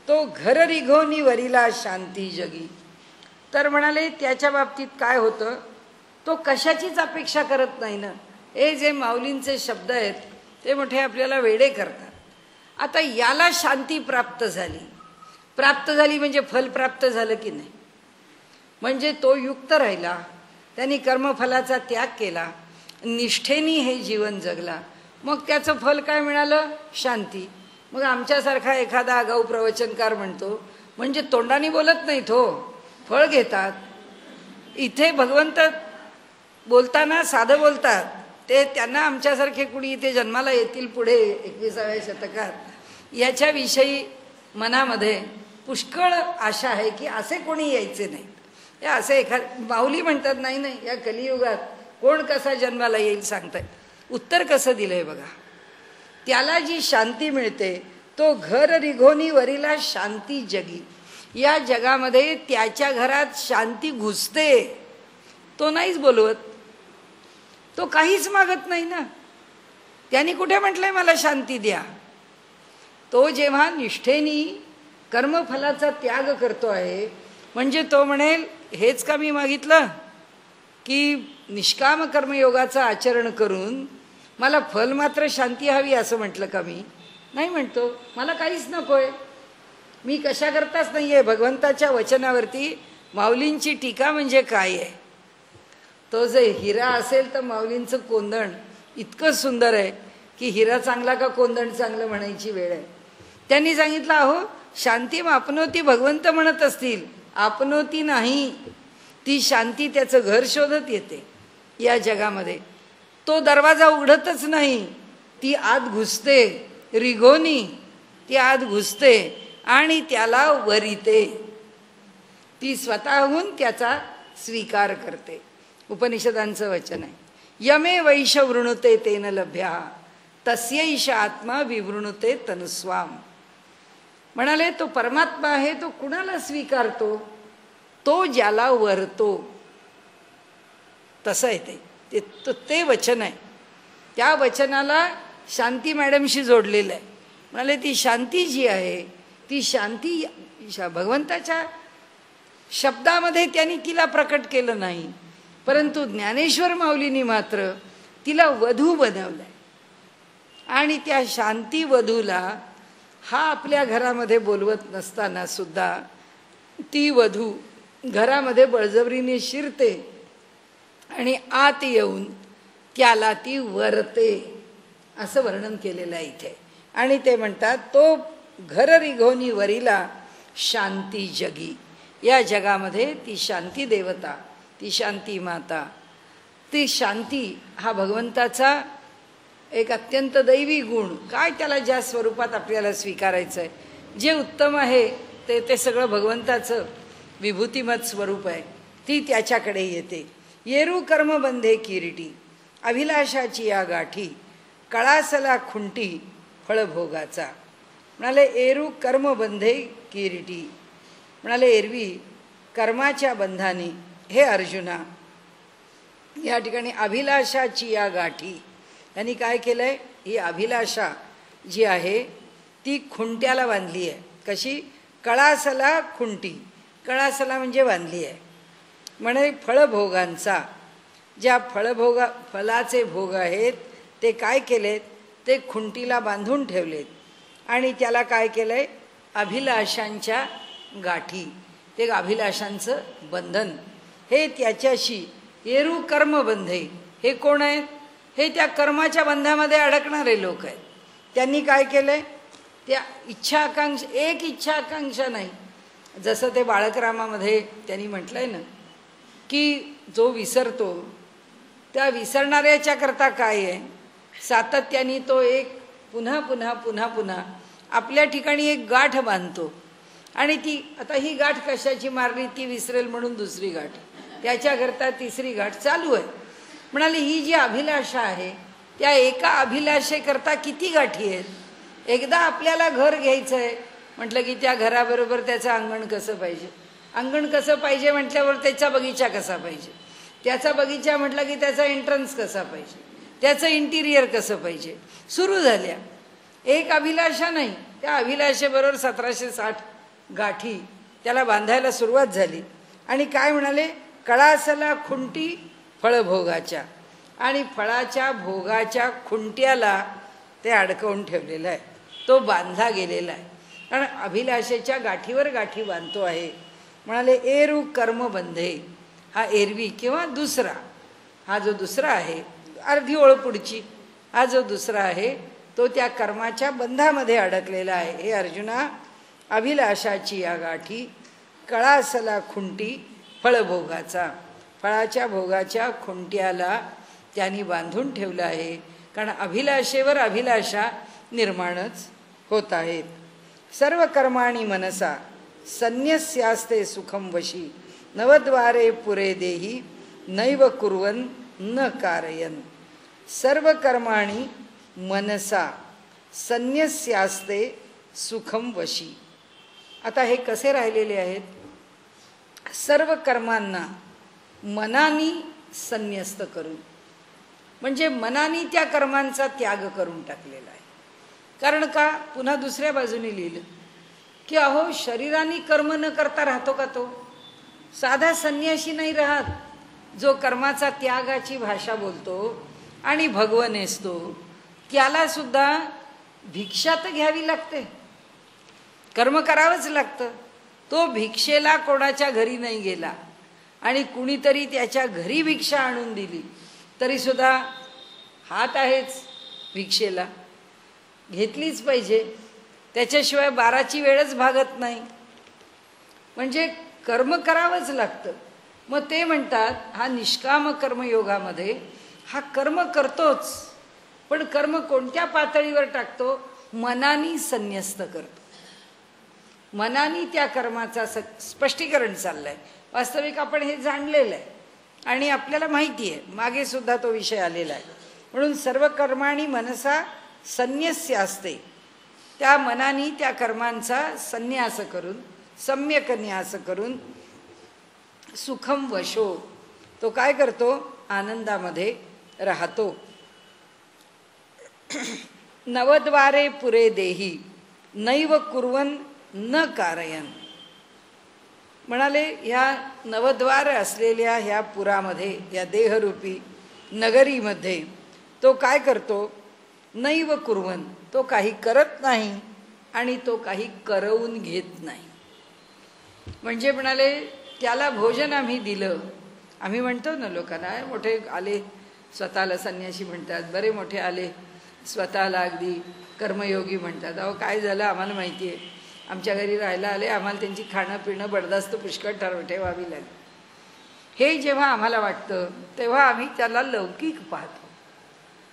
तो घर रिघोनी वरिला शांती जगी. तर म्हणाले त्याच्या बाबतीत काय होतं, तो कशाचीच अपेक्षा करत नाही ना. हे जे माऊलींचे शब्द आहेत ते मोठे आपल्याला वेडे करतात. आता याला शांती प्राप्त झाली म्हणजे फल प्राप्त झालं की नाही, म्हणजे तो युक्त राहिला, त्यांनी कर्मफलाचा त्याग केला, निष्ठेनी हे जीवन जगला, मग त्याचं फल काय मिळालं, शांती. मग आमच्यासारखा एखादा आगाऊ प्रवचनकार म्हणतो, म्हणजे तोंडाने बोलत नाहीत हो, फळ घेतात. इथे भगवंत बोलताना साधं बोलतात, ते त्यांना आमच्यासारखे कुणी इथे जन्माला येतील पुढे 21व्या शतकात, याच्याविषयी मनामध्ये पुष्कळ आशा आहे की असे कोणी यायचे नाहीत. हे असे माऊली म्हणतात नाही नाही, या कलियुगात कोण कसा जन्माला येईल सांगताय. उत्तर कसं दिलंय बघा. त्याला जी शांती मिळते, तो घर रिघोनी वरिला शांती जगी, या जगामध्ये त्याच्या घरात शांती घुसते. तो नाहीच बोलवत, तो काहीच मागत नाही ना. त्यांनी कुठे म्हटलंय मला शांती द्या. तो जेव्हा निष्ठेनी कर्मफलाचा त्याग करतो आहे, म्हणजे तो म्हणेल हेच का मी मागितलं की निष्काम कर्मयोगाचं आचरण करून मला फल मात्र शांती हवी असं म्हटलं का मी? नाही म्हणतो, मला काहीच नकोय, मी कशा करताच नाही आहे. भगवंताच्या वचनावरती माऊलींची टीका म्हणजे काय आहे. तो जे हिरा असेल तर माऊलींचं कोंदण इतकं सुंदर आहे की हिरा चांगला का कोंदण चांगलं म्हणायची वेळ आहे. त्यांनी सांगितलं अहो शांती आपनोती भगवंत म्हणत असतील, आपनोती नाही, ती शांती त्याचं घर शोधत येते या जगामध्ये. तो दरवाजा उघडतच नाही, ती आत घुसते, रिघोनी ती आत घुसते आणि त्याला वरिते, ती स्वतःहून त्याचा स्वीकार करते. उपनिषदांचं वचन आहे, यमे वैष वृणुते तेन लभ्या तस्यैष आत्मा विवृणुते तनुस्वाम. म्हणाले तो परमात्मा आहे, तो कुणाला स्वीकारतो, तो ज्याला वरतो. तसं आहे ते वचन आहे. त्या वचनाला शांती मॅडमशी जोडलेलं आहे. म्हणाले ती शांती जी आहे, ती शांती भगवंताच्या शब्दामध्ये त्यांनी तिला प्रकट केलं नाही, परंतु ज्ञानेश्वर माऊलींनी मात्र तिला वधू बनवलंय. आणि त्या शांती वधूला हा आपल्या घरामध्ये बोलवत नसताना सुद्धा ती वधू घरामध्ये बळजबरीने शिरते आणि आत येऊन त्याला ती वरते, असं वर्णन केलेलं आहे इथे. आणि ते म्हणतात तो घर रिघोनी वरिला शांती जगी, या जगामध्ये ती शांती देवता, ती शांती माता, ती शांती हा भगवंताचा एक अत्यंत दैवी गुण. काय त्याला ज्या स्वरूपात आपल्याला स्वीकारायचं आहे, जे उत्तम आहे ते सगळं भगवंताचं विभूतिमत स्वरूप आहे, ती त्याच्याकडे येते. येरू कर्मबंधे किरीटी अभिलाषाची या गाठी कळासला खुंटी फळभोगाचा. म्हणाले एरू कर्मबंधे किरीटी, म्हणाले एरवी कर्माच्या बंधाने हे अर्जुना, या ठिकाणी अभिलाषाची या गाठी, त्यांनी काय केलंय, ही अभिलाषा जी आहे ती खुंट्याला बांधली आहे. कशी? कळासला खुंटी, कळासला म्हणजे बांधली आहे. म्हणे फळभोगांचा, ज्या फलाचे भोग आहेत ते काय केलेत, ते खुंटीला बांधून ठेवलेत. आणि त्याला काय केलंय, अभिलाषांच्या गाठी, ते अभिलाषांचं बंधन, हे त्याच्याशी येरू कर्मबंधे. हे कोण आहेत? हे त्या कर्माच्या बंधामध्ये अडकणारे लोक आहेत. त्यांनी काय केलंय, त्या इच्छा आकांक्षा, एक इच्छा आकांक्षा नाही. जसं ते बाळकरामामध्ये त्यांनी म्हटलंय ना की जो विसरतो त्या विसरणाऱ्याच्या करता काय आहे, सातत्याने तो एक पुन्हा पुन्हा पुन्हा पुन्हा आपल्या ठिकाणी एक गाठ बांधतो. आणि ती आता ही गाठ कशाची मारली, ती विसरेल म्हणून दुसरी गाठ, त्याच्याकरता तिसरी गाठ चालू आहे. म्हणाले ही जी अभिलाषा आहे त्या एका अभिलाषेकरता किती गाठी आहेत. एकदा आपल्याला घर घ्यायचं आहे म्हटलं की त्या घराबरोबर त्याचं अंगण कसं पाहिजे, अंगण कसं पाहिजे म्हटल्यावर त्याचा बगीचा कसा पाहिजे, त्याचा बगीचा म्हटलं की त्याचा एंट्रन्स कसा पाहिजे, त्याचं इंटिरियर कसं पाहिजे. सुरू झाल्या एक अभिलाषा नाही, त्या अभिलाषेबरोबर 1760 गाठी त्याला बांधायला सुरुवात झाली. आणि काय म्हणाले, कळासला खुंटी फळभोगाच्या, आणि फळाच्या भोगाच्या खुंट्याला ते अडकवून ठेवलेलं आहे, तो बांधला गेलेला आहे. कारण अभिलाषेच्या गाठीवर गाठी बांधतो आहे. म्हणाले एरू कर्म बंधे, हा एरवी किंवा दुसरा, हा जो दुसरा आहे अर्धी ओळ पुढची, हा जो दुसरा आहे तो त्या कर्माच्या बंधामध्ये अडकलेला आहे. हे अर्जुना, अभिलाषाची या गाठी कळासला खुंटी फळभोगाचा, फळाच्या भोगाच्या खुंट्याला त्यांनी बांधून ठेवलं आहे. कारण अभिलाषेवर अभिलाषा निर्माणच होत आहेत. सर्व कर्माणि मनसा संन्यस्यास्ते सुखम वशी, नवद्वारे पुरे देही नैव कुर्वन न कारयन. सर्व कर्माणि मनसा संन्यस्यास्ते सुखम वशी. आता हे कसे राहिलेले आहेत, सर्व कर्मांना मनानी संन्यस्त करून, म्हणजे मनानी त्या कर्मांचा त्याग करून टाकलेला आहे. कारण का, पुन्हा दुसऱ्या बाजूने लिहिलं की अहो शरीराने कर्म न करता राहतो का तो, साधा संन्यासी नाही राहत जो कर्माचा त्यागाची भाषा बोलतो आणि भगवन असतो, त्याला सुद्धा भिक्षा तर घ्यावी लागते, कर्म करावंच लागतं. तो भिक्षेला कोणाच्या घरी नाही गेला आणि कुणीतरी त्याच्या घरी भिक्षा आणून दिली तरी सुद्धा हात आहेच भिक्षेला, घेतलीच पाहिजे, त्याच्याशिवाय 12ची वेळच भागत नाही. म्हणजे कर्म करावंच लागतं. मग ते म्हणतात हा निष्काम कर्मयोगामध्ये हा कर्म करतोच, पण कर्म कोणत्या पातळीवर टाकतो, मनानी संन्यस्त करतो. मनानी त्या कर्माचा स्पष्टीकरण चाललंय. वास्तविक आपण हे जाणलेलं आहे आणि आपल्याला माहिती आहे, मागे सुद्धा तो विषय आलेला आहे. म्हणून सर्व कर्माणी मनसा संन्यस्य असते, त्या मनानी त्या कर्मांचा संन्यास करून, सम्यक न्यास करून सुखम वशो, तो काय करतो, आनंदामध्ये राहतो. नवद्वारे पुरे देही नैव कुर्वन न कारयन. म्हणाले ह्या नवद्वार असलेल्या ह्या पुरामध्ये, या देहरूपी नगरीमध्ये तो काय करतो, नैव कुर्वन, तो काही करत नाही आणि तो काही करवून घेत नाही. म्हणजे म्हणाले त्याला भोजन आम्ही दिलं, आम्ही म्हणतो ना लोकांना, मोठे आले स्वतःला संन्यासी म्हणतात, बरे मोठे आले स्वतःला अगदी कर्मयोगी म्हणतात. अहो काय झालं आम्हाला माहिती आहे, आमच्या घरी राहायला आले, आम्हाला त्यांची खाणं पिणं बडदास्त पुष्कळ ठेवावी लागली. हे जेव्हा आम्हाला वाटतं तेव्हा आम्ही त्याला लौकिक पाहतो.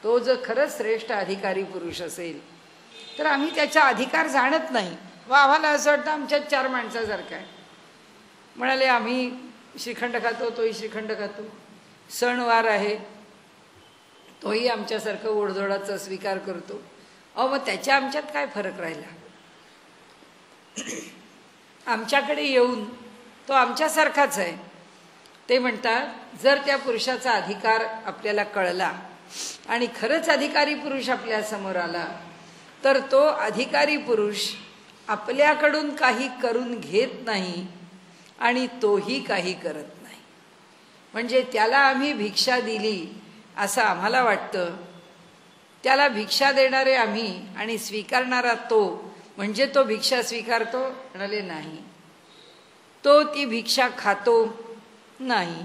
तो जर खरंच श्रेष्ठ अधिकारी पुरुष असेल तर आम्ही त्याचा अधिकार जाणत नाही, व आम्हाला असं वाटतं आमच्यात 4 माणसासारखं आहे. म्हणाले आम्ही श्रीखंड खातो, तोही श्रीखंड खातो, सणवार आहे तोही आमच्यासारखं ओढधोडाचा स्वीकार करतो. अहो मग त्याच्या आमच्यात काय फरक राहिला, आमच्याकडे येऊन तो आमच्यासारखाच आहे. ते म्हणतात जर त्या पुरुषाचा अधिकार आपल्याला कळला आणि खरंच अधिकारी पुरुष आपल्या समोर आला तर तो अधिकारी पुरुष आपल्याकडून काही करून घेत नाही आणि तोही काही करत नाही. म्हणजे त्याला आम्ही भिक्षा दिली असं आम्हाला वाटतं, त्याला भिक्षा देणारे आम्ही आणि स्वीकारणारा तो, म्हणजे तो भिक्षा स्वीकारतो, म्हणाले नाही, तो ती भिक्षा खातो नाही,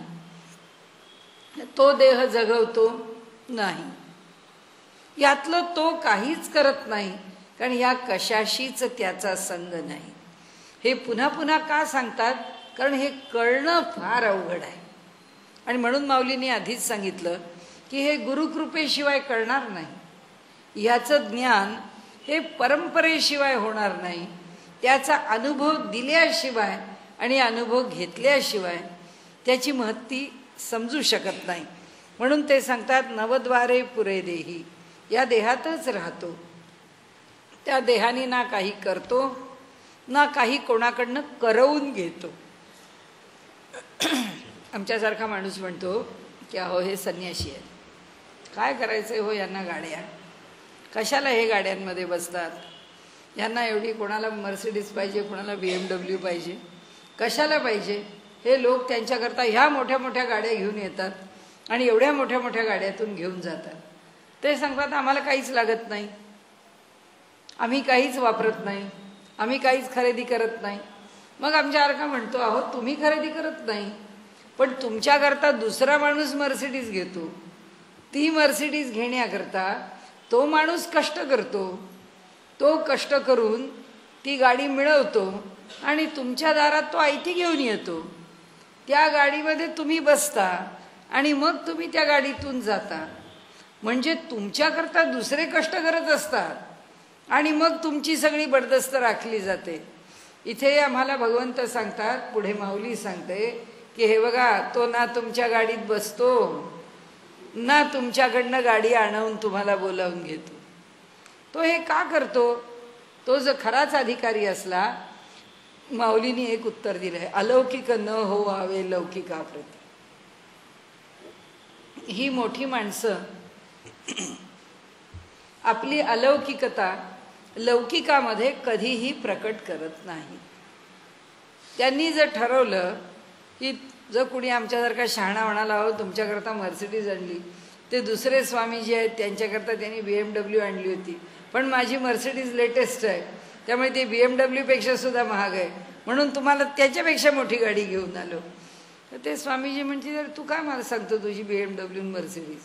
तो देह जगवतो नाही, यातलं तो काहीच करत नाही, कारण या कशाशीच त्याचा संग नाही. हे पुन्हा पुन्हा का सांगतात, कारण हे कळणं फार अवघड आहे. आणि म्हणून माऊलींनी आधीच सांगितलं की हे गुरुकृपेशिवाय कळणार नाही, ह्याचं ज्ञान हे परंपरेशिवाय होणार नाही, त्याचा अनुभव दिल्याशिवाय आणि अनुभव घेतल्याशिवाय त्याची महत्ती समजू शकत नाही. म्हणून ते सांगतात नवद्वारे पुरे देही, या देहातच राहतो, त्या देहाने ना काही करतो ना काही कोणाकडनं करवून घेतो. आमच्यासारखा माणूस म्हणतो की अहो हे संन्याशी आहेत, काय करायचं हो यांना गाड्या, कशाला हे गाड्यांमध्ये बसतात, यांना एवढी कोणाला मर्सिडीज पाहिजे, कोणाला BMW पाहिजे, कशाला पाहिजे, हे लोक त्यांच्याकरता ह्या मोठ्या मोठ्या गाड्या घेऊन येतात आणि एवढ्या मोठ्या मोठ्या गाड्यातून घेऊन जातात. ते सांगतात आम्हाला काहीच लागत नाही, आम्ही काहीच वापरत नाही, आम्ही काहीच खरेदी करत नाही. मग आमच्यासारखा म्हणतो अहो तुम्ही खरेदी करत नाही, पण तुमच्याकरता दुसरा माणूस मर्सिडीज घेतो, ती मर्सिडीज घेण्याकरता तो माणूस कष्ट करतो, तो कष्ट करून ती गाडी मिळवतो आणि तुमच्या दारात तो आयती घेऊन येतो. त्या गाडीमध्ये तुम्ही बसता आणि मग तुम्ही त्या गाडीतून जाता. म्हणजे तुमच्याकरता दुसरे कष्ट करत असतात आणि मग तुमची सगळी बडदस्त राखली जाते. इथे आम्हाला भगवंत सांगतात, पुढे माऊली सांगते की हे बघा तो ना तुमच्या गाडीत बसतो ना तुमच्याकडनं गाडी आणवून तुम्हाला बोलावून घेतो. तो हे का करतो? तो जर खराच अधिकारी असला, माऊलीने एक उत्तर दिलंय, अलौकिक न हो व्हावे लौकिकाप्रती. ही मोठी माणसं आपली अलौकिकता लौकिकामध्ये कधीही प्रकट करत नाही. त्यांनी जर ठरवलं की जर कुणी आमच्यासारखा शहाणा म्हणाला हो तुमच्याकरता मर्सिडीज आणली, ते दुसरे स्वामीजी आहेत त्यांच्याकरता त्यांनी BMW आणली होती, पण माझी मर्सिडीज लेटेस्ट आहे त्यामुळे ती BMW पेक्षा सुद्धा महाग आहे, म्हणून तुम्हाला त्याच्यापेक्षा मोठी गाडी घेऊन आलो. तर ते स्वामीजी म्हणते तर तू काय मला सांगतो तुझी BMW मर्सिडीज,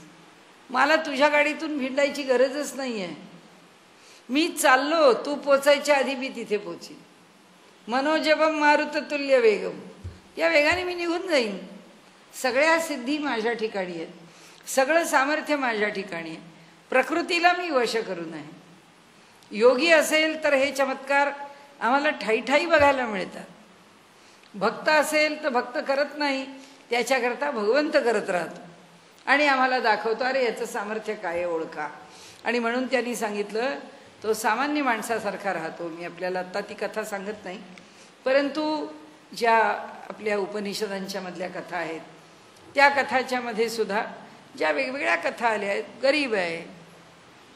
मला तुझ्या गाडीतून भिंडायची गरजच नाही आहे. मी चाललो, तू पोचायच्या आधी मी तिथे पोचीन. मनोजबम मारुततुल्य वेगम, या वेगाने मी निघून जाईन. सगळ्या सिद्धी माझ्या ठिकाणी आहेत, सगळं सामर्थ्य माझ्या ठिकाणी आहे. प्रकृतीला मी वश करून आहे. योगी असेल तर हे चमत्कार आम्हाला ठाई बघायला मिळतात. भक्त असेल तर भक्त करत नाही, त्याच्याकरता भगवंत करत राहतो आणि आम्हाला दाखवतो अरे याचं सामर्थ्य काय ओळखा. आणि म्हणून त्यांनी सांगितलं तो सामान्य माणसासारखा राहतो. मी आपल्याला आत्ता ती कथा सांगत नाही, परंतु ज्या आपल्या उपनिषदांच्या मधल्या कथा आहेत त्या कथाच्या मध्ये सुद्धा ज्या वेगवेगळ्या कथा आल्या आहेत. गरीब आहे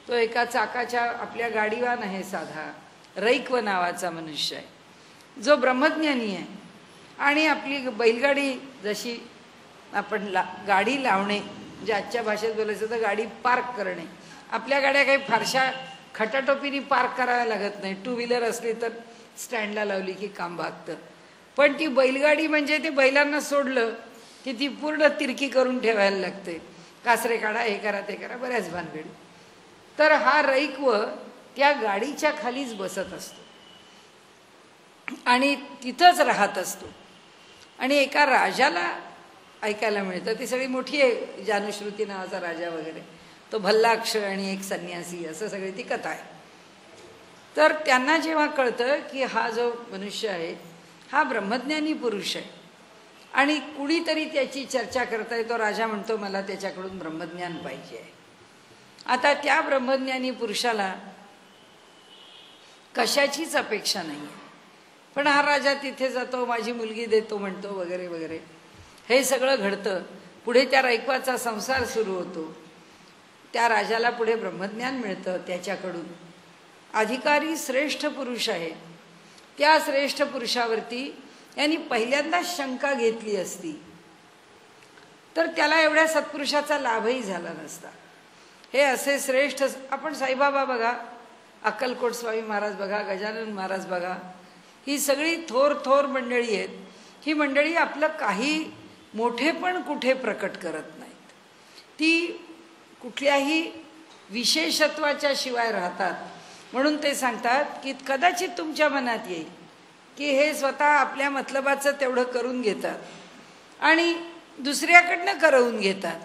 तो, एका चाकाच्या आपल्या गाडीवान आहे, साधा रैक्व नावाचा मनुष्य आहे जो ब्रह्मज्ञानी आहे. आणि आपली बैलगाडी जशी आपण गाडी लावणे, म्हणजे आजच्या भाषेत बोलायचं तर गाडी पार्क करणे. आपल्या गाड्या काही फारशा खटाटोपीने पार्क करायला लागत नाही, 2 व्हीलर असली तर स्टँडला लावली की काम भागतं. पण ती बैलगाडी म्हणजे ते बैलांना सोडलं की ती पूर्ण तिरकी करून ठेवायला लागते. कासरे काढा, हे करा ते करा, बऱ्याच भानगडी. तर हा रैक्व त्या गाडीच्या खालीच बसत असतो आणि तिथंच राहत असतो. आणि एका राजाला ऐकायला मिळतं, ती सगळी मोठी आहे, जानुश्रुती नावाचा राजा वगैरे, तो भल्लाक्ष आणि एक संन्यासी, असं सगळी ती कथा आहे. तर त्यांना जेव्हा कळतं की हा जो मनुष्य आहे हा ब्रह्मज्ञानी पुरुष आहे आणि कुणीतरी त्याची चर्चा करताय, तो राजा म्हणतो मला त्याच्याकडून ब्रह्मज्ञान पाहिजे आहे. आता त्या ब्रह्मज्ञानी पुरुषाला कशाचीच अपेक्षा नाही आहे, पण हा राजा तिथे जातो, माझी मुलगी देतो म्हणतो वगैरे वगैरे. हे सगळं घडतं. पुढे त्या रैक्वाचा संसार सुरू होतो. त्या राजाला पुढे ब्रह्मज्ञान मिळतं त्याच्याकडून. अधिकारी श्रेष्ठ पुरुष आहे, त्या श्रेष्ठ पुरुषावरती यांनी पहिल्यांदा शंका घेतली असती तर त्याला एवढ्या सत्पुरुषाचा लाभही झाला नसता. हे असे श्रेष्ठ, आपण साईबाबा बघा, अक्कलकोट स्वामी महाराज बघा, गजानन महाराज बघा, ही सगळी थोर थोर मंडळी आहेत. ही मंडळी आपलं काही मोठेपण कुठे प्रकट करत नाहीत. ती कुठल्याही विशेषत्वाच्या शिवाय राहतात. म्हणून ते सांगतात की कदाचित तुमच्या मनात येईल की हे स्वतः आपल्या मतलबाचं तेवढं करून घेतात आणि दुसऱ्याकडनं करवून घेतात.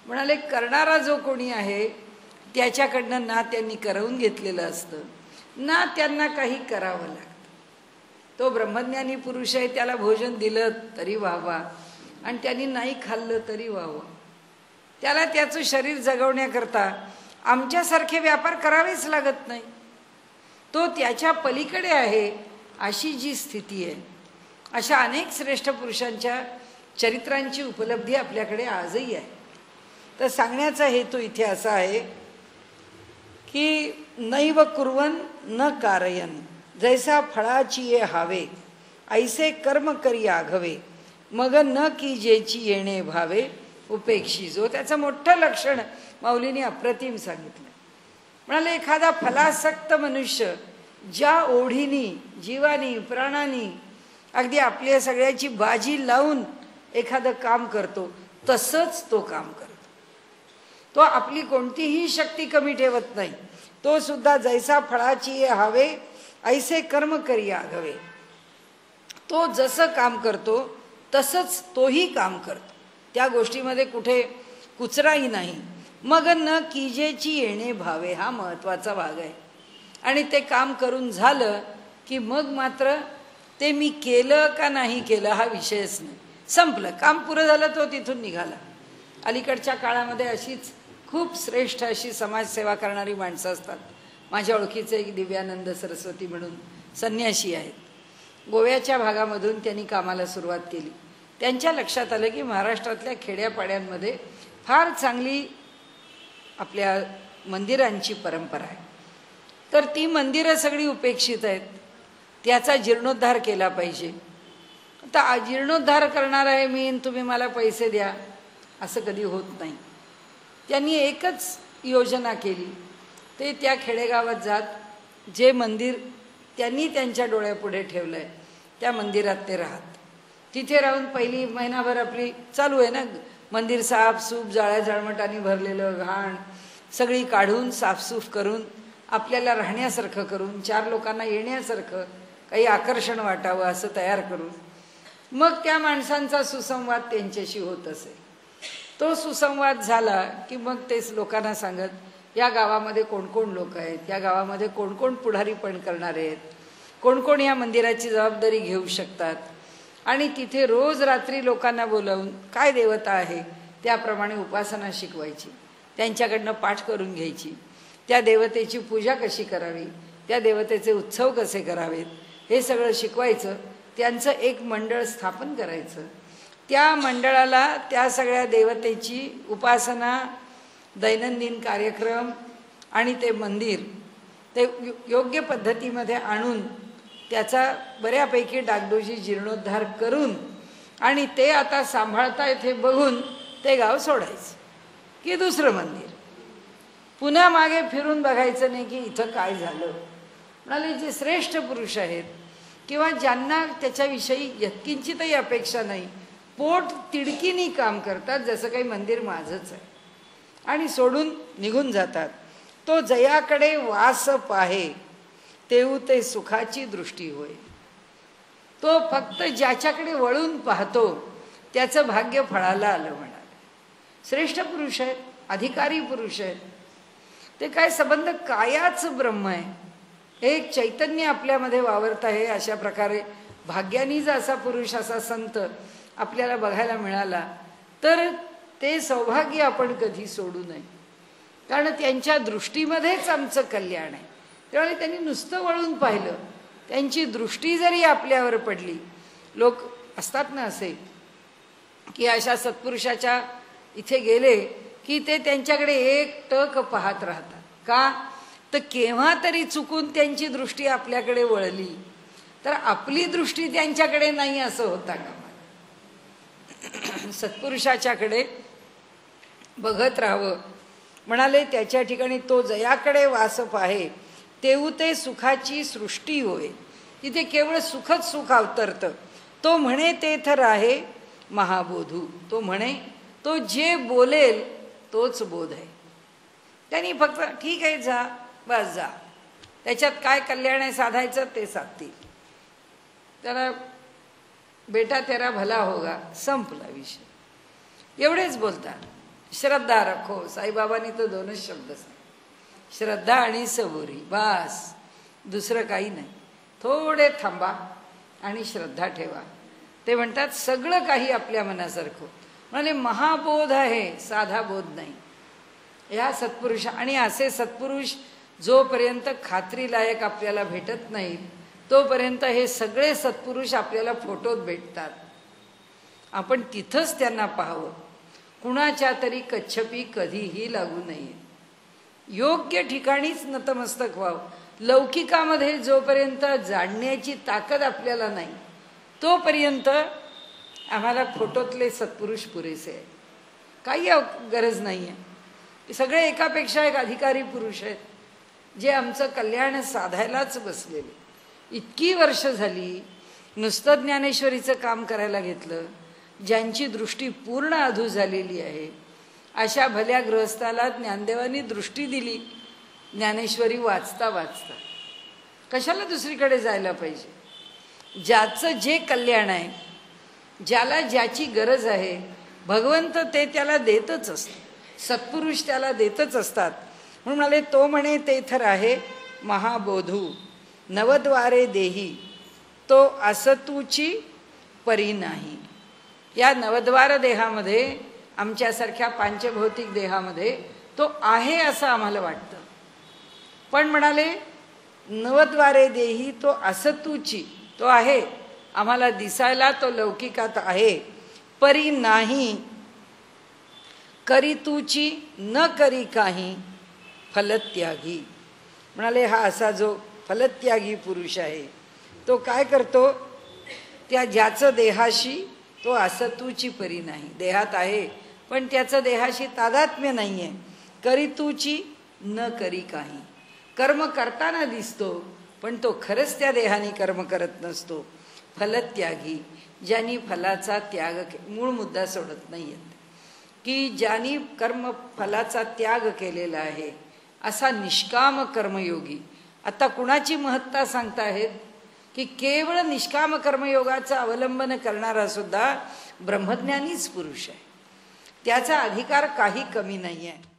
म्हणाले करणारा जो कोणी आहे त्याच्याकडनं ना त्यांनी करवून घेतलेलं असतं ना त्यांना काही करावं लागतं. तो ब्रह्मज्ञानी पुरुष आहे, त्याला भोजन दिलं तरी व्हावा आणि त्यांनी नाही खाल्लं तरी व्हावं. त्याला त्याचं शरीर जगवण्याकरता आमच्यासारखे व्यापार करावेच लागत नाही. तो त्याच्या पलीकडे आहे अशी जी स्थिती आहे. अशा अनेक श्रेष्ठ पुरुषांच्या चरित्रांची उपलब्धी आपल्याकडे आजही आहे. तर सांगण्याचा हेतू इथे असा आहे की नैव कुर्वन न कारयन जैसा फळाची ये हावे ऐसे कर्म करी आघवे मग न कीजेची येणे भावे उपेक्षी जो. त्याचं मोठं लक्षण माऊलींनी अप्रतिम सांगितलं. म्हणाले एखादा फलासक्त मनुष्य ज्या ओढीनी जीवानी प्राणानी अगदी आपल्या सगळ्याची बाजी लावून एखादं काम करतो तसंच तो काम करतो. तो आपली कोणतीही शक्ती कमी ठेवत नाही. तो सुद्धा जैसा फळाची हवे ऐसे कर्म करी आघवे. तो जसं काम करतो तसंच तोही काम करतो. त्या गोष्टीमध्ये कुठे कुचराही नाही. मग न कीजेची येणे भावे हा महत्त्वाचा भाग आहे. आणि ते काम करून झालं की मग मात्र ते मी केलं का नाही केलं हा विषयच नाही. संपलं, काम पुरं झालं, तो तिथून निघाला. अलीकडच्या काळामध्ये अशीच खूप श्रेष्ठ अशी समाजसेवा करणारी माणसं असतात. माझ्या ओळखीचे एक दिव्यानंद सरस्वती म्हणून संन्यासी आहेत. गोव्याच्या भागामधून त्यांनी कामाला सुरुवात केली. त्यांच्या लक्षात आलं की महाराष्ट्रातल्या खेड्यापाड्यांमध्ये फार चांगली आपल्या मंदिरांची परंपरा आहे. तर ती मंदिरं सगळी उपेक्षित आहेत. त्याचा जीर्णोद्धार केला पाहिजे. आता जीर्णोद्धार करणार आहे मी, तुम्ही मला पैसे द्या असं कधी होत नाही. त्यांनी एकच योजना केली. ते त्या खेडेगावात जात जे मंदिर त्यांनी त्यांच्या डोळ्यापुढे ठेवलं आहे त्या मंदिरात ते राहत. तिथे राहून पहिली महिनाभर आपली चालू आहे ना, मंदिर साफसूफ जाळ्या जळमटाने भरलेलं घाण सगळी काढून साफसूफ करून आपल्याला राहण्यासारखं करून 4 लोकांना येण्यासारखं काही आकर्षण वाटावं असं तयार करून मग त्या माणसांचा सुसंवाद त्यांच्याशी होत असे. तो सुसंवाद झाला की मग तेच लोकांना सांगत या गावामध्ये कोण कोण लोक आहेत, या गावामध्ये कोण कोण पुढारीपण करणारे आहेत, कोण कोण या मंदिराची जबाबदारी घेऊ शकतात. आणि तिथे रोज रात्री लोकांना बोलावून काय देवता आहे त्याप्रमाणे उपासना शिकवायची, त्यांच्याकडनं पाठ करून घ्यायची, त्या देवतेची पूजा कशी करावी, त्या देवतेचे उत्सव कसे करावेत हे सगळं शिकवायचं. त्यांचं एक मंडळ स्थापन करायचं. त्या मंडळाला त्या सगळ्या देवतेची उपासना, दैनंदिन कार्यक्रम आणि ते मंदिर ते योग्य पद्धतीमध्ये आणून त्याचा बऱ्यापैकी डागडोजी जीर्णोद्धार करून आणि ते आता सांभाळता येथे बघून ते गाव सोडायचं की दुसरं मंदिर. पुन्हा मागे फिरून बघायचं नाही की इथं काय झालं. म्हणाले जे श्रेष्ठ पुरुष आहेत किंवा ज्यांना त्याच्याविषयी यत्किंचितही अपेक्षा नाही, पोट तिडकीनी काम करतात, जसं काही मंदिर माझंच आहे आणि सोडून निघून जातात. तो जयाकडे वास पाहे तेऊ ते सुखाची दृष्टी होय. तो फक्त ज्याच्याकडे वळून पाहतो त्याचं भाग्य फळाला आलं म्हणाले. श्रेष्ठ पुरुष आहेत, अधिकारी पुरुष आहेत. ते काय संबंध कायाच ब्रह्म आहे, एक चैतन्य आपल्यामध्ये वावरत आहे. अशा प्रकारे भाग्याने जर असा पुरुष असा संत आपल्याला बघायला मिळाला तर ते सौभाग्य आपण कधी सोडू नये, कारण त्यांच्या दृष्टीमध्येच आमचं कल्याण आहे. त्यामुळे त्यांनी नुसतं वळून पाहिलं, त्यांची दृष्टी जरी आपल्यावर पडली. लोक असतात ना असे की अशा सत्पुरुषाच्या इथे गेले की ते त्यांच्याकडे एकटक पाहत राहतात. का तर केव्हा तरी चुकून त्यांची दृष्टी आपल्याकडे वळली तर आपली दृष्टी त्यांच्याकडे नाही असं होता का. सत्पुरुषाच्याकडे बघत राहावं. म्हणाले त्याच्या ठिकाणी तो जयाकडे वास पाहे तेऊ ते सुखाची सृष्टी होय. तिथे केवळ सुखच सुख अवतरतं. तो म्हणे तेथ राहे महाबोधू. तो म्हणे तो जे बोलेल तोच बोध आहे. त्यांनी फक्त ठीक आहे जा बस जा, त्याच्यात काय कल्याण आहे साधायचं ते साधतील. त्याला बेटा तेरा भला होगा, संपला विषय. एवढेच बोलतात. श्रद्धा रखो. साईबाबांनी तो 2च शब्द सांग, श्रद्धा आणि सबुरी, बस दुसरं काही नाही. थोडे थांबा आणि श्रद्धा ठेवा. ते म्हणतात सगळं काही आपल्या मनासारखं. म्हणजे महाबोध आहे, साधा बोध नाही. ह्या सत्पुरुष आणि असे सत्पुरुष जोपर्यंत खात्रीलायक आपल्याला भेटत नाहीत तोपर्यंत हे सगळे सत्पुरुष आपल्याला फोटोत भेटतात. आपण तिथंच त्यांना पाहावं. कुणाच्या तरी कच्छपी कधीही लागू नये. योग्य ठिकाणीच नतमस्तक व्हावं. लौकिकामध्ये जोपर्यंत जाणण्याची ताकद आपल्याला नाही तोपर्यंत आम्हाला फोटोतले सत्पुरुष पुरेसे आहे. काही गरज नाही आहे. सगळे एकापेक्षा एक अधिकारी पुरुष आहेत जे आमचं कल्याण साधायलाच बसलेले. इतकी वर्ष झाली नुसतं ज्ञानेश्वरीचं काम करायला घेतलं. ज्यांची दृष्टी पूर्ण अधू झालेली आहे अशा भल्या गृहस्थाला ज्ञानदेवांनी दृष्टी दिली. ज्ञानेश्वरी वाचता वाचता कशाला दुसरीकडे जायला पाहिजे. ज्याचं जे कल्याण आहे, ज्याला ज्याची गरज आहे, भगवंत ते त्याला देतच असतात. सत्पुरुष त्याला देतच असतात. म्हणून म्हणाले तो म्हणे तेथर आहे महाबोधू नवद्वारे देही तो असतूची परी नाही. या नवद्वार देहामध्ये आमच्यासारख्या पांचभौतिक देहामध्ये तो आहे असं आम्हाला वाटतं. पण म्हणाले नवद्वारे देही तो असतूची, तो आहे आम्हाला दिसायला, तो लौकिकात आहे. परी नाही करी तूची न करी काही फलत्यागी. म्हणाले हा असा जो फलत्यागी पुरुष आहे तो काय करतो, त्या ज्याचं देहाशी तो असतूची परी नाही, देहात आहे पण त्याचं देहाशी तादात्म्य नाही आहे. करी तूची न करी काही, कर्म करताना दिसतो पण तो खरंच त्या देहाने कर्म करत नसतो. फलत्यागी, ज्यांनी फलाचा त्याग, मूळ मुद्दा सोडत नाहीयेत की ज्यांनी कर्म फलाचा त्याग केलेला आहे असा निष्काम कर्मयोगी. आता कुणाची महत्ता सांगताहेत की केवळ निष्काम कर्मयोगाचं अवलंबन करणारा सुद्धा ब्रह्मज्ञानीच पुरुष आहे. त्याचा अधिकार काही कमी नाही आहे.